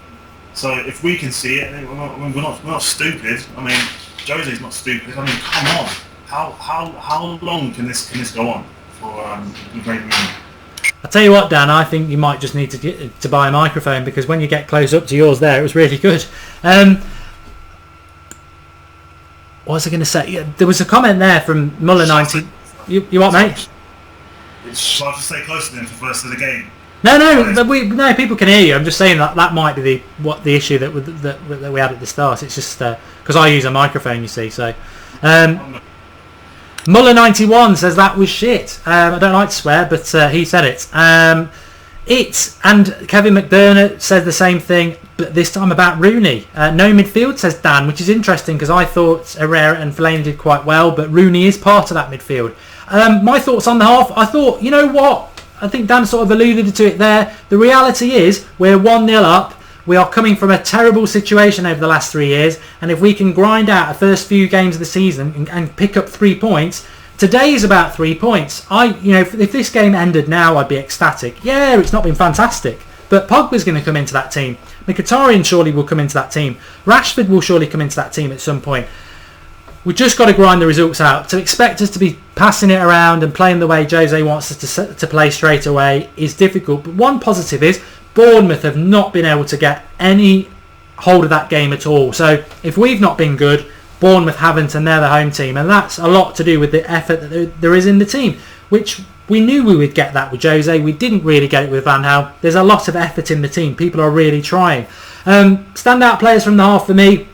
So if we can see it, we're not stupid. I mean, Jose's not stupid. I mean, come on. How long can this go on for Great Rooney? I'll tell you what, Dan, I think you might just need to buy a microphone, because when you get close up to yours there, it was really good. What was I going to say? Yeah, there was a comment there from Muller90. You what, mate? Shall I just stay close to them for the rest of the game? No, people can hear you. I'm just saying that might be the issue that we had at the start. It's just because I use a microphone, you see. So Muller91 says that was shit. I don't like to swear, but he said it. And Kevin McDermott says the same thing, but this time about Rooney. No midfield, says Dan, which is interesting because I thought Herrera and Fellaini did quite well, but Rooney is part of that midfield. My thoughts on the half, I thought, you know what? I think Dan sort of alluded to it there. The reality is we're 1-0 up. We are coming from a terrible situation over the last 3 years, and if we can grind out the first few games of the season and pick up 3 points, today is about 3 points. If this game ended now, I'd be ecstatic. Yeah, it's not been fantastic, but Pogba's going to come into that team. Mkhitaryan surely will come into that team. Rashford will surely come into that team at some point. We've just got to grind the results out. To expect us to be passing it around and playing the way Jose wants us to play straight away is difficult. But one positive is Bournemouth have not been able to get any hold of that game at all. So if we've not been good, Bournemouth haven't, and they're the home team. And that's a lot to do with the effort that there is in the team, which we knew we would get that with Jose. We didn't really get it with Van Gaal. There's a lot of effort in the team. People are really trying. Standout players from the half for me,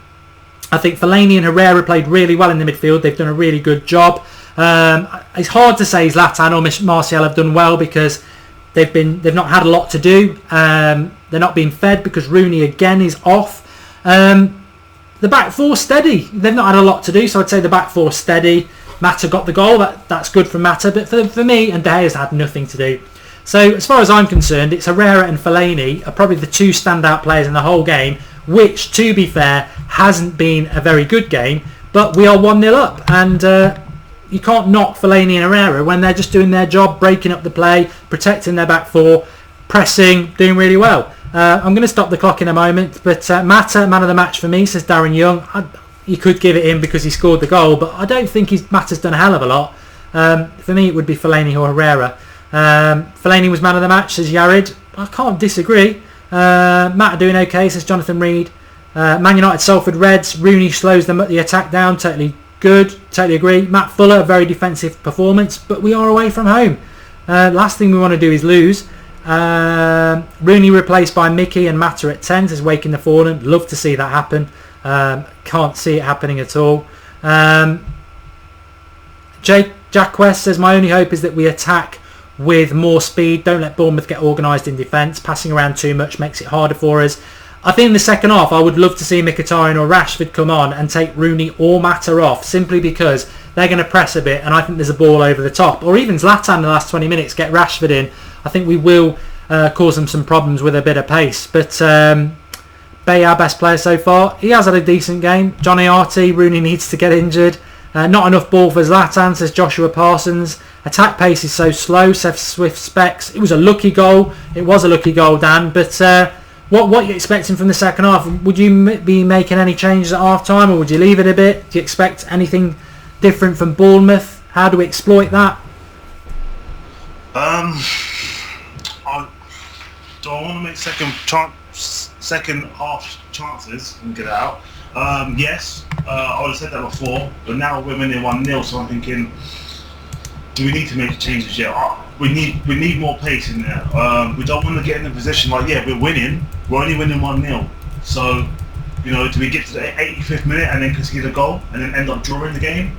I think Fellaini and Herrera played really well in the midfield. They've done a really good job. It's hard to say Zlatan or Martial have done well because they've not had a lot to do. They're not being fed because Rooney again is off. The back four steady. They've not had a lot to do, so I'd say the back four steady. Mata got the goal. That's good from Mata, but for me, and De Gea's had nothing to do. So as far as I'm concerned, it's Herrera and Fellaini are probably the 2 standout players in the whole game, which, to be fair, hasn't been a very good game, but we are 1-0 up, and you can't knock Fellaini and Herrera when they're just doing their job, breaking up the play, protecting their back four, pressing, doing really well. I'm going to stop the clock in a moment, but Mata, man of the match for me, says Darren Young. You could give it him because he scored the goal, but I don't think Mata's done a hell of a lot. For me, it would be Fellaini or Herrera. Fellaini was man of the match, says Yared. I can't disagree. Mata doing okay, says Jonathan Reed. Man United Salford Reds, Rooney slows the attack down, totally good, totally agree. Matt Fuller, a very defensive performance, but we are away from home. Last thing we want to do is lose. Rooney replaced by Mickey and Mata at 10, says Wake in the Fallen. Love to see that happen. Can't see it happening at all. Jack West says my only hope is that we attack with more speed. Don't let Bournemouth get organised in defence. Passing around too much makes it harder for us. I think in the second half I would love to see Mkhitaryan or Rashford come on and take Rooney or Mata off, simply because they're going to press a bit and I think there's a ball over the top. Or even Zlatan in the last 20 minutes, get Rashford in. I think we will cause them some problems with a bit of pace. But Bay, our best player so far, he has had a decent game. Johnny Arty, Rooney needs to get injured. Not enough ball for Zlatan, says Joshua Parsons. Attack pace is so slow, Seth Swift specs. It was a lucky goal. It was a lucky goal, Dan. But what are you expecting from the second half? Would you be making any changes at half time, or would you leave it a bit? Do you expect anything different from Bournemouth? How do we exploit that? I want to make second half chances and get it out. Yes, I would have said that before, but now we're winning 1-0, so I'm thinking, do we need to make changes yet? We need more pace in there. We don't want to get in a position like, yeah, we're winning, we're only winning 1-0. So, you know, do we get to the 85th minute and then concede a goal and then end up drawing the game?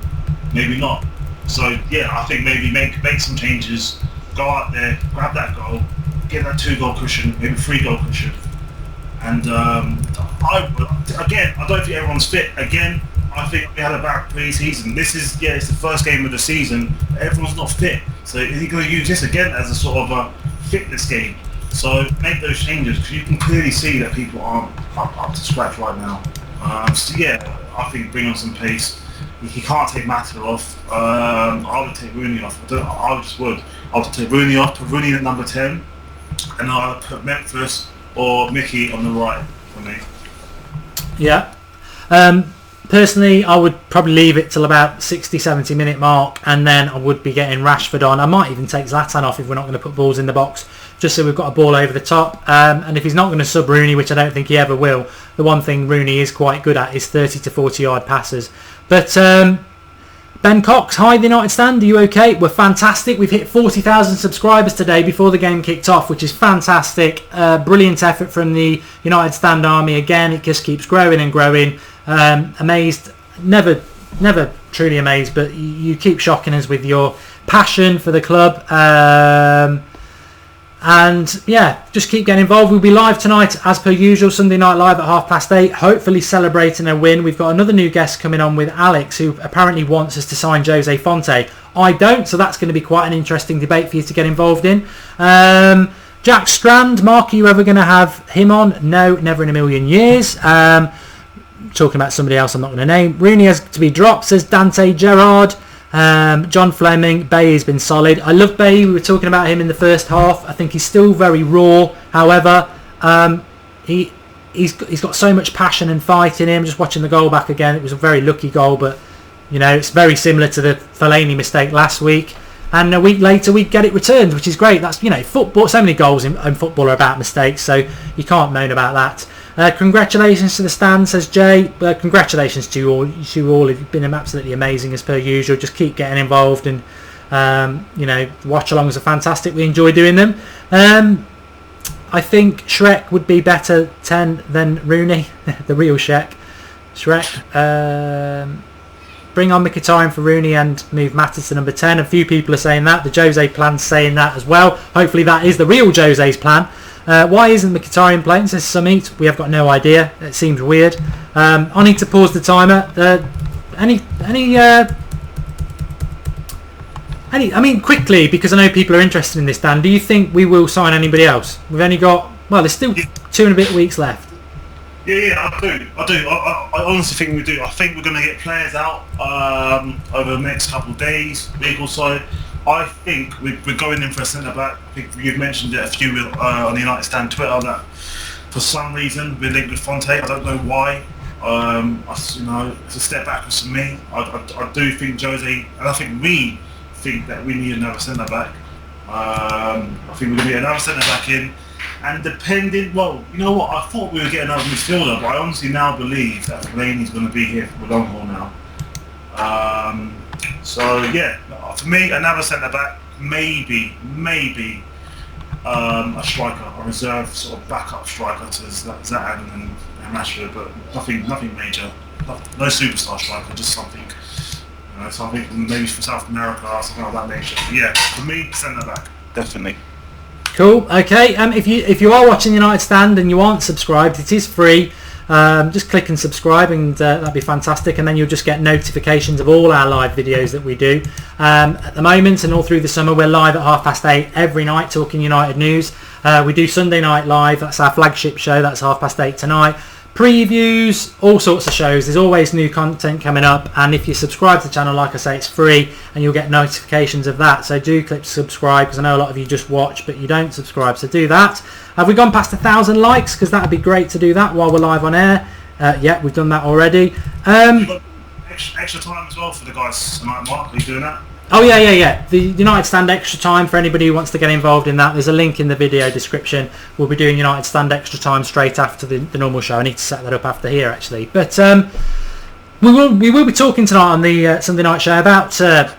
Maybe not. So yeah, I think maybe make some changes, go out there, grab that goal, get that 2-goal cushion, maybe 3-goal cushion. And I don't think everyone's fit. Again, I think we had a bad pre-season. It's the first game of the season. Everyone's not fit. So is he going to use this again as a sort of a fitness game? So make those changes, because you can clearly see that people aren't up to scratch right now. So yeah, I think bring on some pace. He can't take Mata off. I would take Rooney off. I would take Rooney off, put Rooney at number 10, and I would put Memphis or Mickey on the right for me. Yeah. Personally, I would probably leave it till about 60-70 minute mark, and then I would be getting Rashford on. I might even take Zlatan off if we're not going to put balls in the box, just so we've got a ball over the top. And if he's not going to sub Rooney, which I don't think he ever will, the one thing Rooney is quite good at is 30 to 40 yard passes. But Ben Cox, hi the United Stand, are you okay? We're fantastic. We've hit 40,000 subscribers today before the game kicked off, which is fantastic. Brilliant effort from the United Stand army. Again, it just keeps growing and growing. Amazed, never truly amazed, but you keep shocking us with your passion for the club. And yeah, just keep getting involved. We'll be live tonight as per usual, Sunday night live at 8:30, hopefully celebrating a win. We've got another new guest coming on with Alex, who apparently wants us to sign Jose Fonte. I don't, so that's going to be quite an interesting debate for you to get involved in. Jack Strand, Mark, are you ever going to have him on? No, never in a million years. Talking about somebody else I'm not going to name. Rooney has to be dropped, says Dante Gerrard. John Fleming, Bailly has been solid. I love Bailly. We were talking about him in the first half. I think he's still very raw. However, he's got so much passion and fight in him. Just watching the goal back again, it was a very lucky goal, but you know, it's very similar to the Fellaini mistake last week. And a week later, we get it returned, which is great. That's, you know, football. So many goals in football are about mistakes, so you can't moan about that. Congratulations to the stand, says Jay. Congratulations to you all. You've been absolutely amazing as per usual. Just keep getting involved, and you know, watch-alongs are fantastic. We enjoy doing them. I think Shrek would be better 10 than Rooney, the real Shrek. Bring on Mkhitaryan for Rooney and move Matters to number 10. A few people are saying that. The Jose plan's saying that as well. Hopefully that is the real Jose's plan. Why isn't Mkhitaryan playing, says Summit? We have got no idea. It seems weird. I need to pause the timer. I mean, quickly, because I know people are interested in this, Dan, do you think we will sign anybody else? We've only got, well, there's still 2 and a bit weeks left. Yeah, I do. I honestly think we do. I think we're going to get players out over the next couple of days, week or so. I think we're going in for a centre-back. I think you've mentioned it a few on the United Stand Twitter that for some reason we're linked with Fonte. I don't know why. It's a step backwards for me. I do think Jose, and I think we think that we need another centre-back. I think we're going to get another centre-back in. And depending, well, you know what, I thought we would get another midfielder, but I honestly now believe that Fellaini's going to be here for the long haul now. So yeah, for me, another centre-back, maybe a striker, a reserve sort of backup striker to Zlatan and Rashford, but nothing major, no superstar striker, just something, you know, something maybe from South America or something of that nature. But yeah, for me, centre-back, definitely. Cool. Okay. If you are watching United Stand and you aren't subscribed, it is free. Just click and subscribe, and that'd be fantastic. And then you'll just get notifications of all our live videos that we do. At the moment and all through the summer, we're live at 8:30 every night talking United news. We do Sunday Night Live. That's our flagship show. That's 8:30 tonight. Previews, all sorts of shows. There's always new content coming up, and if you subscribe to the channel, like I say, it's free and you'll get notifications of that. So do click subscribe, because I know a lot of you just watch but you don't subscribe, so do that. Have we gone past 1,000 likes? Because that would be great to do that while we're live on air. Yeah, we've done that already. You've got extra time as well for the guys tonight, Mark. Are you doing that? Oh yeah. The United Stand Extra Time, for anybody who wants to get involved in that, there's a link in the video description. We'll be doing United Stand Extra Time straight after the normal show. I need to set that up after here actually. But we will be talking tonight on the Sunday night show about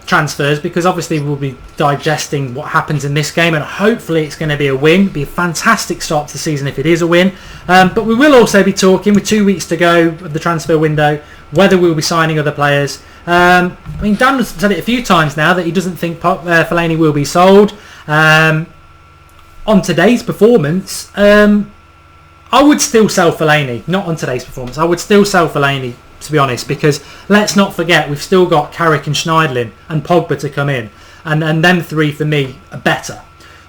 transfers, because obviously we'll be digesting what happens in this game, and hopefully it's going to be a win. It'll be a fantastic start to the season if it is a win. But we will also be talking, with 2 weeks to go of the transfer window, whether we'll be signing other players. I mean, Dan has said it a few times now that he doesn't think Fellaini will be sold. On today's performance, I would still sell Fellaini. Not on today's performance. I would still sell Fellaini, to be honest, because let's not forget we've still got Carrick and Schneidlin and Pogba to come in, and them three for me are better.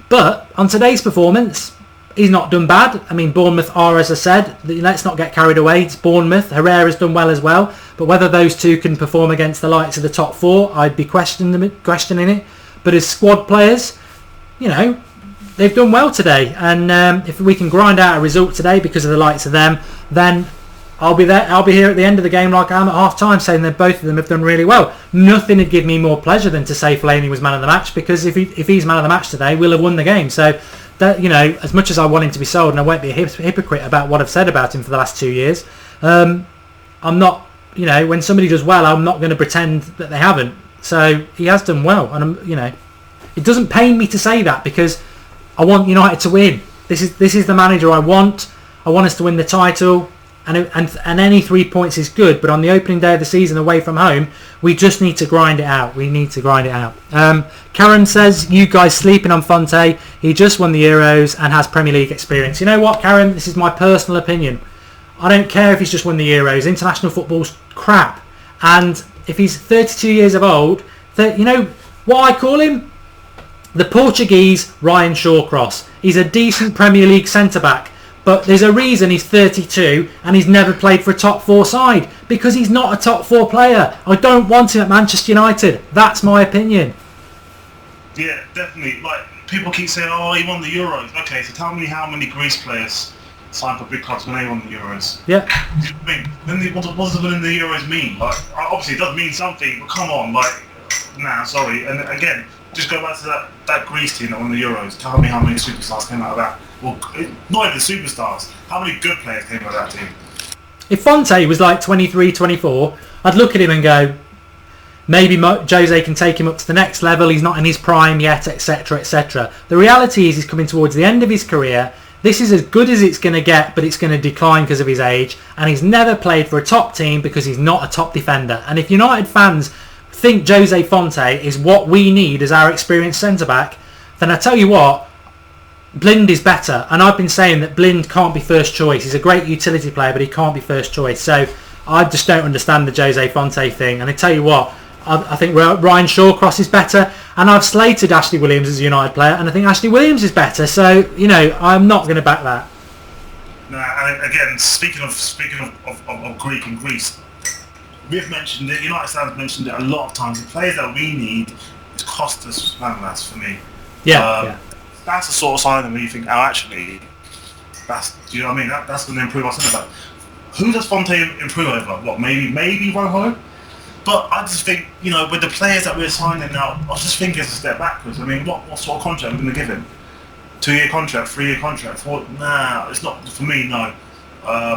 But on today's performance, he's not done bad. I mean, Bournemouth are, as I said, let's not get carried away. It's Bournemouth. Herrera's done well as well. But whether those two can perform against the likes of the top four, I'd be questioning it. But as squad players, they've done well today. And if we can grind out a result today because of the likes of them, then I'll be there. I'll be here at the end of the game like I am at half-time, saying that both of them have done really well. Nothing would give me more pleasure than to say Fellaini was man of the match, because if he's man of the match today, we'll have won the game. So, that, as much as I want him to be sold, and I won't be a hypocrite about what I've said about him for the last 2 years, I'm not, when somebody does well, I'm not going to pretend that they haven't. So he has done well, and it doesn't pain me to say that, because I want United to win. This is the manager I want. I want us to win the title. And any 3 points is good, but on the opening day of the season away from home, we just need to grind it out. Karen says, you guys sleeping on Fonte. He just won the Euros and has Premier League experience. You know what, Karen? This is my personal opinion. I don't care if he's just won the Euros. International football's crap. And if he's 32 years of old, what I call him? The Portuguese Ryan Shawcross. He's a decent Premier League centre-back. But there's a reason he's 32 and he's never played for a top four side, because he's not a top four player. I don't want him at Manchester United. That's my opinion. Yeah, definitely. Like, people keep saying, oh, he won the Euros. Okay, so tell me how many Greece players signed for big clubs when they won the Euros. Yeah. Then what does winning the Euros mean? Like, obviously it does mean something, but come on, sorry. And again, just go back to that Greece team that won the Euros. Tell me how many superstars came out of that. Well, not even superstars. How many good players came out of that team? If Fonte was like 23, 24, I'd look at him and go, maybe Jose can take him up to the next level. He's not in his prime yet, etc., etc. The reality is he's coming towards the end of his career. This is as good as it's going to get, but it's going to decline because of his age. And he's never played for a top team because he's not a top defender. And if United fans think Jose Fonte is what we need as our experienced centre-back, then I tell you what, Blind is better, and I've been saying that Blind can't be first choice. He's a great utility player, but he can't be first choice. So I just don't understand the Jose Fonte thing. And I tell you what, I think Ryan Shawcross is better, and I've slated Ashley Williams as a United player, and I think Ashley Williams is better. So I'm not going to back that. And again, speaking of Greek and Greece, we've mentioned it. United fans mentioned it a lot of times. The players that we need is Costas Manolas for me. Yeah. That's the sort of sign where you think, actually, do you know what I mean? That's going to improve our centre back. Who does Fonte improve over? What, maybe Rojo? But I just think, with the players that we're signing now, I just think it's a step backwards. I mean, what sort of contract are we going to give him? 2-year contract, 3-year contract? Nah, it's not for me. No,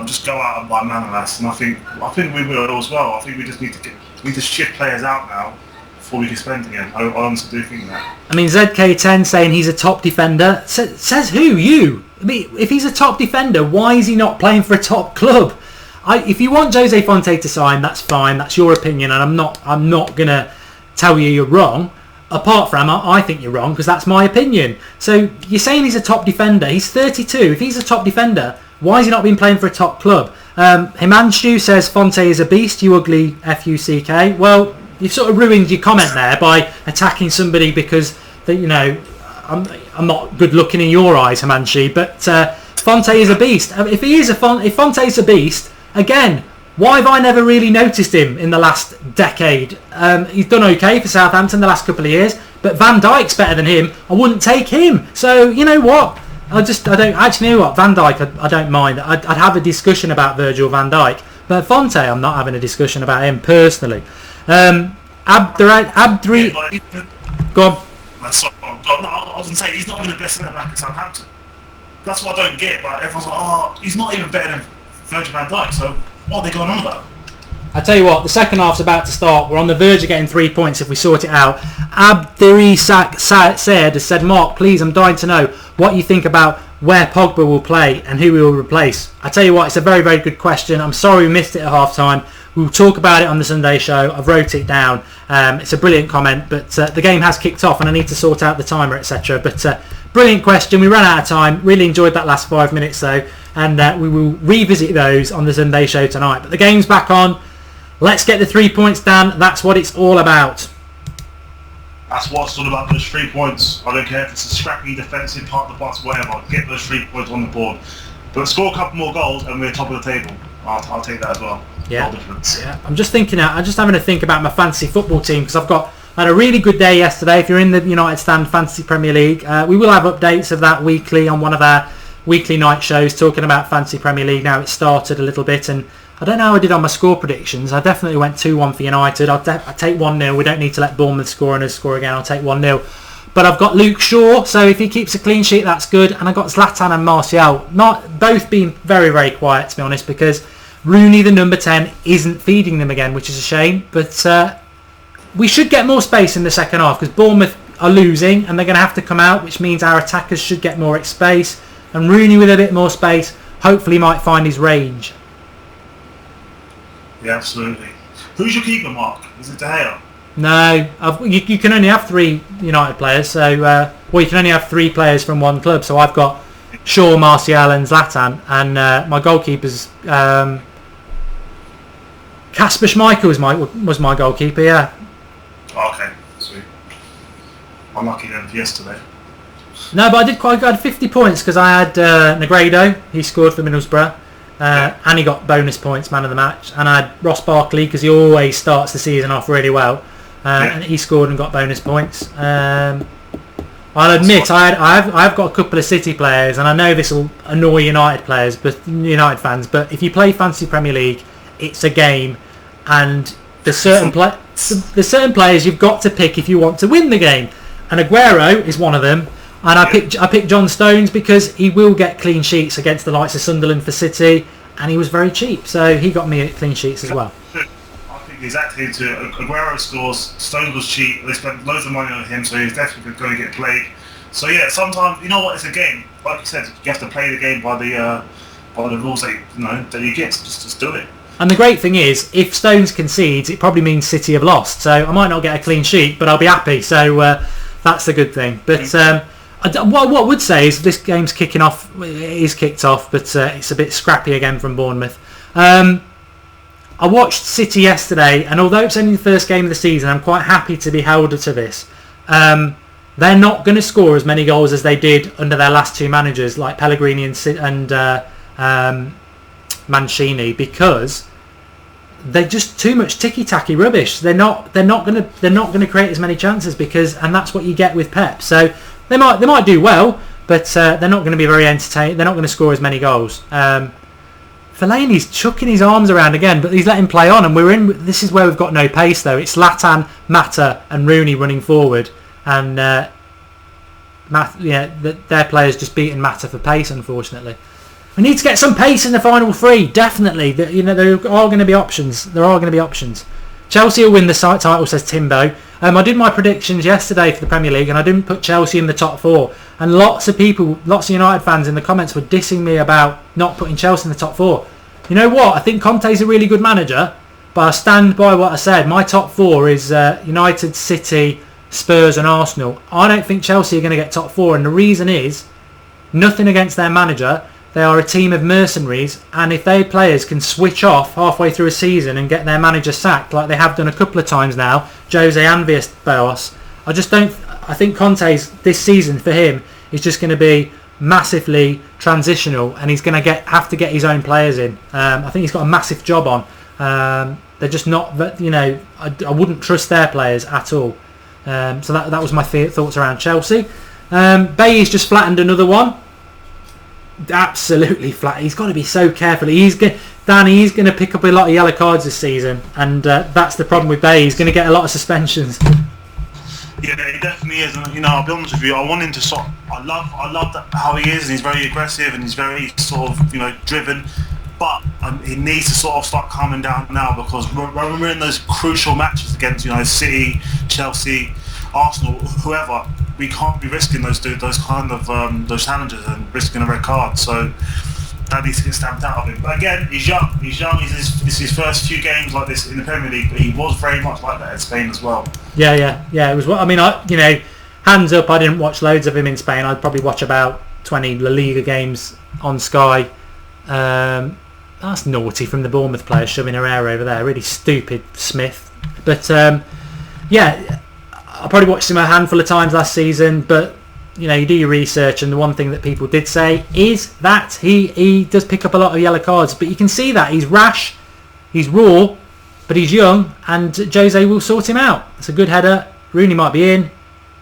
just go out and buy Manolas, and I think we will as well. I think we just need to shift players out now before we can spend again. I honestly do think that. I mean, ZK10 saying he's a top defender. Says who? You? I mean, if he's a top defender, why is he not playing for a top club? If you want Jose Fonte to sign, that's fine. That's your opinion, and I'm not gonna tell you you're wrong. Apart from, I think you're wrong because that's my opinion. So you're saying he's a top defender. He's 32. If he's a top defender, why has he not been playing for a top club? Himanshu says Fonte is a beast. You ugly FUCK. Well, you've sort of ruined your comment there by attacking somebody because I'm not good looking in your eyes, Himanshu. But Fonte is a beast. If Fonte is a beast, again, why have I never really noticed him in the last decade? He's done okay for Southampton the last couple of years, but Van Dijk's better than him. I wouldn't take him. So you know what? I don't actually know what Van Dijk. I don't mind. I'd have a discussion about Virgil van Dijk, but Fonte, I'm not having a discussion about him personally. Abdri. Go on. I was going to say, he's not even the best centre back at Southampton. That's what I don't get, but everyone's like, oh, he's not even better than Virgil van Dijk, so what are they going on about? I tell you what, the second half's about to start. We're on the verge of getting 3 points if we sort it out. Abdirisak said, Mark, please, I'm dying to know what you think about where Pogba will play and who he will replace. I tell you what, it's a very, very good question. I'm sorry we missed it at half time. We'll talk about it on the Sunday show. I've wrote it down. It's a brilliant comment, but the game has kicked off and I need to sort out the timer, etc. But brilliant question. We ran out of time. Really enjoyed that last 5 minutes though, and we will revisit those on the Sunday show tonight. But the game's back on. Let's get the 3 points, Dan. That's what it's all about. That's what it's all about, those 3 points. I don't care if it's a scrappy defensive part of the bus, whatever. Get those 3 points on the board. But score a couple more goals and we're top of the table. I'll take that as well. Yeah. No difference. Yeah. I'm just having to think about my fantasy football team because I had a really good day yesterday. If you're in the United Stand Fantasy Premier League, we will have updates of that weekly on one of our weekly night shows talking about Fantasy Premier League. Now it's started a little bit, and I don't know how I did on my score predictions. I definitely went 2-1 for United. I'll take 1-0. We don't need to let Bournemouth score and us score again. I'll take 1-0. But I've got Luke Shaw, so if he keeps a clean sheet, that's good. And I've got Zlatan and Martial. Not both being very, very quiet, to be honest, because Rooney, the number 10, isn't feeding them again, which is a shame. But we should get more space in the second half because Bournemouth are losing and they're going to have to come out, which means our attackers should get more space. And Rooney with a bit more space hopefully might find his range. Yeah, absolutely. Who's your keeper, Mark? Is it De Gea? No, you can only have 3 United players, so you can only have 3 players from one club. So I've got Shaw, Martial, and Zlatan, and my goalkeeper's Kasper Schmeichel was my goalkeeper. Yeah. Okay, sweet. Unlucky then for yesterday. No, but I did quite good. I had 50 points because I had Negredo. He scored for Middlesbrough. And he got bonus points, man of the match. And I had Ross Barkley because he always starts the season off really well. And he scored and got bonus points. I'll admit I've got a couple of City players, and I know this will annoy United players, but United fans. But if you play Fantasy Premier League, it's a game, and there's certain players you've got to pick if you want to win the game. And Aguero is one of them. And I picked John Stones because he will get clean sheets against the likes of Sunderland for City, and he was very cheap, so he got me clean sheets as well. I think exactly to Aguero scores, Stones was cheap, they spent loads of money on him, so he's definitely going to get played. So yeah, sometimes, you know what, it's a game. Like you said, you have to play the game by the rules that you get, so just do it. And the great thing is, if Stones concedes, it probably means City have lost, so I might not get a clean sheet, but I'll be happy, so that's the good thing. But what I would say is this game's kicking off. It is kicked off, but it's a bit scrappy again from Bournemouth. I watched City yesterday, and although it's only the first game of the season, I'm quite happy to be held to this. They're not going to score as many goals as they did under their last 2 managers, like Pellegrini and Mancini, because they're just too much ticky-tacky rubbish. They're not going to create as many chances and that's what you get with Pep. So. They might do well, but they're not going to be very entertaining. They're not going to score as many goals. Fellaini's chucking his arms around again, but he's letting him play on, and this is where we've got no pace though. It's Zlatan, Mata, and Rooney running forward, and their players just beating Mata for pace. Unfortunately, we need to get some pace in the final 3. Definitely, there are going to be options. There are going to be options. Chelsea will win the title, says Timbo. I did my predictions yesterday for the Premier League, and I didn't put Chelsea in the top 4. And lots of United fans in the comments were dissing me about not putting Chelsea in the top 4. You know what? I think Conte's a really good manager, but I stand by what I said. My top 4 is United, City, Spurs and Arsenal. I don't think Chelsea are going to get top 4, and the reason is nothing against their manager. They are a team of mercenaries, and if their players can switch off halfway through a season and get their manager sacked, like they have done a couple of times now, Jose and Villas-Boas, I think Conte's this season for him is just going to be massively transitional, and he's going to have to get his own players in. I think he's got a massive job on. They're just not, I wouldn't trust their players at all. So that was my thoughts around Chelsea. Bayes just flattened another one. absolutely flat. He's got to be so careful. He's going to pick up a lot of yellow cards this season, and that's the problem with Bay. He's going to get a lot of suspensions. Yeah, he definitely is. And, I'll be honest with you. I want him to I love that, how he is, and he's very aggressive, and he's very sort of, driven. But he needs to sort of start calming down now, because when we're in those crucial matches against, City, Chelsea, Arsenal, whoever, we can't be risking those kind of those challenges and risking a red card. So that needs to get stamped out of him. But again, he's young. It's his first few games like this in the Premier League, but he was very much like that in Spain as well. Yeah. It was. I mean, hands up. I didn't watch loads of him in Spain. I'd probably watch about 20 La Liga games on Sky. That's naughty from the Bournemouth player, shoving her hair over there. Really stupid, Smith. But I probably watched him a handful of times last season. But you do your research, and the one thing that people did say is that he does pick up a lot of yellow cards. But you can see that he's rash, he's raw, but he's young, and Jose will sort him out. It's a good header. Rooney might be in.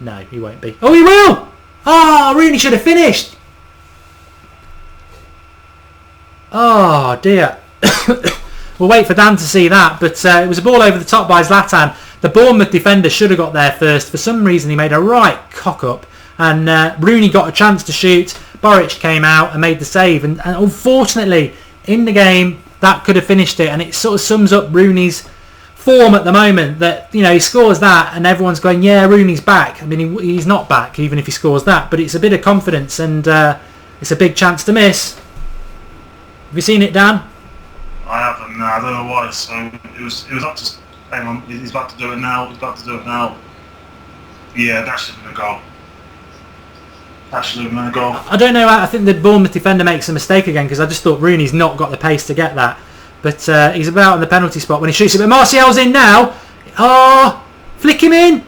No, he won't be. Oh, he will! Oh, Rooney should have finished. Oh dear. We'll wait for Dan to see that, but it was a ball over the top by Zlatan. The Bournemouth defender should have got there first. For some reason he made a right cock up, and Rooney got a chance to shoot. Boric came out and made the save, and unfortunately in the game that could have finished it. And it sort of sums up Rooney's form at the moment, that he scores that and everyone's going, yeah, Rooney's back. I mean, he's not back even if he scores that, but it's a bit of confidence, and it's a big chance to miss. Have you seen it, Dan? I haven't. No, I don't know why. So it was up to. Hang on, he's about to do it now. Yeah, that should have been a goal. I don't know. I think the Bournemouth defender makes a mistake again, because I just thought Rooney's not got the pace to get that. But he's about on the penalty spot when he shoots it. But Martial's in now. Oh, flick him in.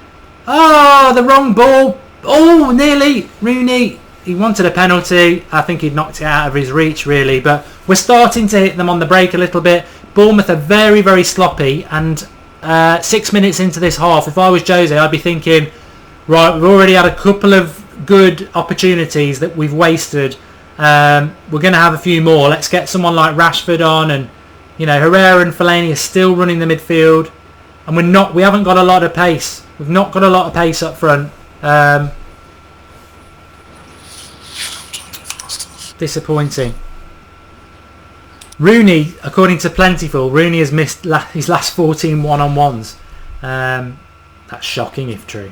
Oh, the wrong ball. Oh, nearly. Rooney. He wanted a penalty. I think he'd knocked it out of his reach, really. But we're starting to hit them on the break a little bit. Bournemouth are very, very sloppy. And 6 minutes into this half, if I was Jose, I'd be thinking, right, we've already had a couple of good opportunities that we've wasted. We're going to have a few more. Let's get someone like Rashford on. And, Herrera and Fellaini are still running the midfield. And we haven't got a lot of pace. We've not got a lot of pace up front. Disappointing. Rooney, according to Plentiful, Rooney has missed his last 14 one-on-ones. That's shocking if true.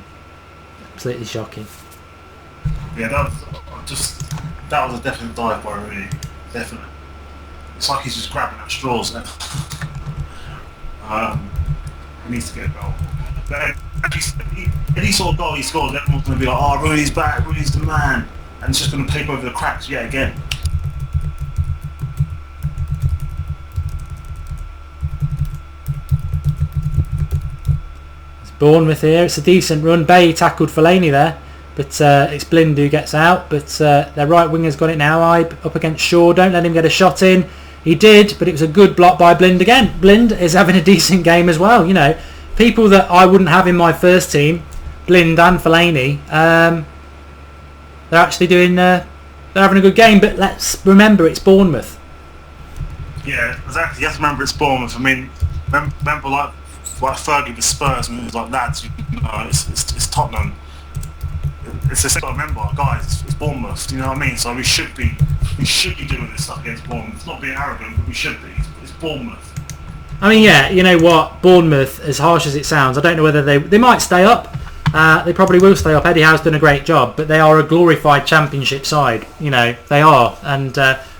Absolutely shocking. Yeah, that was a definite dive by Rooney. Definitely. It's like he's just grabbing at straws. He needs to get a goal. But any sort of goal he scores, everyone's going to be like, oh, Rooney's back, Rooney's the man. And it's just going to paper over the cracks yet again. It's Bournemouth here. It's a decent run. Bay tackled Fellaini there, but it's Blind who gets out. But their right winger's got it now. Up against Shaw. Don't let him get a shot in. He did, but it was a good block by Blind again. Blind is having a decent game as well. People that I wouldn't have in my first team, Blind and Fellaini. They're actually they're having a good game, but let's remember it's Bournemouth. Yeah, exactly. You have to remember it's Bournemouth. I mean, remember like Fergie with Spurs, and it was like, lads, it's Tottenham. It's the same. Remember, guys, it's Bournemouth. You know what I mean? So we should be doing this stuff against Bournemouth. It's not being arrogant, but we should be. It's Bournemouth. I mean, yeah, you know what? Bournemouth, as harsh as it sounds, I don't know whether they might stay up. They probably will stay up. Eddie Howe's done a great job, but they are a glorified championship side. They are, and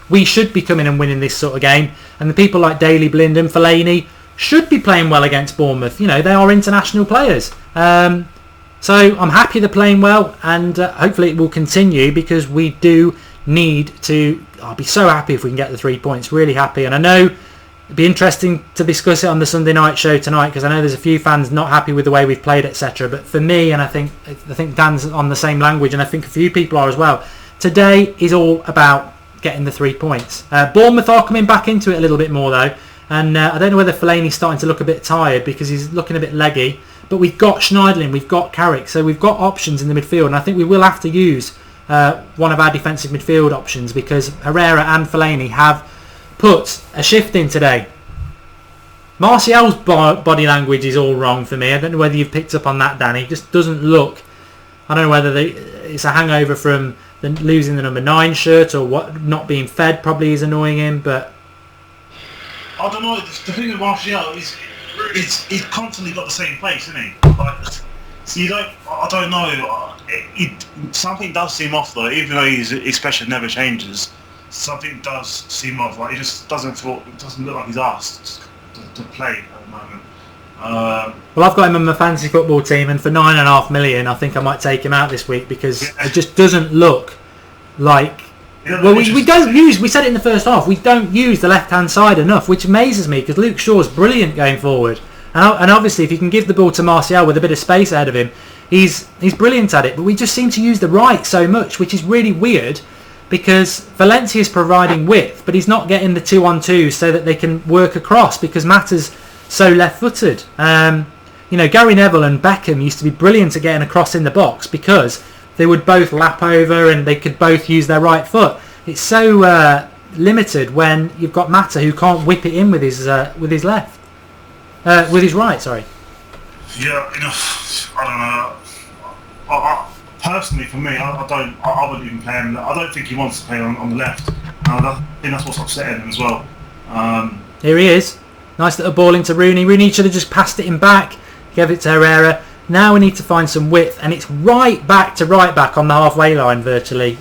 we should be coming and winning this sort of game. And the people like Daly, Blind and Fellaini should be playing well against Bournemouth. They are international players. So I'm happy they're playing well, and hopefully it will continue, because we do need to. I'll be so happy if we can get the 3 points. Really happy, and I know. It'd be interesting to discuss it on the Sunday night show tonight, because I know there's a few fans not happy with the way we've played, etc. But for me, and I think Dan's on the same language, and I think a few people are as well, today is all about getting the 3 points. Bournemouth are coming back into it a little bit more though, and I don't know whether Fellaini's starting to look a bit tired, because he's looking a bit leggy. But we've got Schneiderlin, we've got Carrick, so we've got options in the midfield, and I think we will have to use one of our defensive midfield options, because Herrera and Fellaini have put a shift in today. Martial's body language is all wrong for me. I don't know whether you've picked up on that, Danny. It just doesn't look... I don't know whether it's a hangover from losing the number 9 shirt, or what, not being fed probably is annoying him, but... I don't know, the thing with Martial is he's constantly got the same place, isn't he? Like, so I don't know, something does seem off though, even though his expression never changes. Something does seem off, like he just doesn't look like he's asked to play at the moment. Well, I've got him on my fantasy football team, and for $9.5 million, I think I might take him out this week, because it just doesn't look like... Well, we don't use... We said it in the first half. We don't use the left-hand side enough, which amazes me, because Luke Shaw's brilliant going forward. And obviously, if you can give the ball to Martial with a bit of space ahead of him, he's brilliant at it. But we just seem to use the right so much, which is really weird, because Valencia is providing width, but he's not getting the 2-on-2s so that they can work across, because Mata's so left-footed. Gary Neville and Beckham used to be brilliant at getting across in the box, because they would both lap over and they could both use their right foot. It's so limited when you've got Mata who can't whip it in with his left, with his right. Sorry. Yeah, I don't know. Personally, for me, I wouldn't even play him. I don't think he wants to play on the left. I think that's what's upsetting him as well. Here he is. Nice little ball into Rooney. Rooney should have just passed it in back, gave it to Herrera. Now we need to find some width, and it's right back on the halfway line virtually.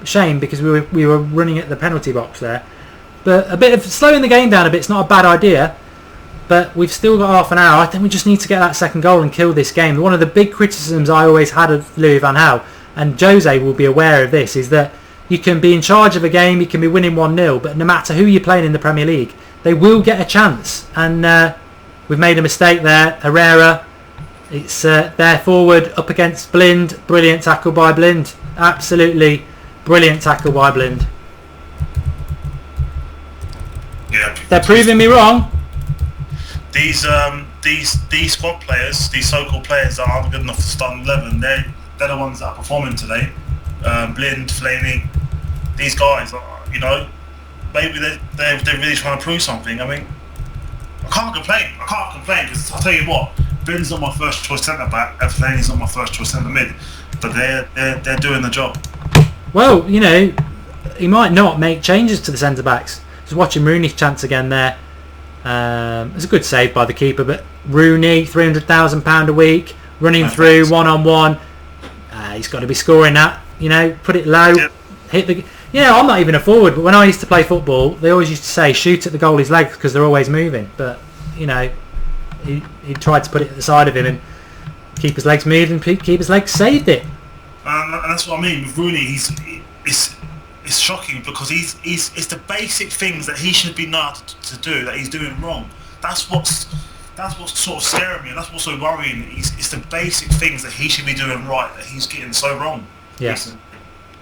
Shame, because we were running at the penalty box there. But a bit of slowing the game down a bit's not a bad idea. But we've still got half an hour. I think we just need to get that second goal and kill this game. One of the big criticisms I always had of Louis van Gaal, and Jose will be aware of this, is that you can be in charge of a game, you can be winning 1-0, but no matter who you're playing in the Premier League, they will get a chance. And we've made a mistake there. Herrera... It's there forward up against Blind. Brilliant tackle by Blind. Absolutely brilliant tackle by Blind. Yeah, they're proving me wrong. These squad players, these so-called players that aren't good enough to start 11, they're the ones that are performing today. Blind, Fellaini, these guys, maybe they're really trying to prove something. I mean, I can't complain because I'll tell you what. Blind's not my first choice centre back, and Fellaini's not my first choice centre mid, but they're doing the job. Well, he might not make changes to the centre backs. Just watching Rooney's chance again there. It's a good save by the keeper, but Rooney, £300,000 a week, running through 1-on-1. He's got to be scoring that. Put it low, hit the. I'm not even a forward, but when I used to play football, they always used to say shoot at the goalie's legs because they're always moving. But He tried to put it at the side of him and keep his legs moved, and keep his legs saved it. And that's what I mean with Rooney. It's shocking because it's the basic things that he should be known to do that he's doing wrong. That's what's sort of scaring me, and that's what's so worrying. It's the basic things that he should be doing right that he's getting so wrong. Yes.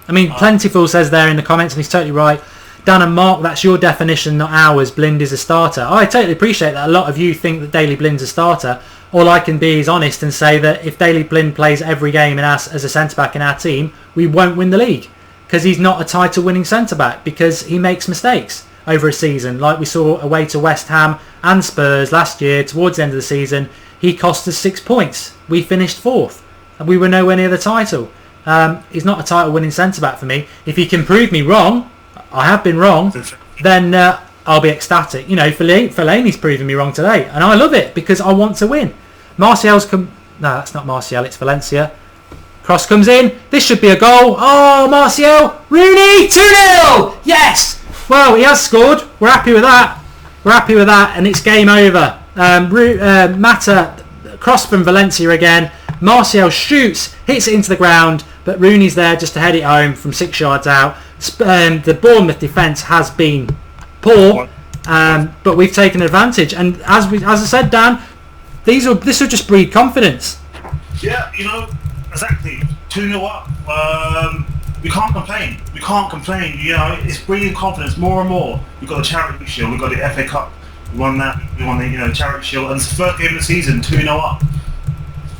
I mean, Plentiful says there in the comments, and he's totally right. Dan and Mark, that's your definition, not ours. Blind is a starter. I totally appreciate that. A lot of you think that Daley Blind's a starter. All I can be is honest and say that if Daley Blind plays every game as a centre-back in our team, we won't win the league. Because he's not a title-winning centre-back, because he makes mistakes over a season. Like we saw away to West Ham and Spurs last year, towards the end of the season, he cost us 6 points. We finished 4th, and we were nowhere near the title. He's not a title-winning centre-back for me. If he can prove me wrong, I have been wrong, then I'll be ecstatic. Fellaini's proving me wrong today, and I love it because I want to win. Martial's No, that's not Martial, it's Valencia. Cross comes in. This should be a goal. Oh, Martial! Rooney! 2-0! Yes! Well, he has scored. We're happy with that. And it's game over. Mata, cross from Valencia again. Martial shoots, hits it into the ground, but Rooney's there just to head it home from 6 yards out. The Bournemouth defence has been poor, but we've taken advantage. And as I said, Dan, this will just breed confidence. Yeah, exactly. 2-0 up. We can't complain. It's breeding confidence more and more. We've got the Charity Shield. We've got the FA Cup. We won that. We won the Charity Shield, and it's the first game of the season. 2-0 up.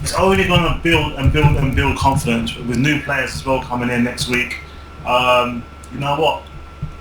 it's only going to build and build and build confidence with new players as well coming in next week. You know what?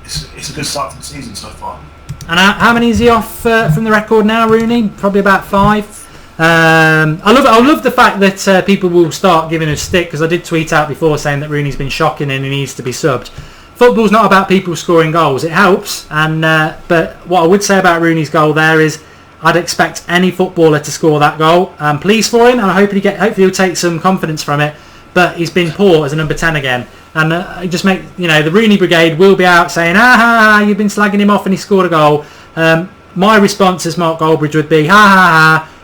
It's a good start to the season so far. And how many is he off from the record now, Rooney? Probably about 5. I love the fact that people will start giving us stick, because I did tweet out before saying that Rooney's been shocking and he needs to be subbed. Football's not about people scoring goals. It helps, and but what I would say about Rooney's goal there is I'd expect any footballer to score that goal. I'm pleased for him, and I hope hopefully he'll take some confidence from it. But he's been poor as a number 10 again, and just make the Rooney brigade will be out saying, you've been slagging him off and he scored a goal. My response as Mark Goldbridge would be,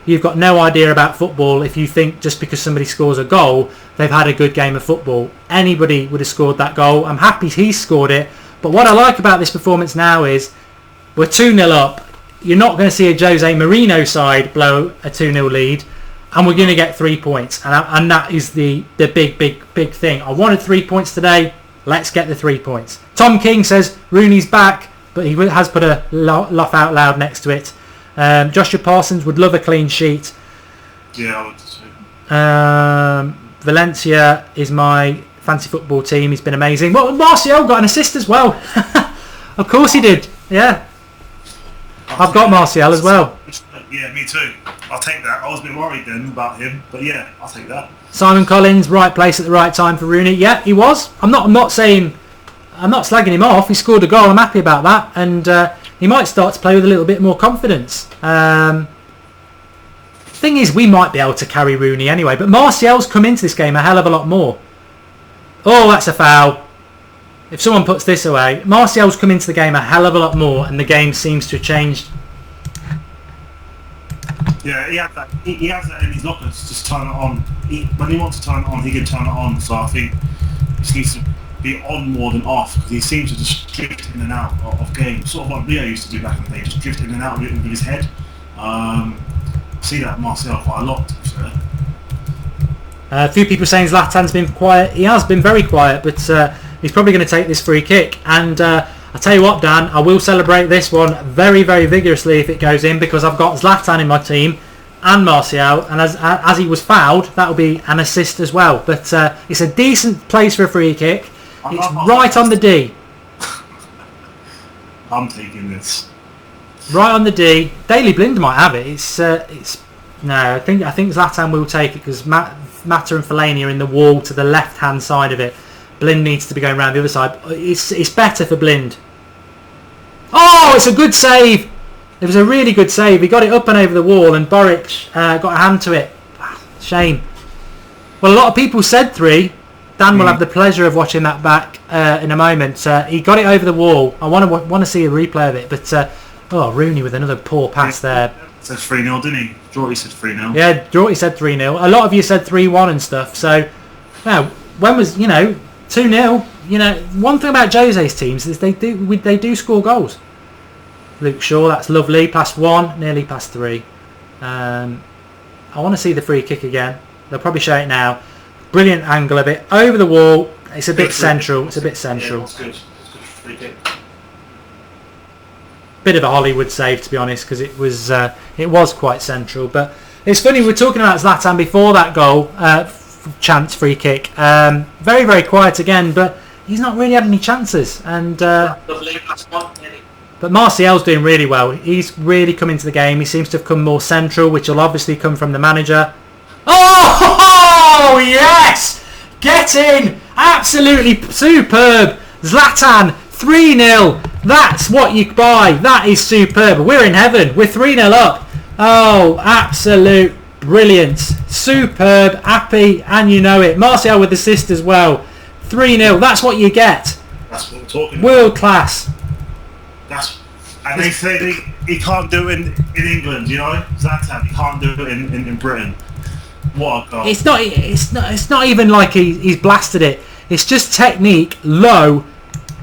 you've got no idea about football if you think just because somebody scores a goal they've had a good game of football. Anybody would have scored that goal. I'm happy he scored it, but what I like about this performance now is we're 2-0 up. You're not going to see a Jose Mourinho side blow a 2-0 lead, and we're going to get 3 points, and that is the big thing. I wanted 3 points today. Let's get the 3 points. Tom King says Rooney's back, but he has put a laugh out loud next to it. Joshua Parsons would love a clean sheet. Yeah, I would too. Valencia is my fancy football team. He's been amazing. Well, Martial got an assist as well. Of course he did. Yeah. I've got Martial as well. Yeah, me too. I'll take that. I was a bit worried then about him, but yeah, I'll take that. Simon Collins, right place at the right time for Rooney. Yeah, he was. I'm not slagging him off. He scored a goal. I'm happy about that, and he might start to play with a little bit more confidence. Thing is, we might be able to carry Rooney anyway, but Martial's come into this game a hell of a lot more. Oh, that's a foul. If someone puts this away, Martial's come into the game a hell of a lot more, and the game seems to have changed. Yeah, he has that in his locker to just turn it on. When he wants to turn it on, he can turn it on. So I think he needs to be on more than off, because he seems to just drift in and out of games, sort of like Leo used to do back in the day, just drift in and out with his head. See that Martial quite a lot, to be fair. A few people saying Zlatan's been quiet. He has been very quiet, but he's probably going to take this free kick. And I'll tell you what, Dan, I will celebrate this one very, very vigorously if it goes in, because I've got Zlatan in my team and Martial, and as he was fouled, that'll be an assist as well. But it's a decent place for a free kick. It's right on the D. I'm taking this. Right on the D. Daley Blind might have it. No. I think Zlatan will take it, because Mata and Fellaini are in the wall to the left hand side of it. Blind needs to be going around the other side. It's better for Blind. Oh, it's a good save. It was a really good save. He got it up and over the wall, and Boric got a hand to it. Shame. Well, a lot of people said 3. Dan will have the pleasure of watching that back in a moment. He got it over the wall. I want to see a replay of it, but Rooney with another poor pass there. Said 3-0, didn't he? Draughty said 3-0. Yeah, Draughty said 3-0. A lot of you said 3-1 and stuff. So, when was 2-0? One thing about Jose's teams is they do score goals. Luke Shaw, that's lovely. Past 1, nearly past 3. I want to see the free kick again. They'll probably show it now. Brilliant angle of it over the wall. It's a bit central. Yeah, that's good. It's good free kick. Bit of a Hollywood save, to be honest, because it was quite central. But it's funny, we were talking about Zlatan before that goal, chance free kick. Very, very quiet again, but he's not really had any chances. And but Martial's doing really well. He's really come into the game. He seems to have come more central, which will obviously come from the manager. Oh yes! Get in! Absolutely superb. Zlatan, 3-0. That's what you buy. That is superb. We're in heaven. We're 3-0 up. Oh, absolute brilliant. Superb, happy, and you know it. Martial with assist as well. 3-0. That's what you get. That's what we're talking World about. Class. And they say he can't do it in England, Zlatan, he can't do it in Britain. What a goal. It's not even like he's blasted it. It's just technique, low,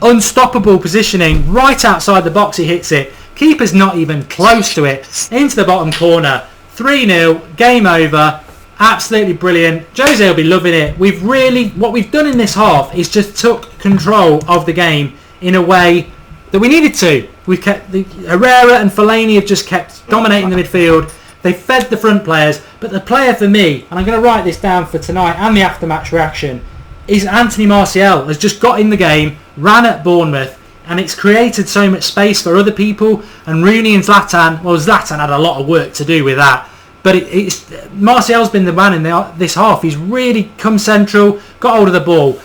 unstoppable positioning, right outside the box he hits it. Keeper's not even close to it. Into the bottom corner. 3-0, game over. Absolutely brilliant. Jose will be loving it. What we've done in this half is just took control of the game in a way that we needed to. We've kept Herrera and Fellaini have just kept dominating the midfield. They fed the front players, but the player for me, and I'm going to write this down for tonight and the after-match reaction, is Anthony Martial. Has just got in the game, ran at Bournemouth, and it's created so much space for other people. And Rooney and Zlatan, well, Zlatan had a lot of work to do with that. But it's Martial's been the man in this half. He's really come central, got hold of the ball.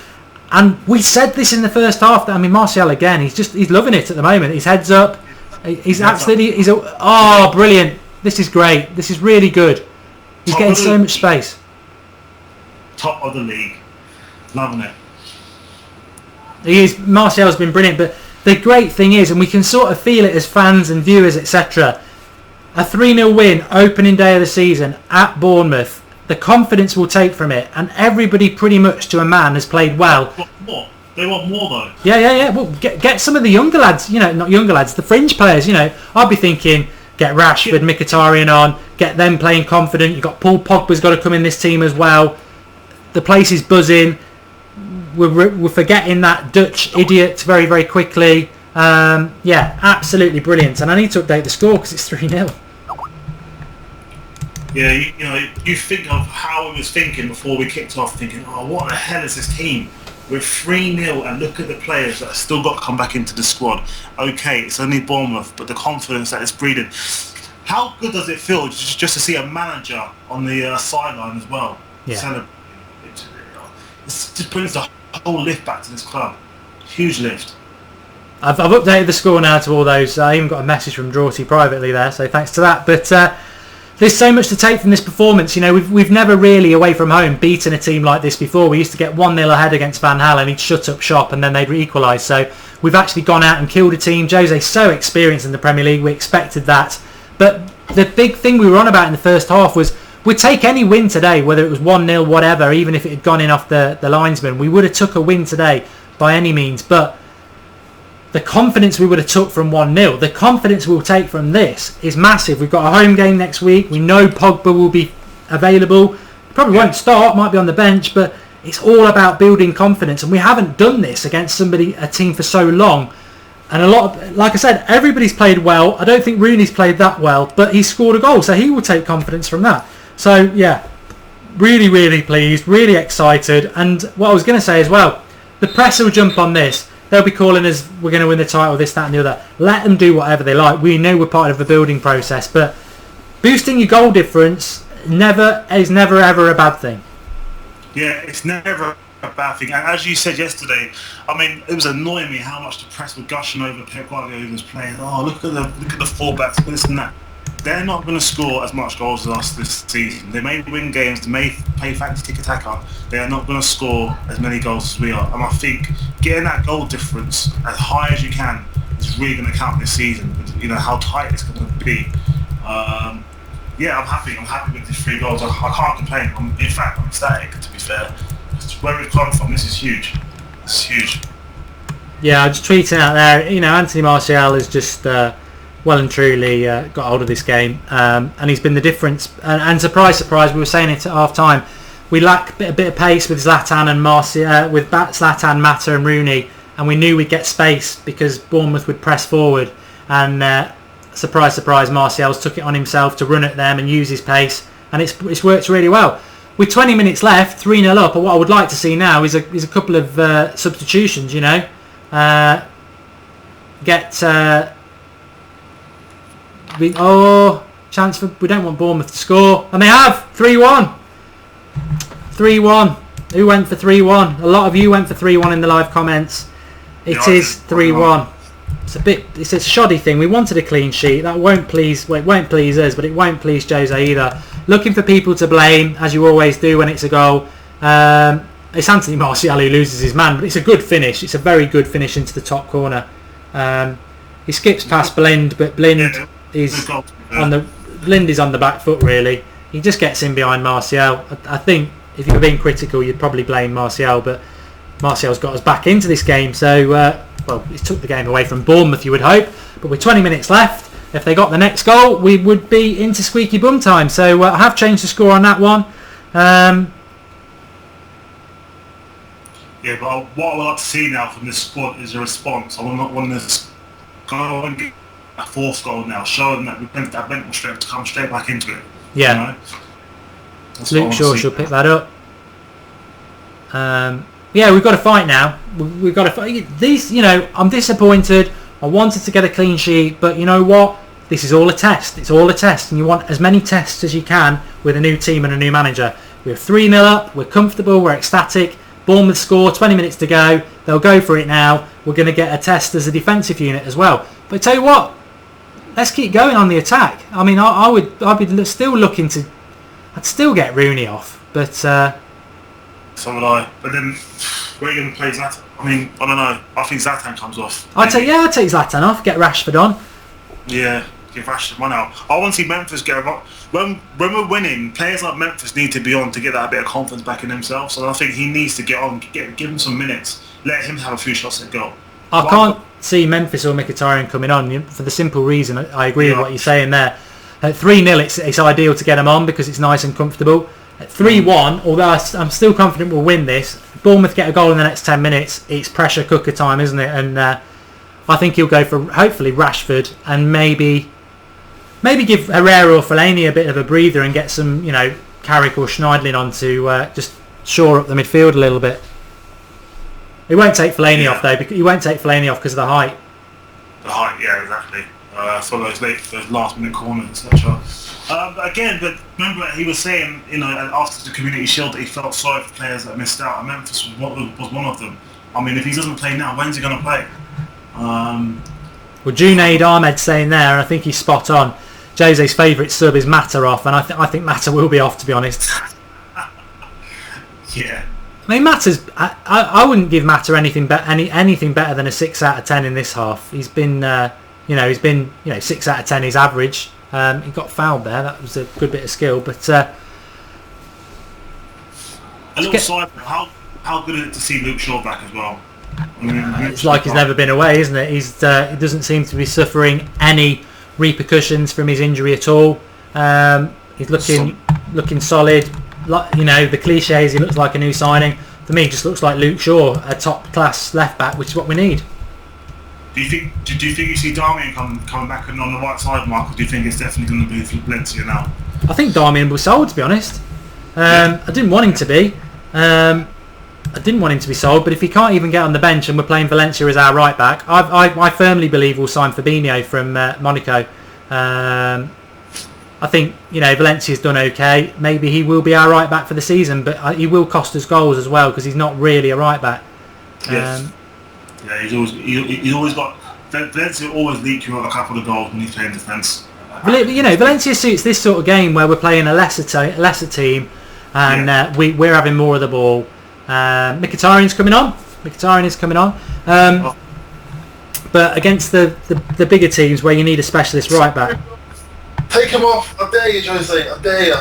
And we said this in the first half. That, I mean, Martial again, he's loving it at the moment. His head's up. He's absolutely, brilliant. This is great. This is really good. He's getting so much space. Top of the league. Loving it. He is. Martial's been brilliant. But the great thing is, and we can sort of feel it as fans and viewers, etc., a 3-0 win opening day of the season at Bournemouth, the confidence we'll take from it, and everybody pretty much to a man has played well. They want more though. Yeah. Well, get some of the younger lads, not younger lads, the fringe players, I'd be thinking, get Rashford, Mkhitaryan on, get them playing confident. You've got Paul Pogba's got to come in this team as well. The place is buzzing. We're forgetting that Dutch idiot very, very quickly. Absolutely brilliant. And I need to update the score because it's 3-0. Yeah, you think of how I was thinking before we kicked off, thinking, oh, what the hell is this team? We're 3-0 and look at the players that still got to come back into the squad. Okay, it's only Bournemouth, but the confidence that it's breeding. How good does it feel just to see a manager on the sideline as well? Yeah. Celebrating? It just brings the whole lift back to this club. Huge lift. I've updated the score now to all those. I even got a message from Drawty privately there, so thanks to that. But there's so much to take from this performance. We've never really, away from home, beaten a team like this before. We used to get 1-0 ahead against Van Hal and he'd shut up shop and then they'd equalise. So we've actually gone out and killed a team. Jose's so experienced in the Premier League, we expected that. But the big thing we were on about in the first half was we'd take any win today, whether it was 1-0, whatever, even if it had gone in off the linesman. We would have took a win today by any means. But the confidence we would have took from 1-0, the confidence we'll take from this is massive. We've got a home game next week. We know Pogba will be available. Probably won't start, might be on the bench, but it's all about building confidence. And we haven't done this against a team for so long. And a lot of, like I said, everybody's played well. I don't think Rooney's played that well, but he's scored a goal, so he will take confidence from that. So, yeah, really, really pleased, really excited. And what I was going to say as well, the press will jump on this. They'll be calling us, we're going to win the title, this, that and the other. Let them do whatever they like. We know we're part of the building process, but boosting your goal difference is never ever a bad thing. Yeah, it's never a bad thing. And as you said yesterday, I mean, it was annoying me how much the press were gushing over Pep Guardiola's playing. Oh, look at the fullbacks, this and that. They're not going to score as much goals as us this season. They may win games, they may play fancy tiki-taka. They are not going to score as many goals as we are. And I think getting that goal difference as high as you can is really going to count this season. How tight it's going to be. I'm happy. I'm happy with these 3 goals. I can't complain. I'm ecstatic, to be fair. Where we've come from, this is huge. It's huge. Yeah, I just tweeted out there, Anthony Martial is just well and truly got hold of this game, and he's been the difference. And surprise, we were saying it at half time. We lack a bit of pace with Zlatan and Martial, with Zlatan, Mata, and Rooney, and we knew we'd get space because Bournemouth would press forward. And surprise, Martial's took it on himself to run at them and use his pace, and it's worked really well. With 20 minutes left, 3-0 up, and what I would like to see now is a couple of substitutions. Chance for, we don't want Bournemouth to score, and they have 3-1. Who went for 3-1? A lot of you went for 3-1 in the live comments. It is 3-1. It's a shoddy thing. We wanted a clean sheet. That won't please us, but it won't please Jose either. Looking for people to blame, as you always do when it's a goal. It's Anthony Martial who loses his man, but it's a good finish. It's a very good finish into the top corner. He skips past Blind, but Blind is on the back foot really. He just gets in behind Martial. I think if you were being critical, you'd probably blame Martial, but Martial's got us back into this game. So, he took the game away from Bournemouth, you would hope. But with 20 minutes left, if they got the next goal, we would be into squeaky bum time. So I have changed the score on that one. But what I would like to see now from this squad is a response. I will not want this go and get fourth goal now, show them that mental strength to come straight back into it. Yeah. You know? Luke Shaw should pick that up. Yeah, we've got to fight now. We've got to fight. These, I'm disappointed. I wanted to get a clean sheet, but you know what? This is all a test. It's all a test, and you want as many tests as you can with a new team and a new manager. We're 3-0 up. We're comfortable. We're ecstatic. Bournemouth score. 20 minutes to go. They'll go for it now. We're going to get a test as a defensive unit as well. But I tell you what, let's keep going on the attack. I mean, I'd be still looking to. I'd still get Rooney off, but. So would I. But then, where are you going to play Zlatan? I mean, I don't know. I think Zlatan comes off. I'd take Zlatan off. Get Rashford on. Yeah, give Rashford one out. I want to see Memphis get a... When we're winning, players like Memphis need to be on to get that bit of confidence back in themselves. So I think he needs to get on, give him some minutes, let him have a few shots at goal. I can't see Memphis or Mkhitaryan coming on for the simple reason. I agree with what you're saying there. At 3-0, it's ideal to get them on because it's nice and comfortable. At 3-1, although I'm still confident we'll win this, Bournemouth get a goal in the next 10 minutes, it's pressure cooker time, isn't it? And I think he'll go for hopefully Rashford and maybe give Herrera or Fellaini a bit of a breather and get some, Carrick or Schneidlin on to just shore up the midfield a little bit. He won't take Fellaini off though. He won't take Fellaini off because of the height. The height, yeah, exactly. For those last minute corners, etc. But remember he was saying, after the Community Shield that he felt sorry for players that missed out. And Memphis was one of them. I mean, if he doesn't play now, when's he going to play? Well, Junaid Ahmed saying there, and I think he's spot on. Jose's favourite sub is Mata off, and I think Mata will be off, to be honest. Yeah. I mean, Mata's. I wouldn't give Mata anything better than a 6 out of 10 in this half. He's been, 6 out of 10 is average. He got fouled there. That was a good bit of skill, but. A little side. How good is it to see Luke Shaw back as well? It's like he's never been away, isn't it? He doesn't seem to be suffering any repercussions from his injury at all. He's looking solid. The cliches, he looks like a new signing. To me, he just looks like Luke Shaw, a top class left back, which is what we need. Do you think you see Darmian coming back and on the right side, Mark, or do you think it's definitely going to be Valencia now? I think Darmian was sold, to be honest. I didn't want him to be. I didn't want him to be sold, but if he can't even get on the bench and we're playing Valencia as our right back, I firmly believe we'll sign Fabinho from Monaco. I think Valencia's done okay. Maybe he will be our right back for the season, but he will cost us goals as well because he's not really a right back. Yes. He's always got Valencia always leak you out a couple of goals when he's playing defence. Valencia suits this sort of game where we're playing a lesser team, and we're having more of the ball. Mkhitaryan's coming on. But against the bigger teams where you need a specialist right back. Take him off. I dare you, Jose. I dare you.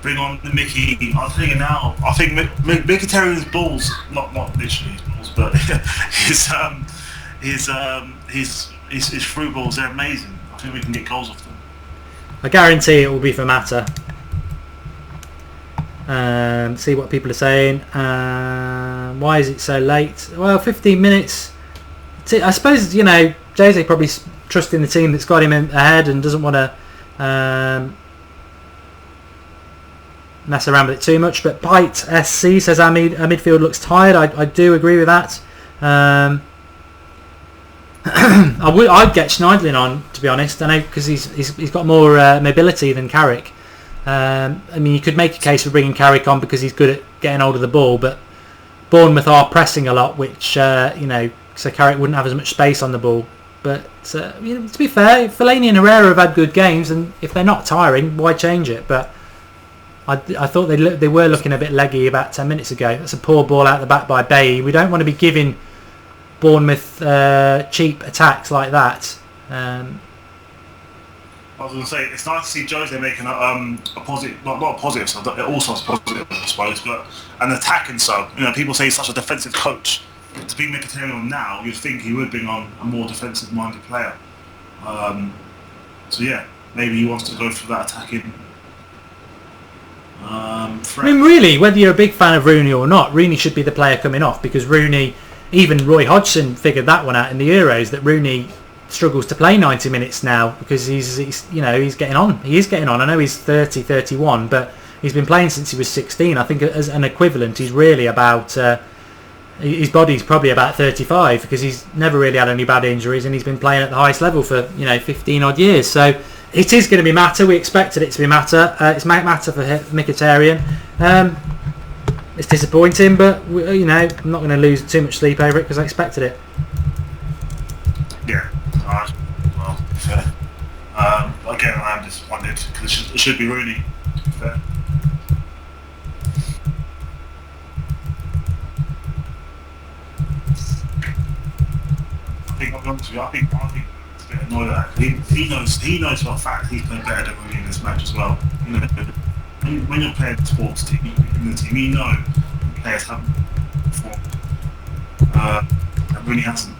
Bring on the Mickey. I'll tell you now. I think Mkhitaryan's balls, not literally his balls, but his through balls, they're amazing. I think we can get goals off them. I guarantee it will be for Mata. See what people are saying. Why is it so late? Well, 15 minutes. I suppose Jose probably trusting the team that's got him ahead and doesn't want to mess around with it too much. But Bite SC says our midfield looks tired. I do agree with that. I'd get Schneidlin on, to be honest. I know because he's got more mobility than Carrick. You could make a case for bringing Carrick on because he's good at getting hold of the ball, but Bournemouth are pressing a lot, which so Carrick wouldn't have as much space on the ball. But to be fair, Fellaini and Herrera have had good games, and if they're not tiring, why change it? But I thought they were looking a bit leggy about 10 minutes ago. That's a poor ball out the back by Bailly. We don't want to be giving Bournemouth cheap attacks like that. I was going to say, it's nice to see Jose making a positive, not a positive sub, also a positive, I suppose, but an attacking sub. People say he's such a defensive coach. To be Mkhitaryan now, you'd think he would bring on a more defensive-minded player. Maybe he wants to go for that attacking. I mean, really, whether you're a big fan of Rooney or not, Rooney should be the player coming off, because Rooney, even Roy Hodgson figured that one out in the Euros, that Rooney struggles to play 90 minutes now because he's getting on. He is getting on. I know he's 30, 31, but he's been playing since he was 16. I think as an equivalent, he's really about... his body's probably about 35 because he's never really had any bad injuries and he's been playing at the highest level for 15 odd years. So it is going to be Mata. We expected it to be Mata. It's Mata for Mkhitaryan. It's disappointing, but I'm not going to lose too much sleep over it because I expected it. Yeah. Well, fair. Again, I am disappointed because it should be Rooney. Fair. I think it's a bit annoyed at that. He knows for a fact he's playing better than Rooney in this match as well. When you're playing a sports team in the team, you know players haven't performed. And Rooney hasn't.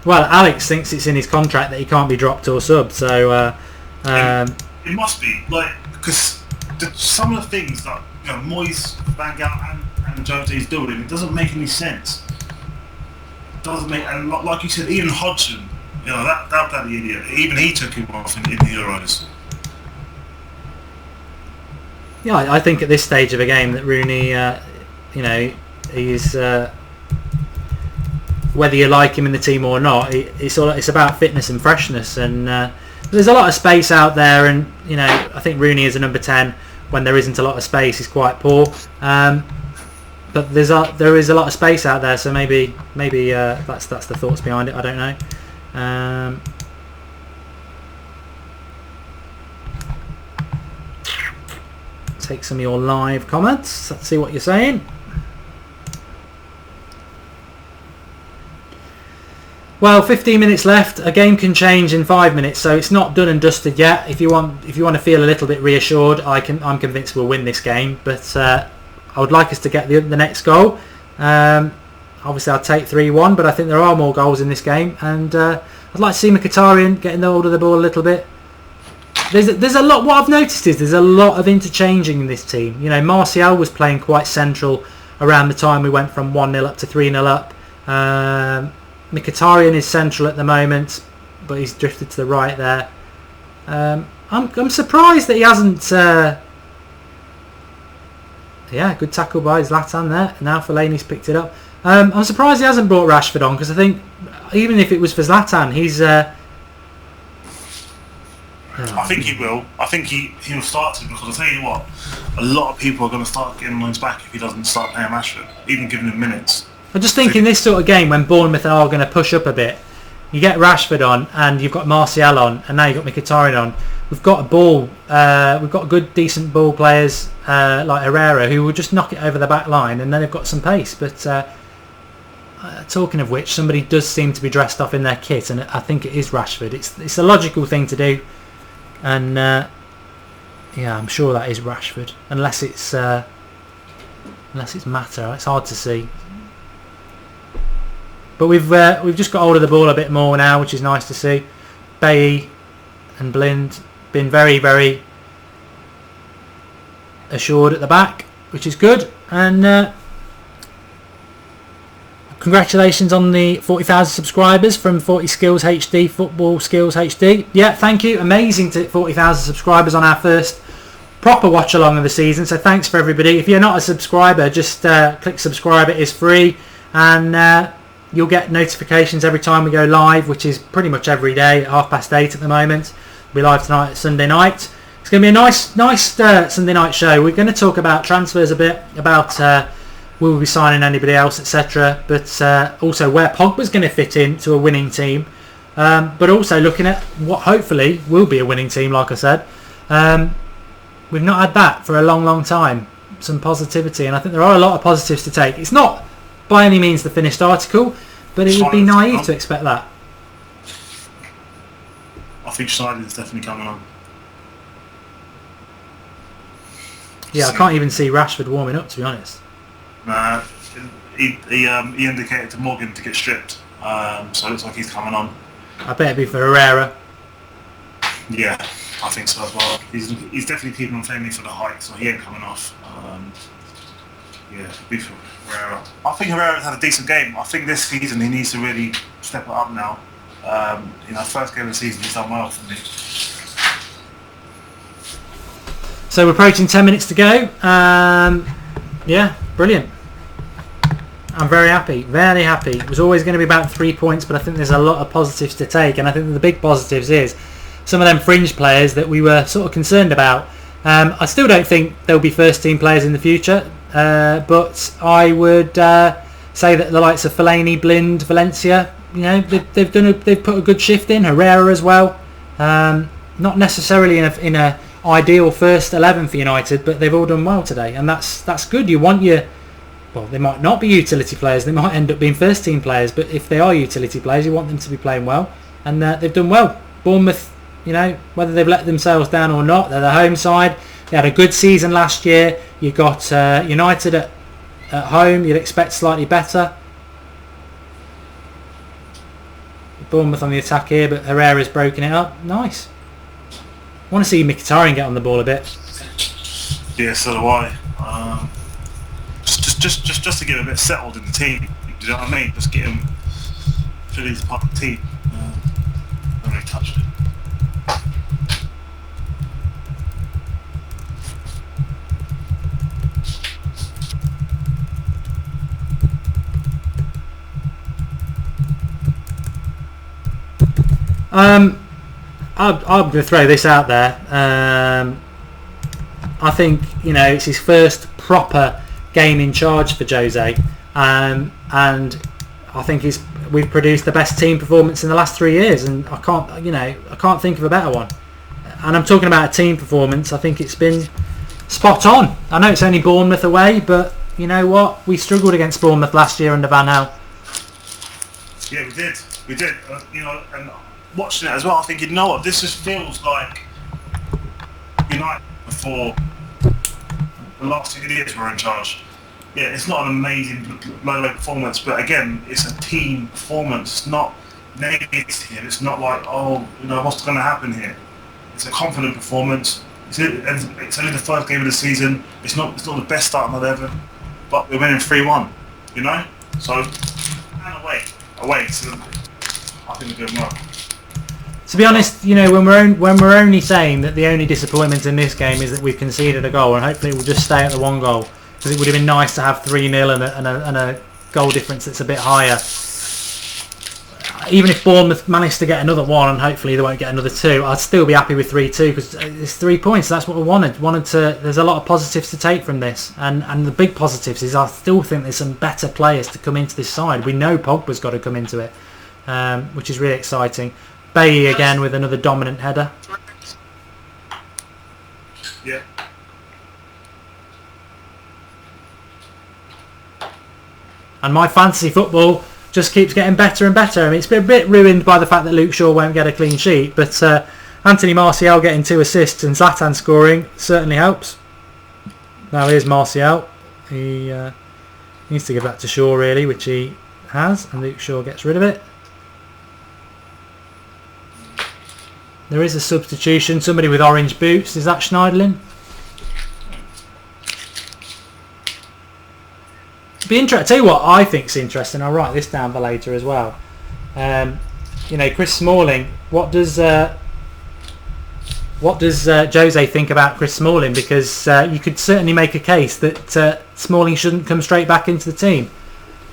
Well, Alex thinks it's in his contract that he can't be dropped or subbed, so... It must be, because some of the things that Moyes, Van Gaal and Jose's doing, it doesn't make any sense. It doesn't make, and like you said, even Hodgson, that bloody idiot, even he took him off in the Euros. Yeah, I think at this stage of a game that Rooney, he's... whether you like him in the team or not, it's about fitness and freshness, and there's a lot of space out there, and I think Rooney as a number 10, when there isn't a lot of space, is quite poor. But there is a lot of space out there, so maybe that's the thoughts behind it. I don't know. Take some of your live comments. Let's see what you're saying. Well, 15 minutes left. A game can change in 5 minutes, so it's not done and dusted yet. If you want to feel a little bit reassured, I'm convinced we'll win this game. But I would like us to get the next goal. Obviously, I'll take 3-1, but I think there are more goals in this game, and I'd like to see Mkhitaryan getting the hold of the ball a little bit. There's a lot. What I've noticed is there's a lot of interchanging in this team. Martial was playing quite central around the time we went from 1-0 up to 3-0 up. Mkhitaryan is central at the moment, but he's drifted to the right there. I'm surprised that he hasn't... good tackle by Zlatan there. Now Fellaini's picked it up. I'm surprised he hasn't brought Rashford on, because I think even if it was for Zlatan, he's... I think he will. I think he'll start to, because I'll tell you what, a lot of people are going to start getting on his back if he doesn't start playing Rashford, even giving him minutes. I just think in this sort of game when Bournemouth are going to push up a bit, you get Rashford on and you've got Martial on, and now you've got Mkhitaryan on. We've got a ball. We've got good, decent ball players like Herrera who will just knock it over the back line, and then they've got some pace. But talking of which, somebody does seem to be dressed up in their kit, and I think it is Rashford. It's a logical thing to do, and I'm sure that is Rashford, unless it's Mata. It's hard to see. But we've just got hold of the ball a bit more now, which is nice to see. Bailly and Blind been very, very assured at the back, which is good. And congratulations on the 40,000 subscribers from 40 Skills HD, Football Skills HD. Yeah, thank you. Amazing to 40,000 subscribers on our first proper watch along of the season. So thanks for everybody. If you're not a subscriber, just click subscribe. It is free, and you'll get notifications every time we go live, which is pretty much every day at 8:30 at the moment. We'll be live tonight, Sunday night. It's going to be a nice Sunday night show. We're going to talk about transfers a bit, about will we be signing anybody else, etc. But also where Pogba's going to fit into a winning team. But also looking at what hopefully will be a winning team, like I said. We've not had that for a long, long time. Some positivity, and I think there are a lot of positives to take. It's not by any means the finished article, but it would be naive to expect that. I think Schneider is definitely coming on. Yeah, I can't even see Rashford warming up, to be honest. Nah, he indicated to Morgan to get stripped, so it looks like he's coming on. I bet it'd be for Herrera. Yeah, I think so as well. He's definitely keeping on Fellaini for the height, so he ain't coming off. Be for Herrera. I think Herrera's had a decent game. I think this season he needs to really step it up now. First game of the season he's done well for me. So we're approaching 10 minutes to go. Brilliant. I'm very happy, very happy. It was always going to be about 3 points, but I think there's a lot of positives to take, and I think the big positives is some of them fringe players that we were sort of concerned about. I still don't think there'll be first team players in the future, but I would say that the likes of Fellaini, Blind, Valencia, they've put a good shift in. Herrera as well. Not necessarily in a ideal first 11 for United, but they've all done well today, and that's good. You want they might not be utility players, they might end up being first team players, but if they are utility players, you want them to be playing well, and they've done well. Bournemouth, whether they've let themselves down or not, they're the home side. They had a good season last year. You got United at home, you'd expect slightly better. Bournemouth on the attack here, but Herrera's broken it up. Nice. I want to see Mkhitaryan get on the ball a bit. Yeah, so do I. Just to get him a bit settled in the team. Do you know what I mean? Just get him feel he's part of the team. Not really touched it. I'm going to throw this out there. I think it's his first proper game in charge for Jose, and I think we've produced the best team performance in the last 3 years, and I can't think of a better one. And I'm talking about a team performance. I think it's been spot on. I know it's only Bournemouth away, but you know what? We struggled against Bournemouth last year under Van Gaal. Yeah, we did. And watching it as well, I think what? This just feels like United before the last 2 years were in charge. Yeah, it's not an amazing low performance, but again, it's a team performance. It's not negative. It's not like, what's going to happen here? It's a confident performance. It's only the first game of the season. It's not the best start in 11, but we're winning 3-1. So and away. So I think we're doing well. To be honest, when we're only saying that the only disappointment in this game is that we've conceded a goal, and hopefully it will just stay at the one goal, because it would have been nice to have 3-0 and a goal difference that's a bit higher. Even if Bournemouth managed to get another one, and hopefully they won't get another 2, I'd still be happy with 3-2, because it's 3 points. That's what we wanted. There's a lot of positives to take from this, and the big positives is I still think there's some better players to come into this side. We know Pogba's got to come into it, which is really exciting. Bailly again with another dominant header. Yeah. And my fantasy football just keeps getting better and better. I mean, it's been a bit ruined by the fact that Luke Shaw won't get a clean sheet, but Anthony Martial getting 2 assists and Zlatan scoring certainly helps. Now here's Martial. He needs to give that to Shaw really, which he has, and Luke Shaw gets rid of it. There is a substitution, somebody with orange boots. Is that Schneiderlin? Be interesting. Tell you what I think's interesting. I'll write this down for later as well. Chris Smalling. What does Jose think about Chris Smalling? Because you could certainly make a case that Smalling shouldn't come straight back into the team.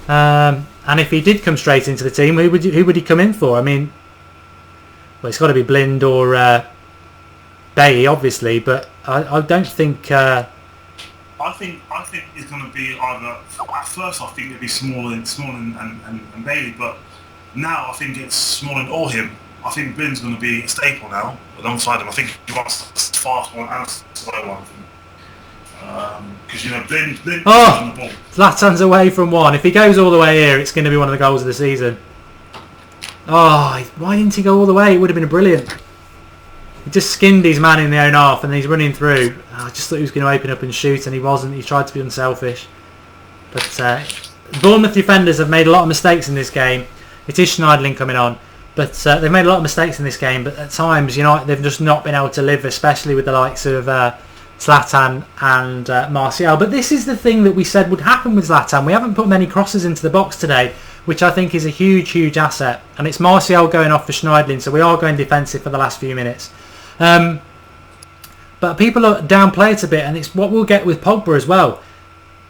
And if he did come straight into the team, who would he come in for? I mean, well, it's got to be Blind or Bailly, obviously, but I don't think. I think it's going to be either. At first, I think it'd be Smalling and Bailly, but now I think it's Smalling or him. I think Blind's going to be a staple now alongside him. I think he wants a fast one and a slow one. Because Blind on the ball. Zlatan's away from one. If he goes all the way here, it's going to be one of the goals of the season. Oh, why didn't he go all the way? It would have been brilliant. He just skinned his man in the own half and he's running through. I just thought he was going to open up and shoot, and he wasn't. He tried to be unselfish. But Bournemouth defenders have made a lot of mistakes in this game. It is Schneiderlin coming on. But they've made a lot of mistakes in this game, but at times, they've just not been able to live, especially with the likes of Zlatan and Martial. But this is the thing that we said would happen with Zlatan. We haven't put many crosses into the box today, which I think is a huge, huge asset. And it's Martial going off for Schneidlin, so we are going defensive for the last few minutes. But people downplay it a bit, and it's what we'll get with Pogba as well.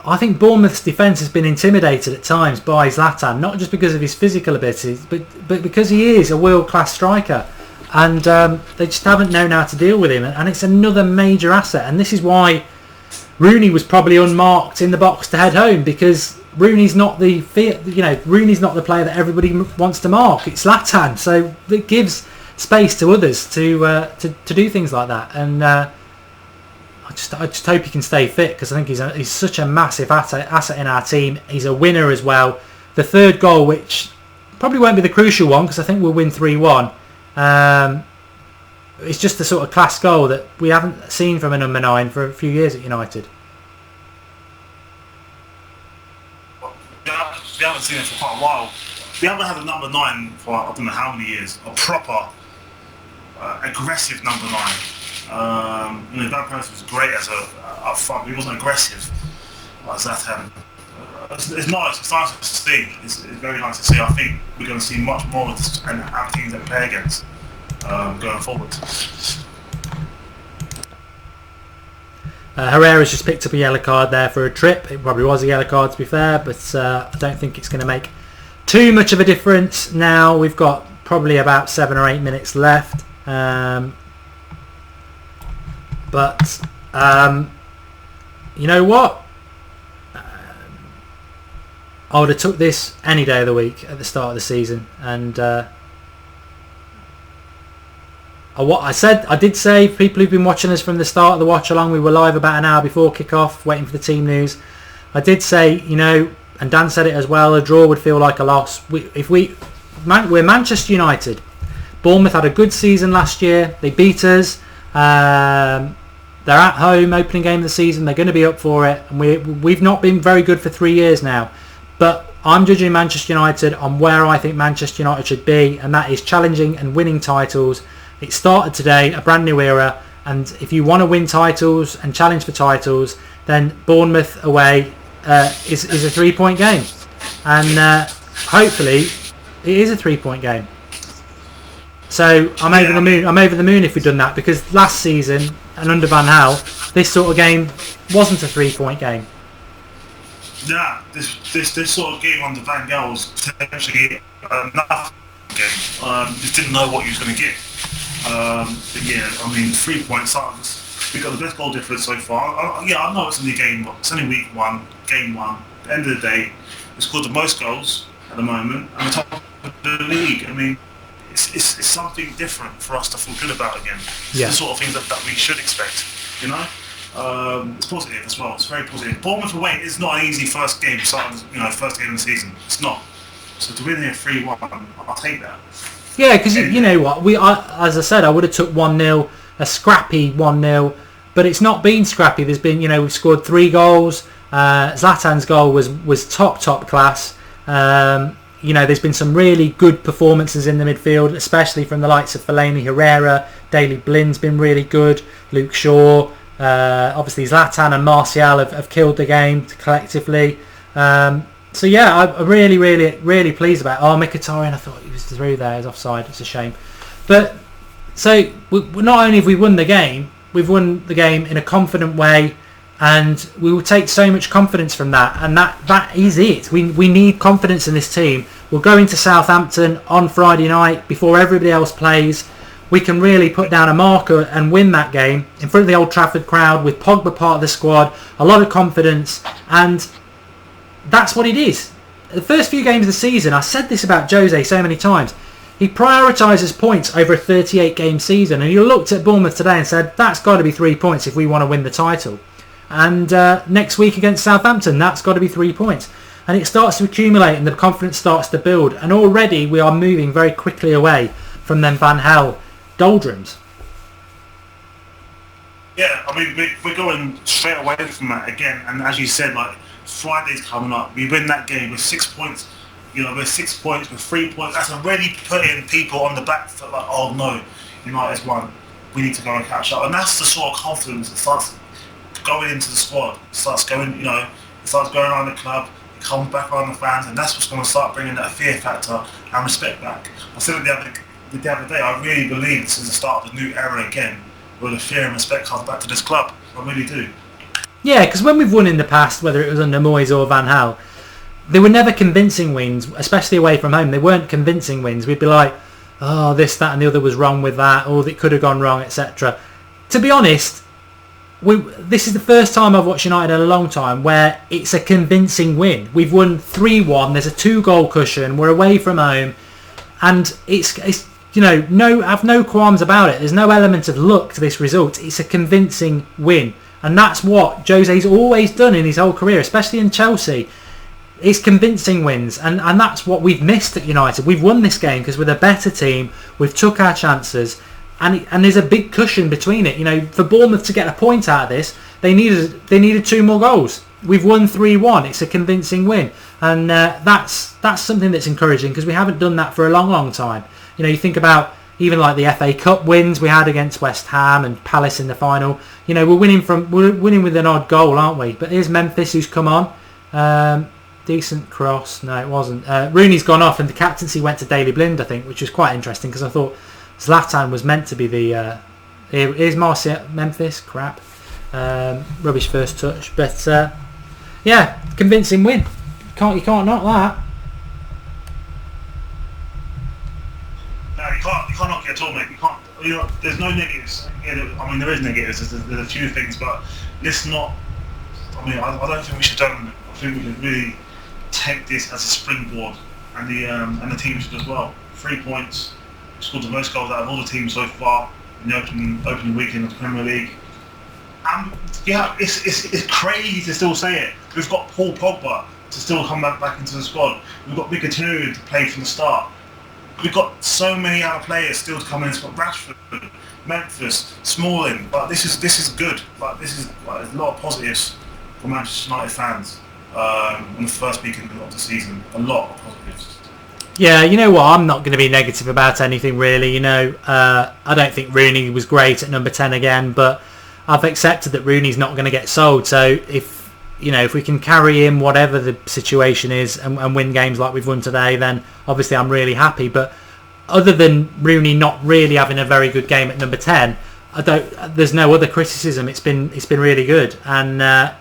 I think Bournemouth's defence has been intimidated at times by Zlatan, not just because of his physical abilities, but because he is a world-class striker. And they just haven't known how to deal with him. And it's another major asset. And this is why Rooney was probably unmarked in the box to head home, because Rooney's not the Rooney's not the player that everybody wants to mark. It's Zlatan, so it gives space to others to do things like that. And I just hope he can stay fit, because I think he's such a massive asset in our team. He's a winner as well. The third goal, which probably won't be the crucial one, because I think we'll win 3-1. It's just the sort of class goal that we haven't seen from a number 9 for a few years at United. We haven't seen it for quite a while. We haven't had a number 9 for I don't know how many years. A proper, aggressive number 9. Van Persie was great as up front. He wasn't aggressive like Zlatan. It's nice. It's nice to see. It's very nice to see. I think we're going to see much more of this and have teams that play against going forward. Herrera's just picked up a yellow card there for a trip. It probably was a yellow card, to be fair, but I don't think it's going to make too much of a difference now. We've got probably about 7 or 8 minutes left. But you know what? I would have took this any day of the week at the start of the season, and I did say, people who've been watching us from the start of the watch along, we were live about an hour before kick-off, waiting for the team news. I did say, and Dan said it as well, a draw would feel like a loss. We're Manchester United. Bournemouth had a good season last year. They beat us. They're at home, opening game of the season. They're going to be up for it. And we've not been very good for 3 years now. But I'm judging Manchester United on where I think Manchester United should be, and that is challenging and winning titles. It started today, a brand new era, and if you want to win titles and challenge for titles, then Bournemouth away is a 3-point game. And hopefully it is a 3-point game. So I'm over the moon. I'm over the moon if we've done that, because last season and under Van Gaal, this sort of game wasn't a 3-point game. Yeah, this sort of game under Van Gaal was potentially enough game. Just didn't know what he was going to get. But yeah, 3 points. We've got the best goal difference so far. I know it's only it's only week 1, game 1. At the end of the day, we scored the most goals at the moment, and we're top of the league. It's something different for us to feel good about again. Yeah. It's the sort of things that we should expect, It's positive as well. It's very positive. Bournemouth away is not an easy first game, first game of the season. It's not. So to win here 3-1, I'll take that. Yeah, because you know what, as I said, I would have took 1-0, a scrappy 1-0, but it's not been scrappy. There's been, we've scored 3 goals. Zlatan's goal was top class. There's been some really good performances in the midfield, especially from the likes of Fellaini, Herrera. Daley Blin's been really good. Luke Shaw, obviously Zlatan and Martial have killed the game collectively. So yeah, I'm really, really, really pleased about it. Mkhitaryan, I thought he was through there, he's offside, it's a shame. But, so, not only have we won the game, we've won the game in a confident way, and we will take so much confidence from that, and that is it. We need confidence in this team. We're going to Southampton on Friday night before everybody else plays. We can really put down a marker and win that game in front of the Old Trafford crowd with Pogba part of the squad, a lot of confidence, and that's what it is. The first few games of the season, I said this about Jose so many times, he prioritises points over a 38-game season, and you looked at Bournemouth today and said, that's got to be 3 points if we want to win the title. And next week against Southampton, that's got to be 3 points. And it starts to accumulate and the confidence starts to build, and already we are moving very quickly away from them Van Gaal doldrums. Yeah, we're going straight away from that again, and as you said, Friday's coming up. We win that game with 6 points we're 6 points, we're 3 points. That's already putting people on the back foot like, oh no, United's won. We need to go and catch up. And that's the sort of confidence that starts going into the squad. It starts going, it starts going around the club, it comes back around the fans, and that's what's going to start bringing that fear factor and respect back. I said it the other day, I really believe this is the start of a new era again, where the fear and respect comes back to this club. I really do. Yeah, because when we've won in the past, whether it was under Moyes or Van Gaal, they were never convincing wins, especially away from home. They weren't convincing wins. We'd be like, oh, this, that and the other was wrong with that, or it could have gone wrong, etc. To be honest, this is the first time I've watched United in a long time where it's a convincing win. We've won 3-1, there's a 2-goal cushion, we're away from home, and it's I've no qualms about it. There's no element of luck to this result. It's a convincing win. And that's what Jose's always done in his whole career, especially in Chelsea. It's convincing wins, and that's what we've missed at United. We've won this game because we're the better team. We've took our chances, and there's a big cushion between it. For Bournemouth to get a point out of this, they needed 2 more goals. We've won 3-1. It's a convincing win, and that's something that's encouraging because we haven't done that for a long, long time. You think about even like the FA Cup wins we had against West Ham and Palace in the final. We're winning with an odd goal, aren't we? But here's Memphis who's come on. Decent cross. No, it wasn't. Rooney's gone off and the captaincy went to Daley Blind, I think, which was quite interesting because I thought Zlatan was meant to be the... here's Marcia Memphis. Crap. Rubbish first touch. But, yeah, convincing win. You can't knock that. No, you can't knock it at all, mate. You can't. There's no negatives. I mean, there is negatives. There's a few things, but let's not. I mean, I don't think we should. I think we should really take this as a springboard, and the team should as well. 3 points. We scored the most goals out of all the teams so far in the opening weekend of the Premier League. Yeah, it's crazy to still say it. We've got Paul Pogba to still come back into the squad. We've got Mkhitaryan to play from the start. We've got so many other players still to come in. It's got Rashford, Memphis, Smalling. But this is good. But there's a lot of positives for Manchester United fans in the first weekend of the season. A lot of positives. Yeah, you know what? I'm not going to be negative about anything really. I don't think Rooney was great at number 10 again, but I've accepted that Rooney's not going to get sold. So if we can carry him, whatever the situation is, and win games like we've won today, then obviously I'm really happy. But other than Rooney not really having a very good game at number 10, there's no other criticism. It's been really good. And I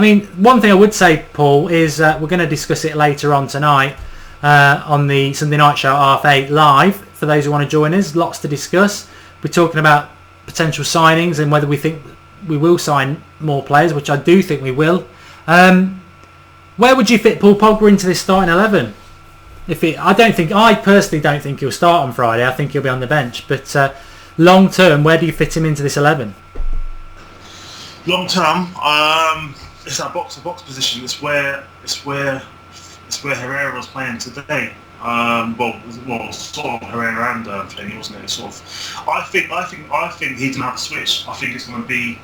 mean, one thing I would say, Paul, is we're going to discuss it later on tonight on the Sunday Night Show at 8:30 live. For those who want to join us, lots to discuss. We're talking about potential signings and whether we think we will sign more players, which I do think we will. Where would you fit Paul Pogba into this starting 11? I personally don't think he'll start on Friday. I think he'll be on the bench. But long term, where do you fit him into this 11? Long term, it's that box-to-box position. It's where Herrera was playing today. Sort of Herrera and Fellaini, wasn't it? Sort of. I think he's gonna have a switch. I think it's gonna be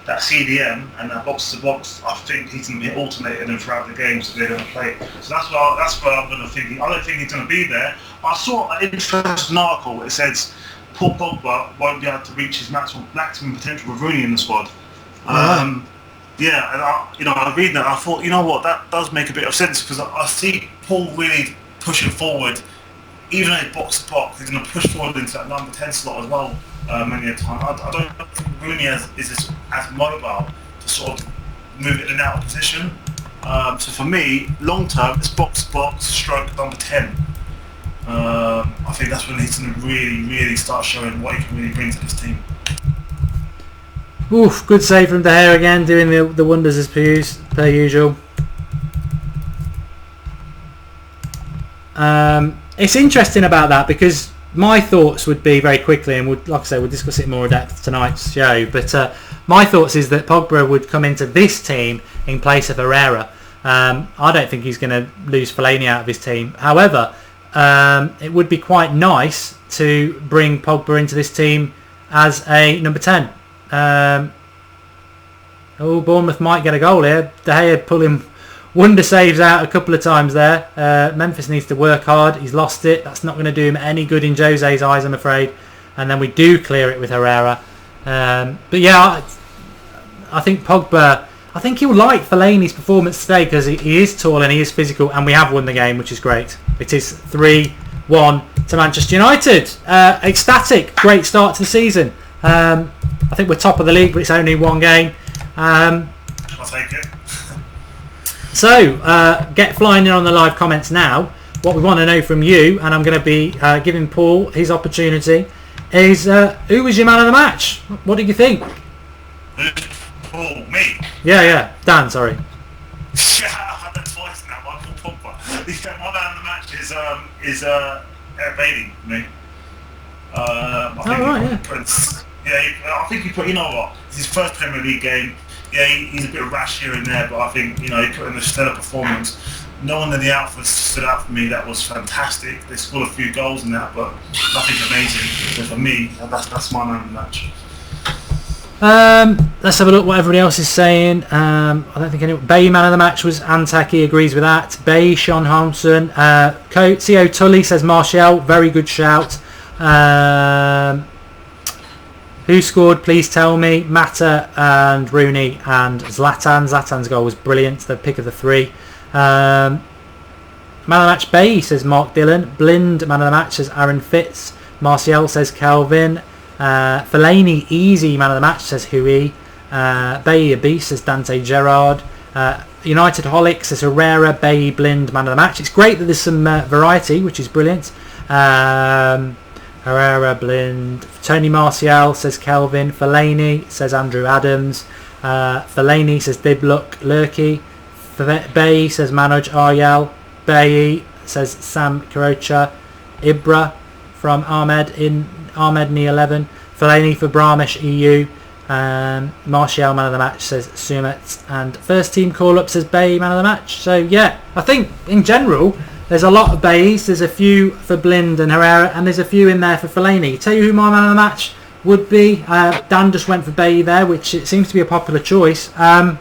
that CDM and that box-to-box. I think he's gonna be alternating them throughout the games that they're gonna play. So that's where I'm gonna think. I don't think he's gonna be there. I saw an interesting article. It says Paul Pogba won't be able to reach his maximum potential with Rooney in the squad. Yeah, and I read that. I thought, you know what, that does make a bit of sense because I see Paul really pushing forward, even though he's box to box, he's going to push forward into that number 10 slot as well. Many a time, I don't think Rooney is as mobile to sort of move it in and out of position. So for me, long term, it's box to box, stroke number 10. I think that's when he's going to really, really start showing what he can really bring to this team. Oof, good save from De Gea again, doing the wonders as per usual. It's interesting about that because my thoughts would be very quickly, and like I say, we'll discuss it more in depth tonight's show, but my thoughts is that Pogba would come into this team in place of Herrera. I don't think he's going to lose Fellaini out of his team. However, it would be quite nice to bring Pogba into this team as a number 10. Bournemouth might get a goal here. De Gea pulling Wonder saves out a couple of times there. Memphis needs to work hard. He's lost it. That's not going to do him any good in Jose's eyes, I'm afraid. And then we do clear it with Herrera. But yeah, I think Pogba, I think he'll like Fellaini's performance today because he is tall and he is physical, and we have won the game, which is great. It is 3-1 to Manchester United. Ecstatic. Great start to the season. I think we're top of the league, but it's only one game. I'll take it. So, get flying in on the live comments now. What we want to know from you, and I'm going to be giving Paul his opportunity, is who was your man of the match? What did you think? Paul, me? Yeah, Dan, sorry. Yeah, I've had that twice now, Michael Pogba. Yeah, my man of the match is Eric Bailey, me. I think he put, you know what, it's his first Premier League game. Yeah, he's a bit rash here and there, but I think, he put in a stellar performance. No one in the outfit stood out for me. That was fantastic. They scored a few goals in that, but nothing amazing. So for me, that's my man of the match. Let's have a look what everybody else is saying. I don't think anyone. Bay man of the match was Antaki, agrees with that. Bay, Sean Holmson. CO Tully says Martial, very good shout. Who scored? Please tell me. Mata and Rooney and Zlatan. Zlatan's goal was brilliant. The pick of the three. Man of the match Bay says Mark Dillon. Blind man of the match says Aaron Fitz. Martial says Kelvin. Fellaini easy man of the match says Hui. Bay a beast says Dante Gerrard. United Holic says Herrera. Bay Blind man of the match. It's great that there's some variety, which is brilliant. Herrera, Blind. Tony Martial says Kelvin. Fellaini says Andrew Adams. Fellaini says Dibluk Lurky. Bay says Manoj Aryal. Bay says Sam Karocha. Ibra from Ahmed in 11. Fellaini for Brahmish EU. Martial man of the match says Sumet. And first team call up says Bay man of the match. So yeah, I think in general there's a lot of Bays. There's a few for Blind and Herrera, and there's a few in there for Fellaini. Tell you who my man of the match would be. Dan just went for Bay there, which it seems to be a popular choice. I'll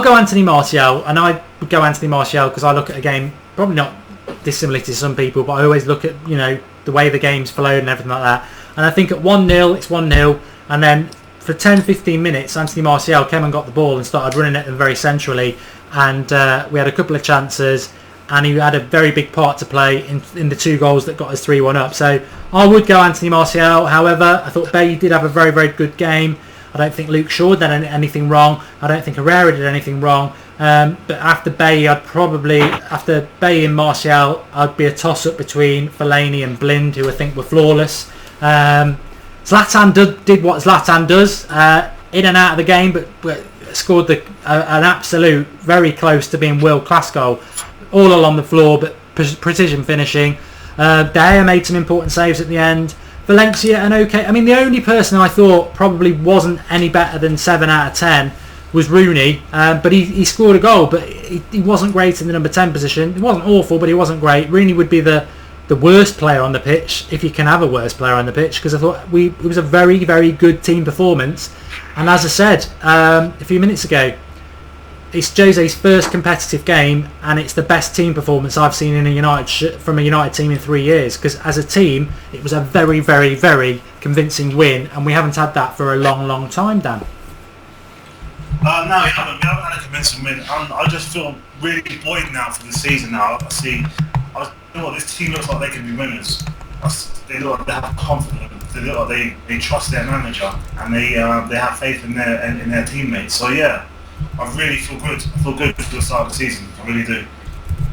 go Anthony Martial, and I would go Anthony Martial because I look at a game probably not dissimilar to some people, but I always look at the way the game's flowed and everything like that. And I think at 1-0, it's 1-0, and then for 10-15 minutes, Anthony Martial came and got the ball and started running at them very centrally, and we had a couple of chances. And he had a very big part to play in the two goals that got us 3-1 up. So I would go Anthony Martial. However, I thought Bay did have a very, very good game. I don't think Luke Shaw did anything wrong. I don't think Herrera did anything wrong. But after Bay, after Bay and Martial, I'd be a toss-up between Fellaini and Blind, who I think were flawless. Zlatan did what Zlatan does, in and out of the game, but scored an absolute, very close to being world-class goal. All along the floor, but precision finishing. De Gea made some important saves at the end. Valencia and okay. I mean, the only person I thought probably wasn't any better than 7 out of 10 was Rooney, but he scored a goal, but he wasn't great in the number 10 position. It wasn't awful, but he wasn't great. Rooney would be the worst player on the pitch, if you can have a worst player on the pitch, because I thought it was a very, very good team performance. And as I said a few minutes ago, it's Jose's first competitive game, and it's the best team performance I've seen in from a United team in 3 years. Because as a team, it was a very, very, very convincing win, and we haven't had that for a long, long time, Dan. No, we haven't had a convincing win. I just feel really buoyant now for the season. Now this team looks like they can be winners. They look like they have confidence. They look like they trust their manager, and they have faith in their teammates. So yeah. I really feel good. I feel good for the start of the season. I really do.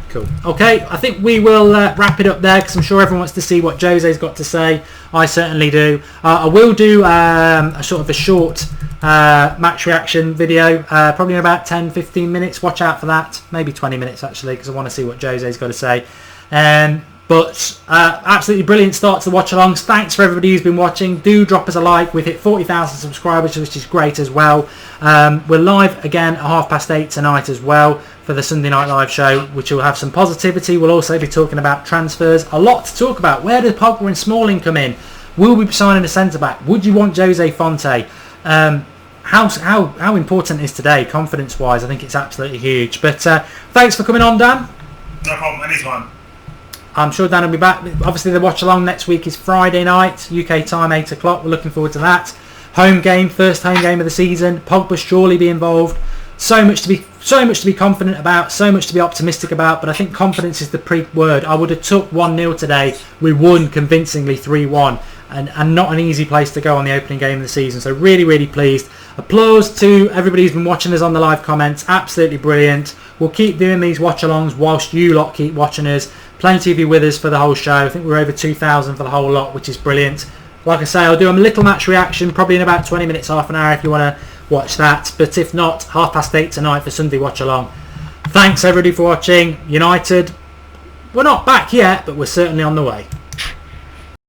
Cool. Okay, I think we will wrap it up there because I'm sure everyone wants to see what Jose's got to say. I certainly do. I will do a sort of a short match reaction video, probably in about 10-15 minutes. Watch out for that. Maybe 20 minutes actually, because I want to see what Jose's got to say. But absolutely brilliant start to the watch-alongs. Thanks for everybody who's been watching. Do drop us a like. We've hit 40,000 subscribers, which is great as well. We're live again at 8:30 tonight as well for the Sunday Night Live show, which will have some positivity. We'll also be talking about transfers. A lot to talk about. Where does Pogba and Smalling come in? Will we be signing a centre-back? Would you want Jose Fonte? how important it is today, confidence-wise. I think it's absolutely huge. But thanks for coming on, Dan. No problem, anytime. I'm sure Dan will be back. Obviously, the watch-along next week is Friday night, UK time, 8 o'clock. We're looking forward to that. Home game, first home game of the season. Pogba surely be involved. So much to be confident about, so much to be optimistic about, but I think confidence is the word. I would have took 1-0 today. We won convincingly 3-1, and not an easy place to go on the opening game of the season. So really, really pleased. Applause to everybody who's been watching us on the live comments. Absolutely brilliant. We'll keep doing these watch-alongs whilst you lot keep watching us. Plenty of you with us for the whole show. I think we're over 2,000 for the whole lot, which is brilliant. Like I say, I'll do a little match reaction probably in about 20 minutes, half an hour if you want to watch that. But if not, 8:30 tonight for Sunday watch-along. Thanks everybody for watching. United, we're not back yet, but we're certainly on the way.